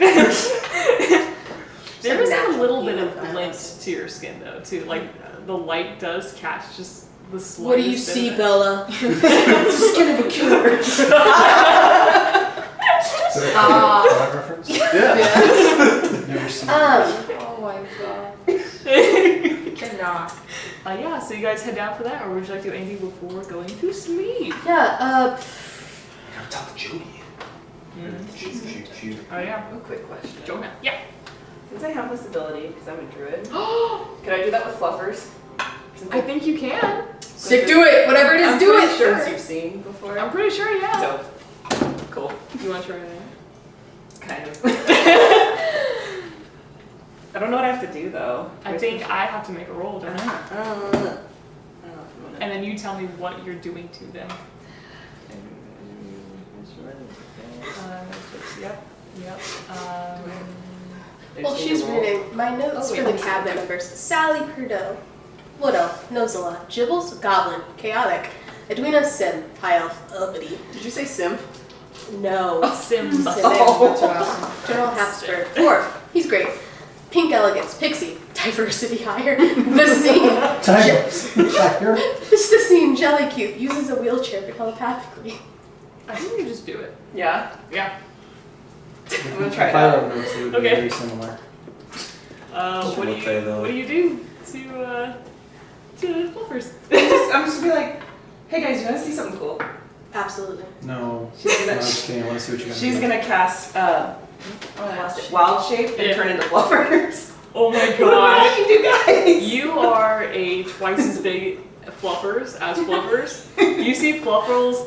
There is like a natural little bit beauty of of glint violence. to your skin though, too. Like the light does catch just the slightest. What do you bit see, of it. Bella? The skin of a killer. Is that a Twilight reference? Yeah. Never seen it. Oh my god. Cannot. Yeah, so you guys head down for that, or would you like to do anything before going to sleep? Yeah. I gotta talk to Jody. Shoot. Oh yeah, A quick question. Jonah. Yeah. Since I have this ability, because I'm a druid, can I do that with fluffers? Since I think you can. Sick, do it. Whatever it is, I'm do pretty it. sure. Sure. Since you've seen before. I'm pretty sure, yeah. Dope. Cool. You want to try it? Kind of. I don't know what I have to do though. I think I have to make a roll, don't I? And then you tell me what you're doing to them. Yep. Well, she's reading my notes Oh, wait, for the let me see. cabinet members. Sally Prudhoe. Wood Elf. Nozilla. Gibbles. Goblin. Chaotic. Edwina Sim. High Elf. Uppity. Did you say simp? No. Simba. Sim. General Habsburg. Dwarf. He's great. Pink Elegance. Pixie. Diversity higher. Vicine. Tigers. Tiger. Vicine. Jelly Cute. Uses a wheelchair telepathically. I think you just do it. Yeah. Yeah. I'm gonna try it If I out. wrote notes, it would Okay. be very similar. What do you do to Fluffers? I'm just gonna be like, hey guys, you wanna see something cool? Absolutely. No. She's No, gonna, I'm just kidding. I want to see what you're gonna she's do. gonna cast I lost it. Wild shape and Yeah. turn into fluffers. Oh my What gosh. do you guys? You are a twice as big Fluffers as Fluffers. You see Fluffers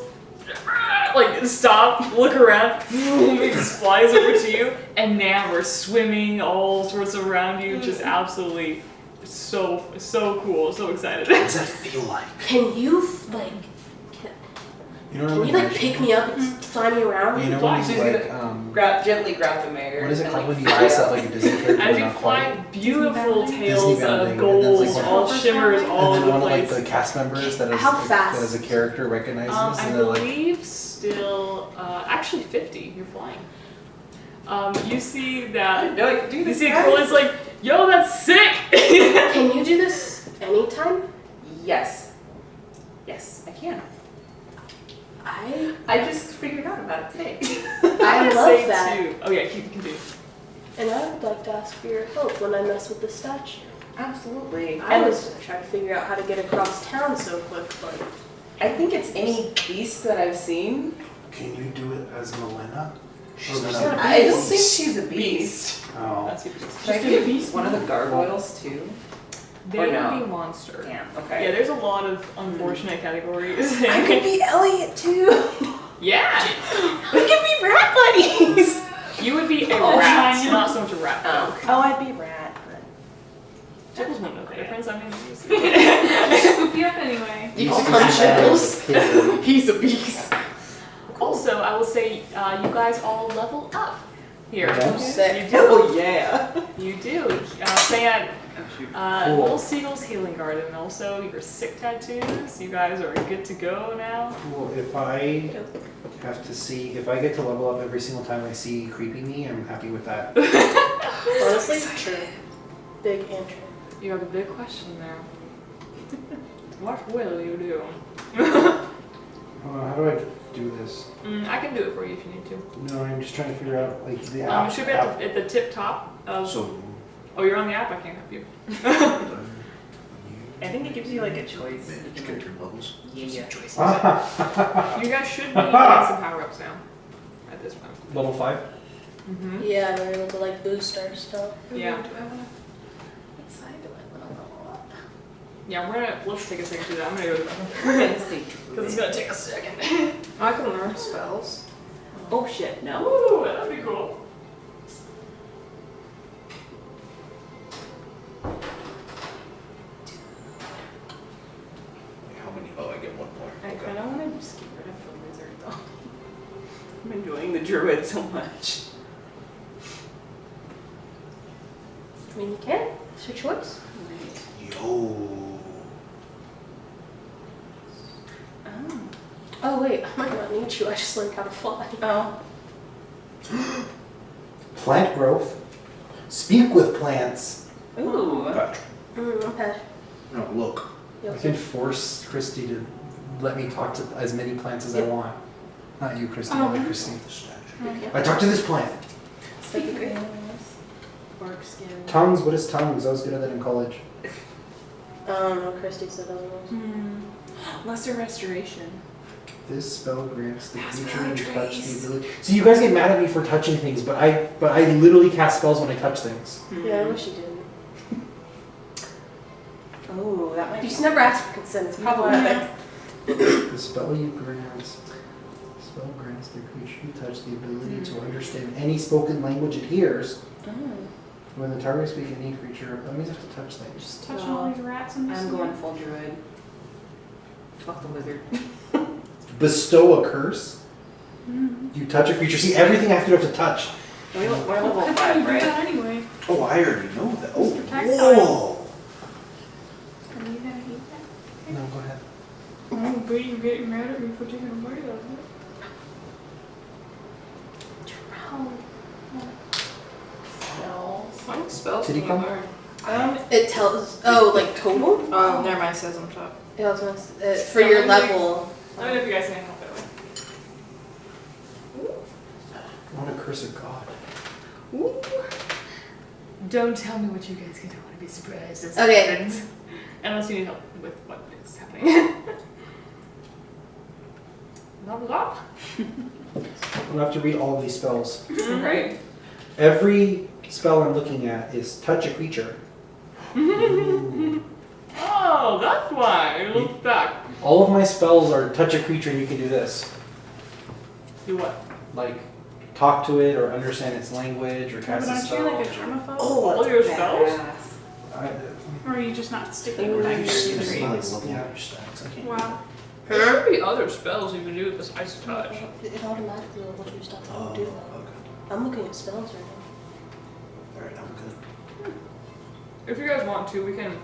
like stop, look around, it just flies over to you, and now we're swimming all sorts around you, just absolutely so cool, so excited. What does that feel like? Can you, like, You know what Can I'm you like imagining? pick me up and fly me around? You know Fly. when She's you like Gently grab the mayor. what is it and, called like, when you fly dress up out. like a Disney character? As but you not fly, quite? beautiful Disney tails bounding, of and gold, that's like all shimmers all And then over one the of like place. the cast members that is How like, fast? that as a character recognizes I and they're like believe still, actually 50. You're flying. You see that. No, I can do You this. see, guys. Colin's like, yo, that's sick. Can you do this anytime? Yes. Yes, I can. I I just figured out about it today. I I'd love say that. 2. Oh yeah, you can do. And I would like to ask for your help when I mess with the statue. Absolutely. I And was gonna try to figure out how to get across town so quick, but I think it's any beast that I've seen. can you do it as Melena? She's Or not is a it- I don't think she's a beast. Oh. That's your piece. Should I be one of the gargoyles too? They Or would no? be monster. Damn. Yeah, Okay. there's a lot of unfortunate categories. I could be Elliot too. Yeah, We could be rat buddies. you would be a Oh, rat, shiny. not so much a rat. folk. Oh, I'd be rat. Jiggles won't know the difference. I mean, you see. Scoop you up anyway. you He's can punch just Jiggles. a pig. He's a beast. Also, I will say you guys all level up here. Yeah. Sick. You do. Hell yeah. You do. Stay at Cool. Little Seagull's Healing Garden. And also, your sick tattoos. You guys are good to go now. Cool. If I have to see, if I get to level up every single time I see creepy me, I'm happy with that. Honestly, true. Big and true. You have a big question there. What will you do? How do I do this? I can do it for you if you need to. No, I'm just trying to figure out like the app. It should be at the tip top of. So, Oh, you're on the app. I can't help you. I think it gives you like a choice. manage character levels. Yeah. You guys should be getting some power ups now. At this point. Level 5? Mm-hmm. Yeah, we're able to like boost our stuff. Yeah. Do I wanna? What side do I wanna level up? Yeah, let's take a second to do that. I'm gonna go to the bathroom. We're gonna see. Because it's gonna take a second. I can learn spells. Oh shit, no. Ooh, that'd be cool. How many? Oh, I get one more. I kind of want to just get rid of the wizard though. I'm enjoying the druid so much. I mean, you can. It's your choice. Yo. Oh. Oh wait, I might not need you. I just learned how to fly. Oh. Plant growth. Speak with plants. Ooh. Patrick. Okay. No, look. I can force Christy to let me talk to as many plants as I want. Not you, Christy, only Christy. The statue. Okay. I talk to this plant. That'd be great. Bark skin. Tongues, what is tongues? I was good at that in college. Christy said otherwise. Lesser restoration. This spell grants the creature you touch the ability. See, you guys get mad at me for touching things, but I literally cast spells when I touch things. Yeah, I wish you didn't. Oh, that might You be. just never asked for consent. It's problematic. The spell grants the creature you touch the ability to understand any spoken language it hears. Oh. When the target speaks any creature, that means I have to touch things. Just touching all these rats in this. I'm going full druid. Fuck the wizard. Bestow a curse. You touch a creature. See, everything I have to do I have to touch. We're level Good thing 5, you do right? that anyway. Oh, I already know that. Oh, Protect whoa. Are you gonna eat that? No, go ahead. Oh, but you're getting mad at me for taking a bite out of it. What spells Did he can you come? learn? It tells. Oh, like total? Oh, never mind. It says on top. Yeah, I was gonna say, for your level. Let me know if you guys can help that way. I want to curse a god. Don't tell me what you guys can do. I want to be surprised as Okay. it happens. Unless you need help with what is happening. Level up. I'm gonna have to read all of these spells. Right? Every spell I'm looking at is touch a creature. Oh, that's why. Look back. All of my spells are touch a creature and you can do this. Do what? Like talk to it or understand its language or But cast a aren't you spell. like a germaphobe? Oh, all your spells? Badass. I, Or are you just not sticking Ooh, with that you character? should It's not like Great. leveling Yeah. up your stats. I can't. Wow. There should be other spells you can do besides touch. It automatically will look your stuff. I don't do Oh, that. okay. I'm looking at spells right now. Alright, I'm good. If you guys want to, we can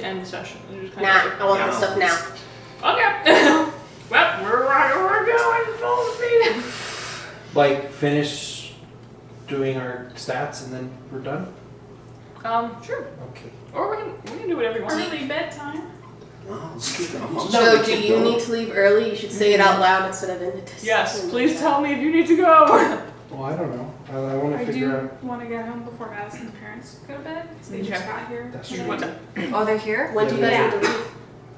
end the session and just kind Nah, of. I want this stuff now. Okay. Well, we're going full speed. Like, finish doing our stats and then we're done? Sure. Okay. Or we can do whatever you want. Early bedtime. Well, let's keep it. I'm Joe, down to do keep you going. need to leave early? You should say it out loud instead of in the distance. Yes, please tell me if you need to go. Well, I don't know. I want I to figure do out. want to get home before Madison's parents go to bed because they Okay. just got here. That's today. true. What time? Oh, they're here? When do you guys Yeah. need to leave?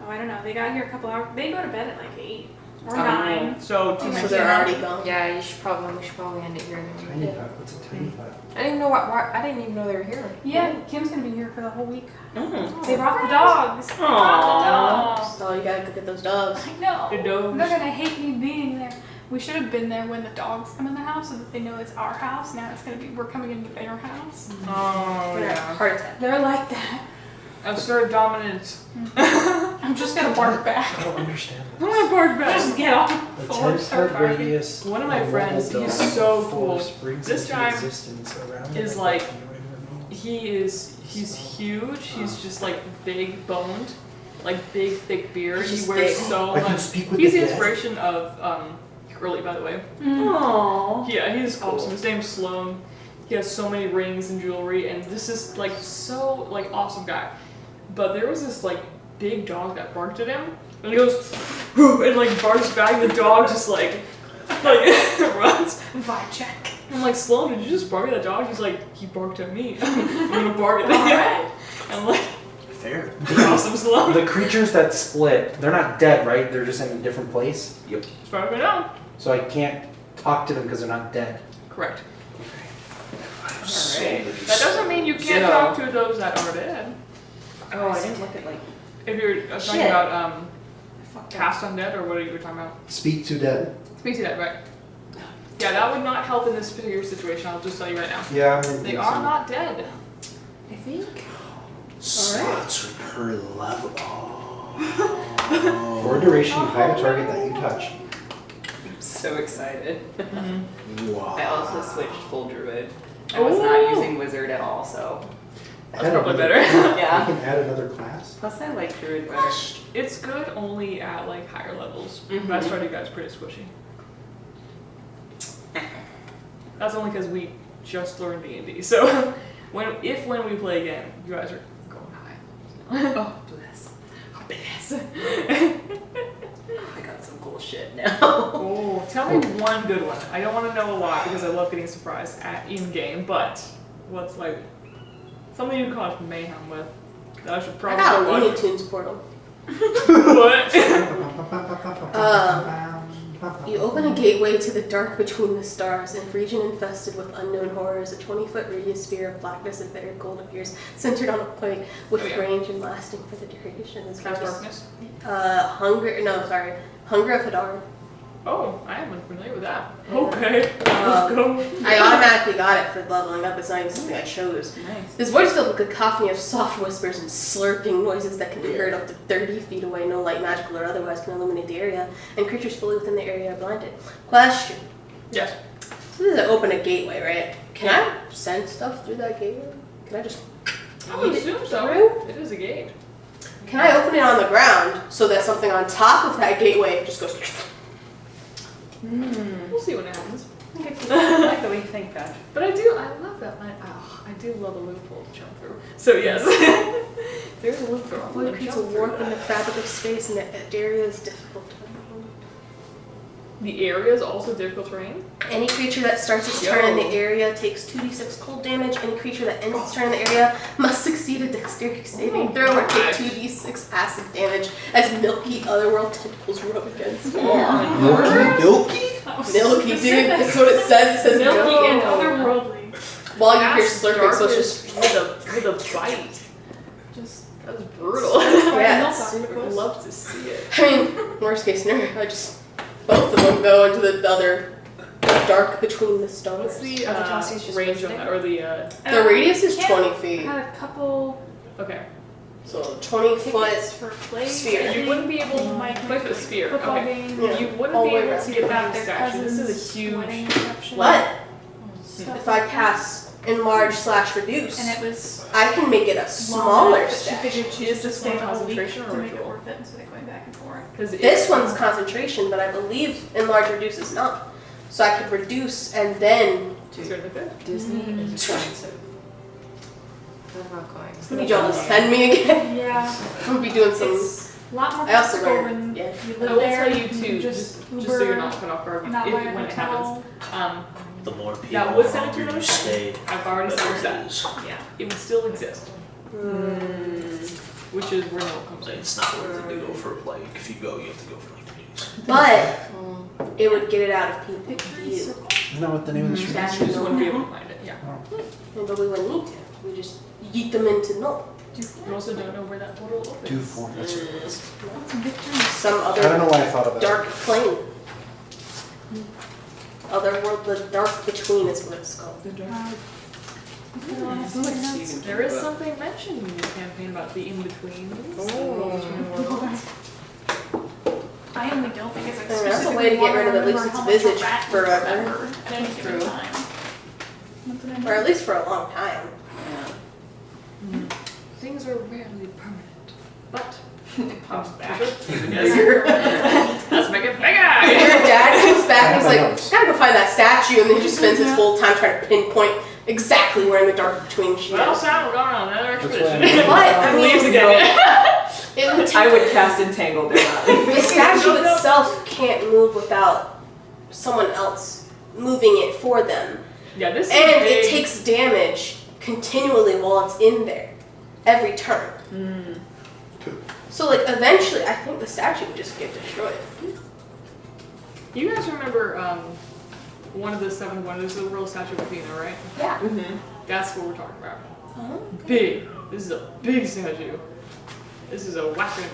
Oh, I don't know. They got here a couple hours. They go to bed at like 8 or Oh. 9. So Oh, So they're already gone. Yeah, we should probably end it here. Tiny hut. What's a tiny hut? I didn't even know why I didn't even know they were here. Yeah, Kim's gonna be here for the whole week. Mm. They brought the dogs. They brought the dogs. So you gotta go get those dogs. I know. The dogs. They're gonna hate me being there. We should have been there when the dogs come in the house so that they know it's our house. Now it's gonna be we're coming into their house. Oh They're yeah. heart attack. They're like that. Assert dominance. I'm just gonna bark back. I don't understand I'm this. gonna bark back. Just get off. A Forward, 10 start foot barking. radius. One of my a friends, mobile he's dog so force cool. brings This into guy existence around is the like- continuing renewal. He's huge. He's just like big boned, like big thick beard. He's He just wears big. so I can much. speak with He's the the dead. inspiration of Curly, by the way. Aww. Yeah, he's awesome. His name's Sloan. He has so many rings and jewelry, and this is like so like awesome guy. But there was this like big dog that barked at him, and he goes and like barks back. And the dog just like runs. Vibe check. I'm like, Sloan, did you just bark at that dog? He's like, he barked at me. I'm gonna bark at him. Alright. I'm like, Fair. awesome, Sloan. The creatures that split, they're not dead, right? They're just in a different place. As far as I know. So I can't talk to them because they're not dead. Correct. So Alright. many That doesn't mean you can't Yeah. talk to those that are dead. Oh, I didn't look at like. If you're talking Shit. about Fuck cast undead or what are you talking about? Speak to dead. Speak to that, right? Yeah, that would not help in this particular situation. I'll just tell you right now. Yeah. They are not dead. I think. slots are per level. Oh. For duration, you hide a target that you touch. I'm so excited. Wow. I also switched full druid. I was not Ooh. using wizard at all, so. That's probably better. You Yeah. can add another class. Plus, I like druid better. It's good only at like higher levels. Mhm. That started guys pretty squishy. That's only because we just learned D&D. So when we play again, you guys are going high. Oh, bless. Oh, bless. I got some cool shit now. Oh, tell me one good one. I don't want to know a lot because I love getting surprised at in game. But what's like something you cause mayhem with that I should I probably got a Looney watch? Tunes portal. What? You open a gateway to the dark between the stars, and a region infested with unknown horrors. A 20-foot radius sphere of blackness and bitter cold appears, centered on a point with Oh, yeah. range and lasting for the duration. This Cast gives darkness. Hunger of Hadar. Oh, I am unfamiliar with that. Okay, let's go. I automatically got it for leveling up. It's not even something I chose. Nice. This voice filled with a cacophony of soft whispers and slurping noises that can be heard up to 30 feet away. No light, magical or otherwise, can illuminate the area, and creatures fully within the area are blinded. Question. Yes. So this is open a gateway, right? Can I send stuff through that gateway? Can I just... I would assume so. Through? It is a gate. Can I open it on the ground so that something on top of that gateway just goes... We'll see what happens. I like the way you think that. But I love that. I do love a loophole to jump through. So yes, there's a loophole. I'm Void gonna creates a jump through warp in the that. fabric of space, and the area is difficult to... The area is also difficult terrain. Any creature that starts its turn in the area takes 2d6 cold damage. Any creature that ends its turn in the area must succeed a dexterity saving throw or take 2d6 acid damage as milky otherworld tentacles rub against it. Milky? Milky, dude. That's what it says. It says Milky and milky. otherworldly. While you hear Ass slurping, so it's darkness just... with a bite. Just that's brutal. Yeah, Milk it's I'd super cool. love to see it. I mean, worst case scenario, I just... Both of them go into the other dark between the stars. What's the Are the Chelsea's just range on visiting? that or the The radius is Yeah. 20 feet. Had a couple okay. So 20-foot. Tickets for plays. sphere. I You wouldn't be able to Like play for the sphere. football Okay. game. Yeah. You wouldn't All be the way able around. to get About that their statue. This is cousins' a wedding huge. reception. But Stuff if I like cast enlarge/reduce, that. And it was I can make it a smaller She statue. figured she Is just this stay one a week concentration or to make it ritual? worth it instead of going back and forth. Because This one's concentration, but I believe enlarge/reduce is not. So I could reduce and then Disney is expensive. What about going? need y'all to defend me again. Yeah. I'm gonna be doing some. It's a lot more I also practical learned- when yeah. you I live will there. tell you can too, just just so you're Uber, not caught off guard not if buy a when it happens. hotel. The more people, That would the send it to longer you another stay, I've already better established it that. is. Yeah, it would still exist, which is where no comes Like, in. it's not worth it to go for like if you go, you have to go for like 3 days. But it would get it out of people's view. Isn't that what the name of the street is? You just wouldn't be able to find it, yeah. But we wouldn't need to. We just yeet them into null. You also don't know where that portal opens. Do form. That's what it is. Some I don't know other why I thought of that. dark plane. Other world, the dark between is what it's called. There is something mentioned in the campaign about the in-between. I only don't because I Yeah, that's a way to get rid of at least its visage forever. True. Or at least for a long time. Things are rarely permanent, but it pops back. Your Let's make it bigger! dad comes back and he's I like, know. gotta go find that statue, and then he just spends his whole time trying to pinpoint exactly where in the dark between she Well, is. Sam, we're going on another That's expedition. why But, I mean, Leaves again. it would I take, would cast Entangled there. the statue itself can't move without someone else moving it for them. Yeah, this is And big. it takes damage continually while it's in there, every turn. So like eventually, I think the statue would just get destroyed. You guys remember one of the 7 wonders of the world, Statue of Athena, right? Yeah. That's what we're talking about. Uh-huh. Big. This is a big statue. This is a weapon.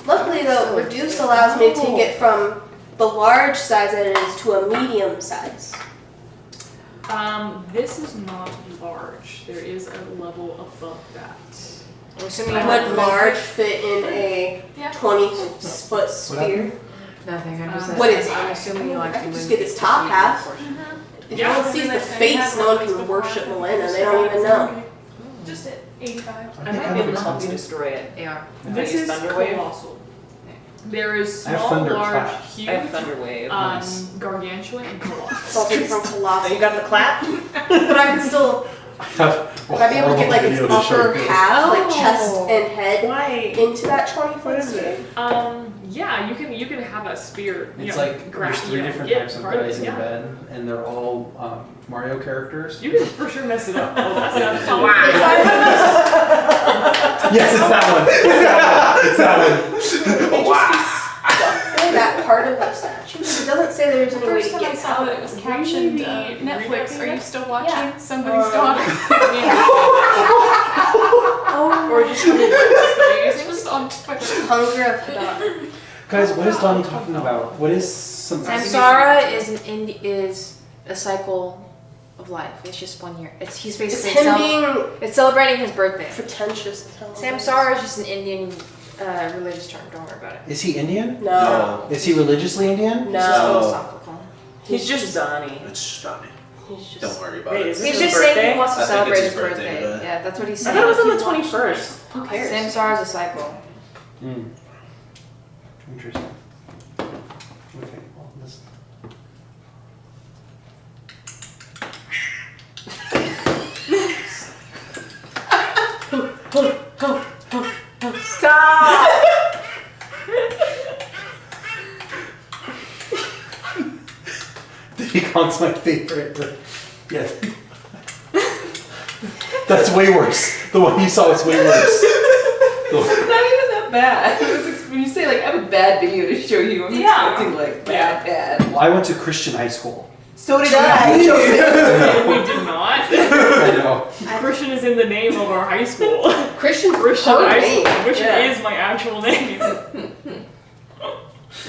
Luckily though, reduce allows me to take it from the large size that it is to a medium size. This is not large. There is a level above that. I'm assuming Would large fit in a Yeah. 20-foot sphere? Nothing. I'm just. What is I'm it? assuming you like I to can just move get this top half. portion. If Yeah. no one sees the face, no one can worship Melena. They don't even know. Just at 85. I might be able to help you destroy it. They are. This use is Thunder Wave? colossal. There is I have small, Thunder large, Clap. huge, I have Thunder Wave. gargantuan, and colossal. It's all taken from Oh, colossal. you got the clap? But I can still, would I be able to get like its upper half, like chest and head, Why? into that 20-foot sphere? Yeah, you can have a spear. It's like there's 3 different types of guys in yeah. bed, and they're all Mario characters. You can for sure mess it up. Oh, that sounds fun. If I Yes, it's that one. It's that one. It's that one. stuck that part of the statue, because it doesn't say there's The any way first to time I get saw out. that it was captioned Really? Netflix. Are you still watching Yeah. somebody's daughter? Or just It's just on Twitter. Hunger of the daughter. Guys, what is Don talking about? What is some? Samsara is a cycle of life. It's just 1 year. He's It's basically him being it's celebrating his birthday. pretentious as hell. Samsara is just an Indian religious term. Don't worry about it. Is he Indian? No. Is he religiously Indian? It's just No. philosophical. He's just Donnie. It's Johnny. He's just. Don't worry about Wait, it. is He's this just his saying birthday? he wants I to think celebrate it's his his birthday birthday. today. Yeah, that's what he's I saying. thought it was on the 21st. Who cares? Samsara is a cycle. Hmm. Interesting. Okay. Well, this. Stop! Diddy Kong's my favorite. But yeah. That's way worse. The one you saw is way worse. It's not even that bad. It was when you say like I have a bad video to show you, I'm Yeah. expecting like bad. Well, I went to Christian high school. So did I. We did not. I know. Christian is in the name of our high school. Christian Christian her High name. School, which Yeah. is my actual name. I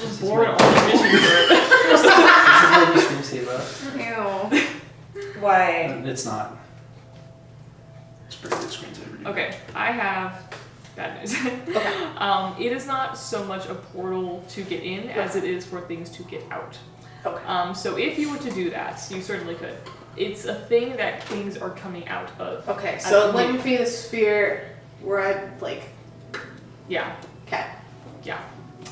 was born on a mission trip. This is what you scream save up. Ew. Why? It's not. It's pretty good screensaver. dude. Okay, I have Bad news. Okay. It is not so much a portal to get in as it is for things to get out. Okay. So if you were to do that, you certainly could. It's a thing that things are coming out of. Okay, so At let me the- be the sphere where I, like, Yeah. okay. Yeah.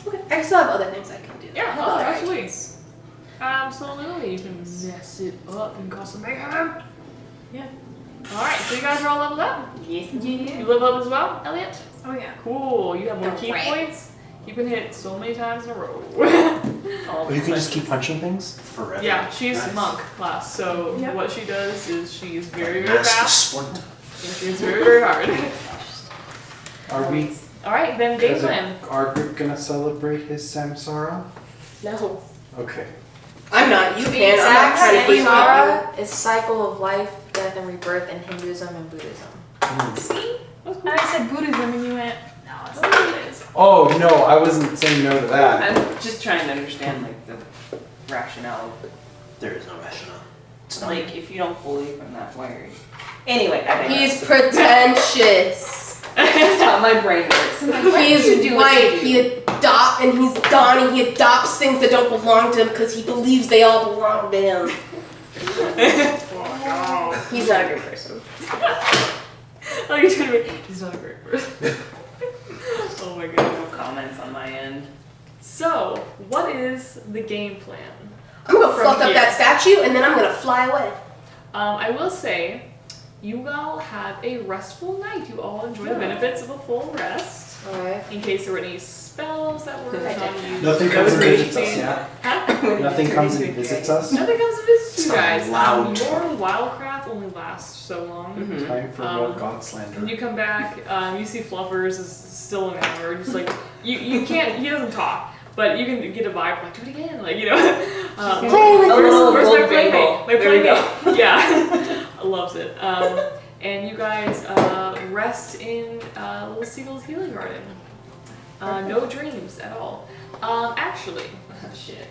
Okay. I still have other things I can do. I Yeah, have oh, other absolutely. ideas. Absolutely. You can mess it up and cause some mayhem. Yeah. Alright, so you guys are all leveled up? Yes. You level up as well, Elliot? Oh yeah. Cool. You have more key Great. points. You can hit so many times in a row. Oh, you can just keep punching things? Forever. Yeah, she's Nice. monk class, so Yep. what she does is she's very, very Master fast. Splinter. And she's very, very hard. Are we, Alright, then game as plan. our group gonna celebrate his samsara? No. Okay. I'm not. You To be can. I'm not exact, trying to freak you out. Samsara is cycle of life, death, and rebirth in Hinduism and Buddhism. See? That's And cool. I said Buddhism and you went, no, it's not what it is. Oh, no, I wasn't saying no to that. I'm just trying to understand like the rationale. There is no rationale. It's not. Like if you don't believe in that, why are you? Anyway, I think He's pretentious. that's how my brain works. He's white. He's Donnie. He adopts things that don't belong to him because he believes they all belong to him. He's not a good person. Oh, you're trying to be. He's not a great person. Oh my god. No comments on my end. So, what is the game plan? I'm gonna From fuck up here. that statue and then I'm gonna fly away. I will say, you all have a restful night. You all enjoy the benefits of a full rest. Alright. In case there were any spells that were unused. Nothing That comes was and visits us, routine. yeah? Huh? Nothing comes and visits us? Nothing comes to visit you Sound guys. loud. Your wildcraft only lasts so long. Mhm. Time for more god slander. When you come back, you see Fluffers is still an hour. Just like you can't. He doesn't talk, but you can get a vibe. Like do it again. Like you know. Play with Where's my gold playmate? rainbow. My There we playmate. Yeah, loves it. And you guys rest in Little Seagull's healing garden. No dreams at all. Actually, shit.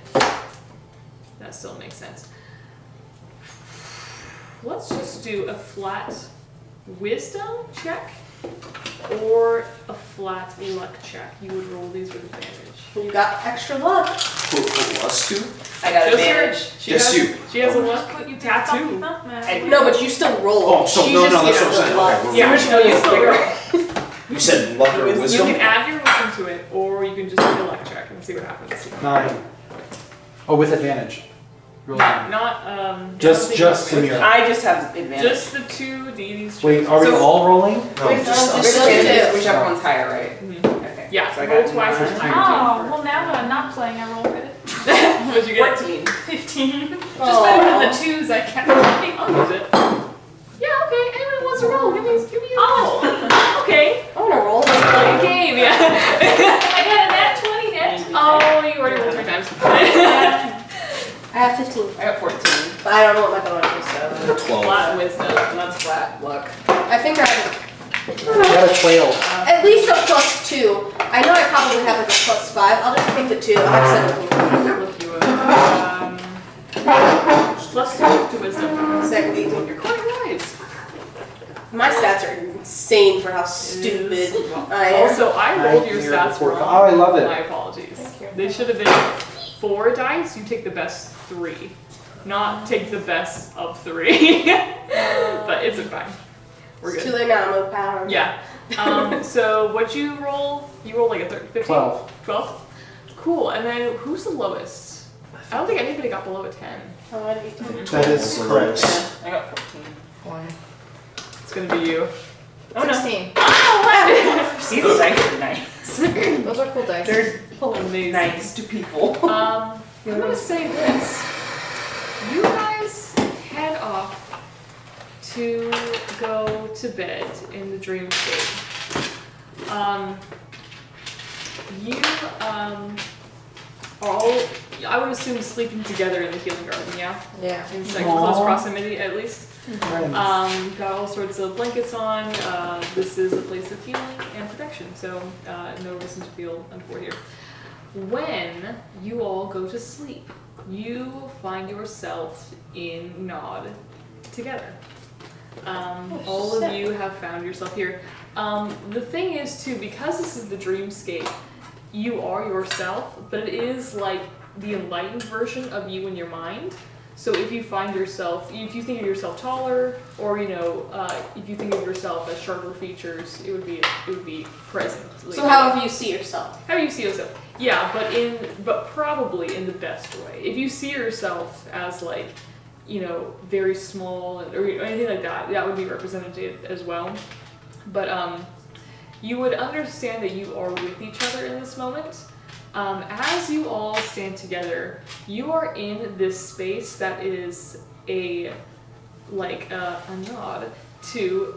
That still makes sense. Let's just do a flat wisdom check or a flat luck check. You would roll these with advantage. You got extra luck. For us two? I got Just her. advantage. She Yes, has, you. She has a Just luck put you tattoo. No, but you still roll. Oh, so She no, just no, that's gets what I'm saying. luck. Okay, Yeah, we're- no, you still roll. You said luck or You wisdom? can add your wisdom to it, or you can just do a luck check and see what happens. 9. Oh, with advantage. Roll Not, nine. not Just Samira. I just have advantage. Just the two deities. Wait, are we So- all rolling? No, Wait, just no, us. just those two. Whichever one's higher, right? Mhm. Okay. Yeah, So I roll got twice as 9. high. Oh, well now that I'm not playing, I roll good. What'd you get? 14. 15. Just Aw. better than the twos I kept. I'll use it. Yeah, okay. Anyone wants to roll? Give me a Oh, okay. I wanna roll. Play a game, yeah. I got a nat 20 net. Oh, you already rolled 3 times. I have 15, I got 14. but I don't know what my bonus is, so 12. Flat wisdom. And that's flat luck. I think I have I got a 12. at least a +2. I know I probably have like a +5. I'll just take the 2. I have 17. Look you up. Plus 2 to wisdom. Second 18. You're quite right. My stats are insane for how stupid I am. Also, I rolled your You're stats before- wrong. Oh, I love it. My apologies. They should have been 4 dice. You take the best 3, not take the best of 3. But it's fine. We're It's good. too late now. I'm overpowered. Yeah. So what'd you roll? You rolled like a 15? 12. 12? Cool. And then who's the lowest? I don't think anybody got below a 10. Oh, I had 18. That is correct. I got 14. It's gonna be you. Oh no. 16. These dice are nice. Those are cool dice. They're Amazing. nice to people. I'm gonna say this. You guys head off to go to bed in the dream state. You are all, I would assume, sleeping together in the healing garden, yeah? Yeah. In like Aw. close proximity at least. Nice. Got all sorts of blankets on. This is a place of healing and protection, so no reason to feel untoward here. When you all go to sleep, you find yourself in Nod together. All of you have found yourself here. The thing is too, because this is the dreamscape, you are yourself, but it is like the enlightened version of you in your mind. So if you find yourself, if you think of yourself taller, or if you think of yourself as sharper features, it would be present. So however you see yourself. How you see yourself, yeah, but probably in the best way. If you see yourself as like, very small or anything like that, that would be representative as well. But you would understand that you are with each other in this moment. As you all stand together, you are in this space that is a nod to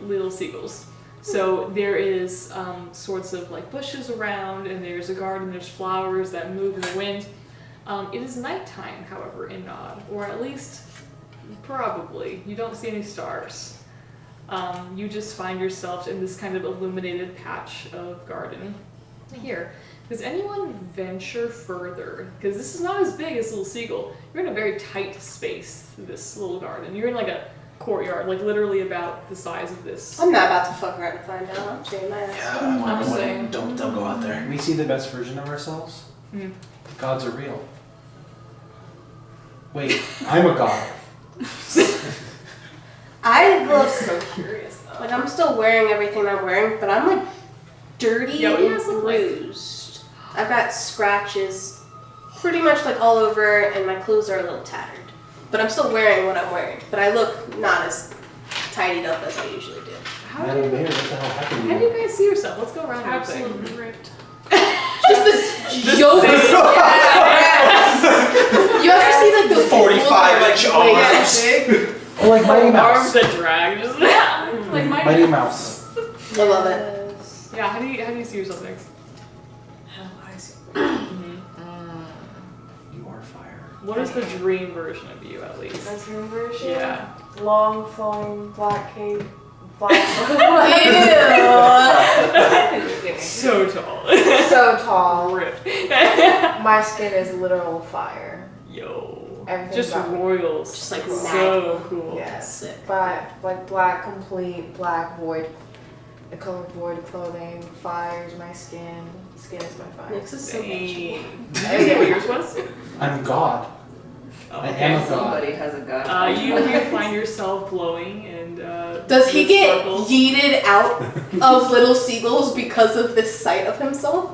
little seagulls. So there is sorts of like bushes around, and there's a garden, there's flowers that move in the wind. It is nighttime, however, in Nod, or at least probably. You don't see any stars. You just find yourself in this kind of illuminated patch of garden here. Does anyone venture further? Because this is not as big as Little Seagull. You're in a very tight space, this little garden. You're in like a courtyard, like literally about the size of this. I'm not about to fuck around and find out. I'm saying my ass. Yeah, I'm saying. don't go out there. We see the best version of ourselves. Mm. Gods are real. Wait, I'm a god. I look so curious though. like I'm still wearing everything I'm wearing, but I'm like dirty Yeah, what do you and guys look like? bruised. I've got scratches pretty much like all over, and my clothes are a little tattered. But I'm still wearing what I'm wearing. But I look not as tidied up as I usually do. Madam Mayor, what the hell happened How to do you? you guys see yourself? Let's go around your thing. Absolutely ripped. Just this yoke. You ever see like the 45-inch arms. Oh, like Mighty Mouse. Arms that drag. Just, Like my Mighty Mouse. I love it. yeah, how do you see yourself next? How do I see? You are fire. What is the dream version of you, at least? My dream version? Yeah. Long flowing black cape. Black So tall. So tall. Rip. My skin is literal fire. Yo. Everything's Just about me. royals. Just like so cool. Yes. Sick. But like black complete, black void. The color void clothing. Fires my skin. Skin is my fire. Nix is so much. Dang. Did you say what yours was? I'm God. Oh, I am a god. Somebody has a gun. You find yourself glowing and Does he with get sparkles. yeeted out of Little Seagulls because of this sight of himself?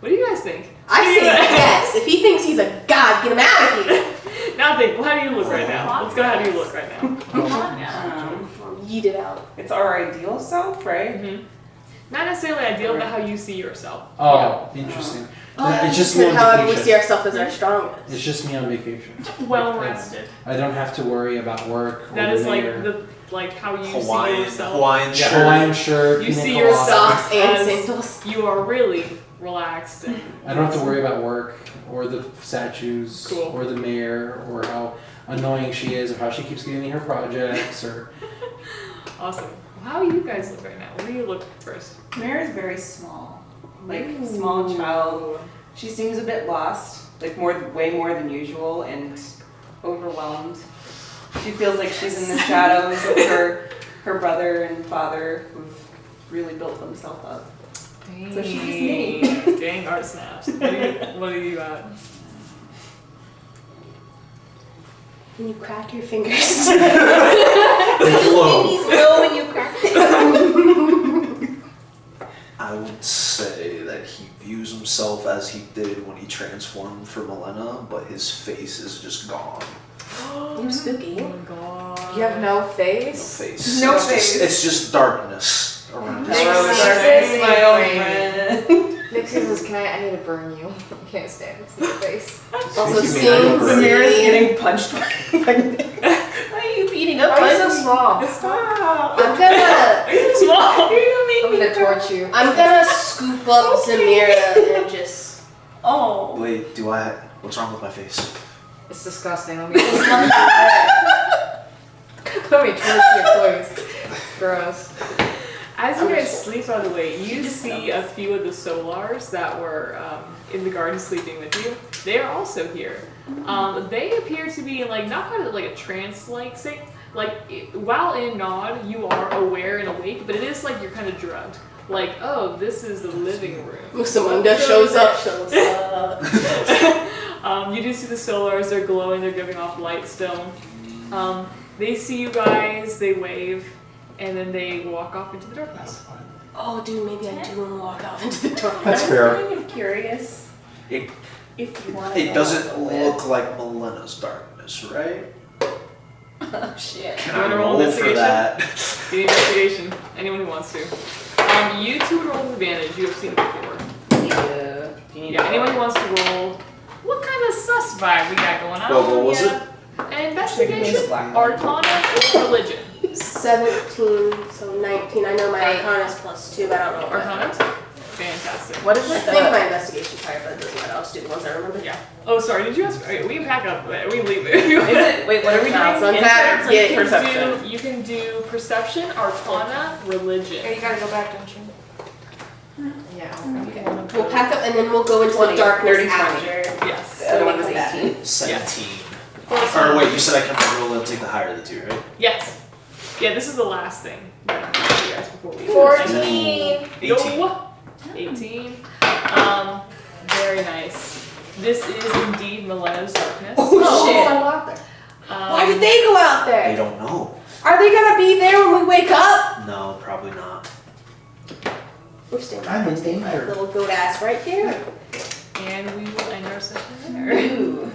What do you guys think? I say yes. If he thinks he's a god, get him out of here. Now think, well, how do you look right now? Let's go, how do you look right now? Come on now. Yeeted out. It's our ideal self, right? Mm-hmm. Not necessarily ideal, but how you see yourself. Oh, interesting. It's just me on However, we see vacation. ourselves as our strongest. It's just me on vacation. Well rested. I don't have to worry about work. Or That is the like mayor. how you see Hawaiian yourself. shirt. Hawaiian shirt. You pina see colada. yourself Socks and as sandals. you are really relaxed and I don't have to worry about work or the statues Cool. or the mayor or how annoying she is or how she keeps giving me her projects or awesome. How do you guys look right now? Where do you look first? Mare is very small. Like, small child. She seems a bit lost, like way more than usual, and overwhelmed. She feels like she's in the shadows of her brother and father who've really built themselves up. Dang. So she's just me. Dang art snaps. What do you got? When you crack your fingers. Glow. Fingers glow when you crack them. I would say that he views himself as he did when he transformed for Melena, but his face is just gone. You're spooky. Oh my god. You have no No face? face. No it's face. Just, it's just darkness around his Hello, face. darkness, my old friend. Nick says, I need to burn you. I can't stand to see your face. Also You mean seeing Samir is getting punched by Nick. Why are you beating up Why are you on so me? small? Stop. I'm gonna Small. You're gonna make I'm me gonna cry. torch you. I'm gonna scoop up Zamira and just Oh. Wait, what's wrong with my face? It's disgusting. Let me torch your toys. Gross. As you guys sleep, by the way, you see a few of the Solars that were in the garden sleeping with you. They are also here. They appear to be in not quite like a trance-like state, While in nod, you are aware and awake, but it is like you're kind of drugged. Like, oh, this is the living room. If someone just shows up. You do see the solars, they're glowing, they're giving off light still. They see you guys, they wave, and then they walk off into the darkness. Oh, dude, maybe I do want to walk out into the dark. That's fair. I'm kind of curious It, if you want to. it doesn't look like Melena's darkness, right? Oh shit. Can You I wanna roll roll for investigation? that? Give me investigation. Anyone who wants to. You two would roll with advantage. You have seen it before. Yeah. Do you need Yeah, to- anyone who wants to roll. What kind of sus vibe we got going on? What was it? Investigation, Black. Arcana, or religion. 17, so 19. I know my Arcana's +2, but I don't know what Arcana? Fantastic. What is I it? think my investigation's higher, but it doesn't matter. I'll just do the ones I remember. Yeah. Oh, sorry. Did you ask? Okay, we can pack up. We can leave it. Is it? Wait, what are we No, doing? so that- Insight? You can Perception. You can do perception, Arcana, religion. you gotta go back, don't you? Yeah. Okay. We'll pack up and then we'll go into the 20, darkness 30, 20. after. Yes. The other one was Come back. 18. 17. Or wait, you said I can roll and take the higher of the two, right? Yes. Yeah, this is the last thing that I'm going to you guys before we 14. 18. Yo. 18. Very nice. This is indeed Melena's darkness. Oh, shit. Go out there. Why did they go out They there? don't know. Are they gonna be there when we wake up? No, probably not. We're staying I'm in my danger. little goat ass right here. And we will end our session there. Ooh.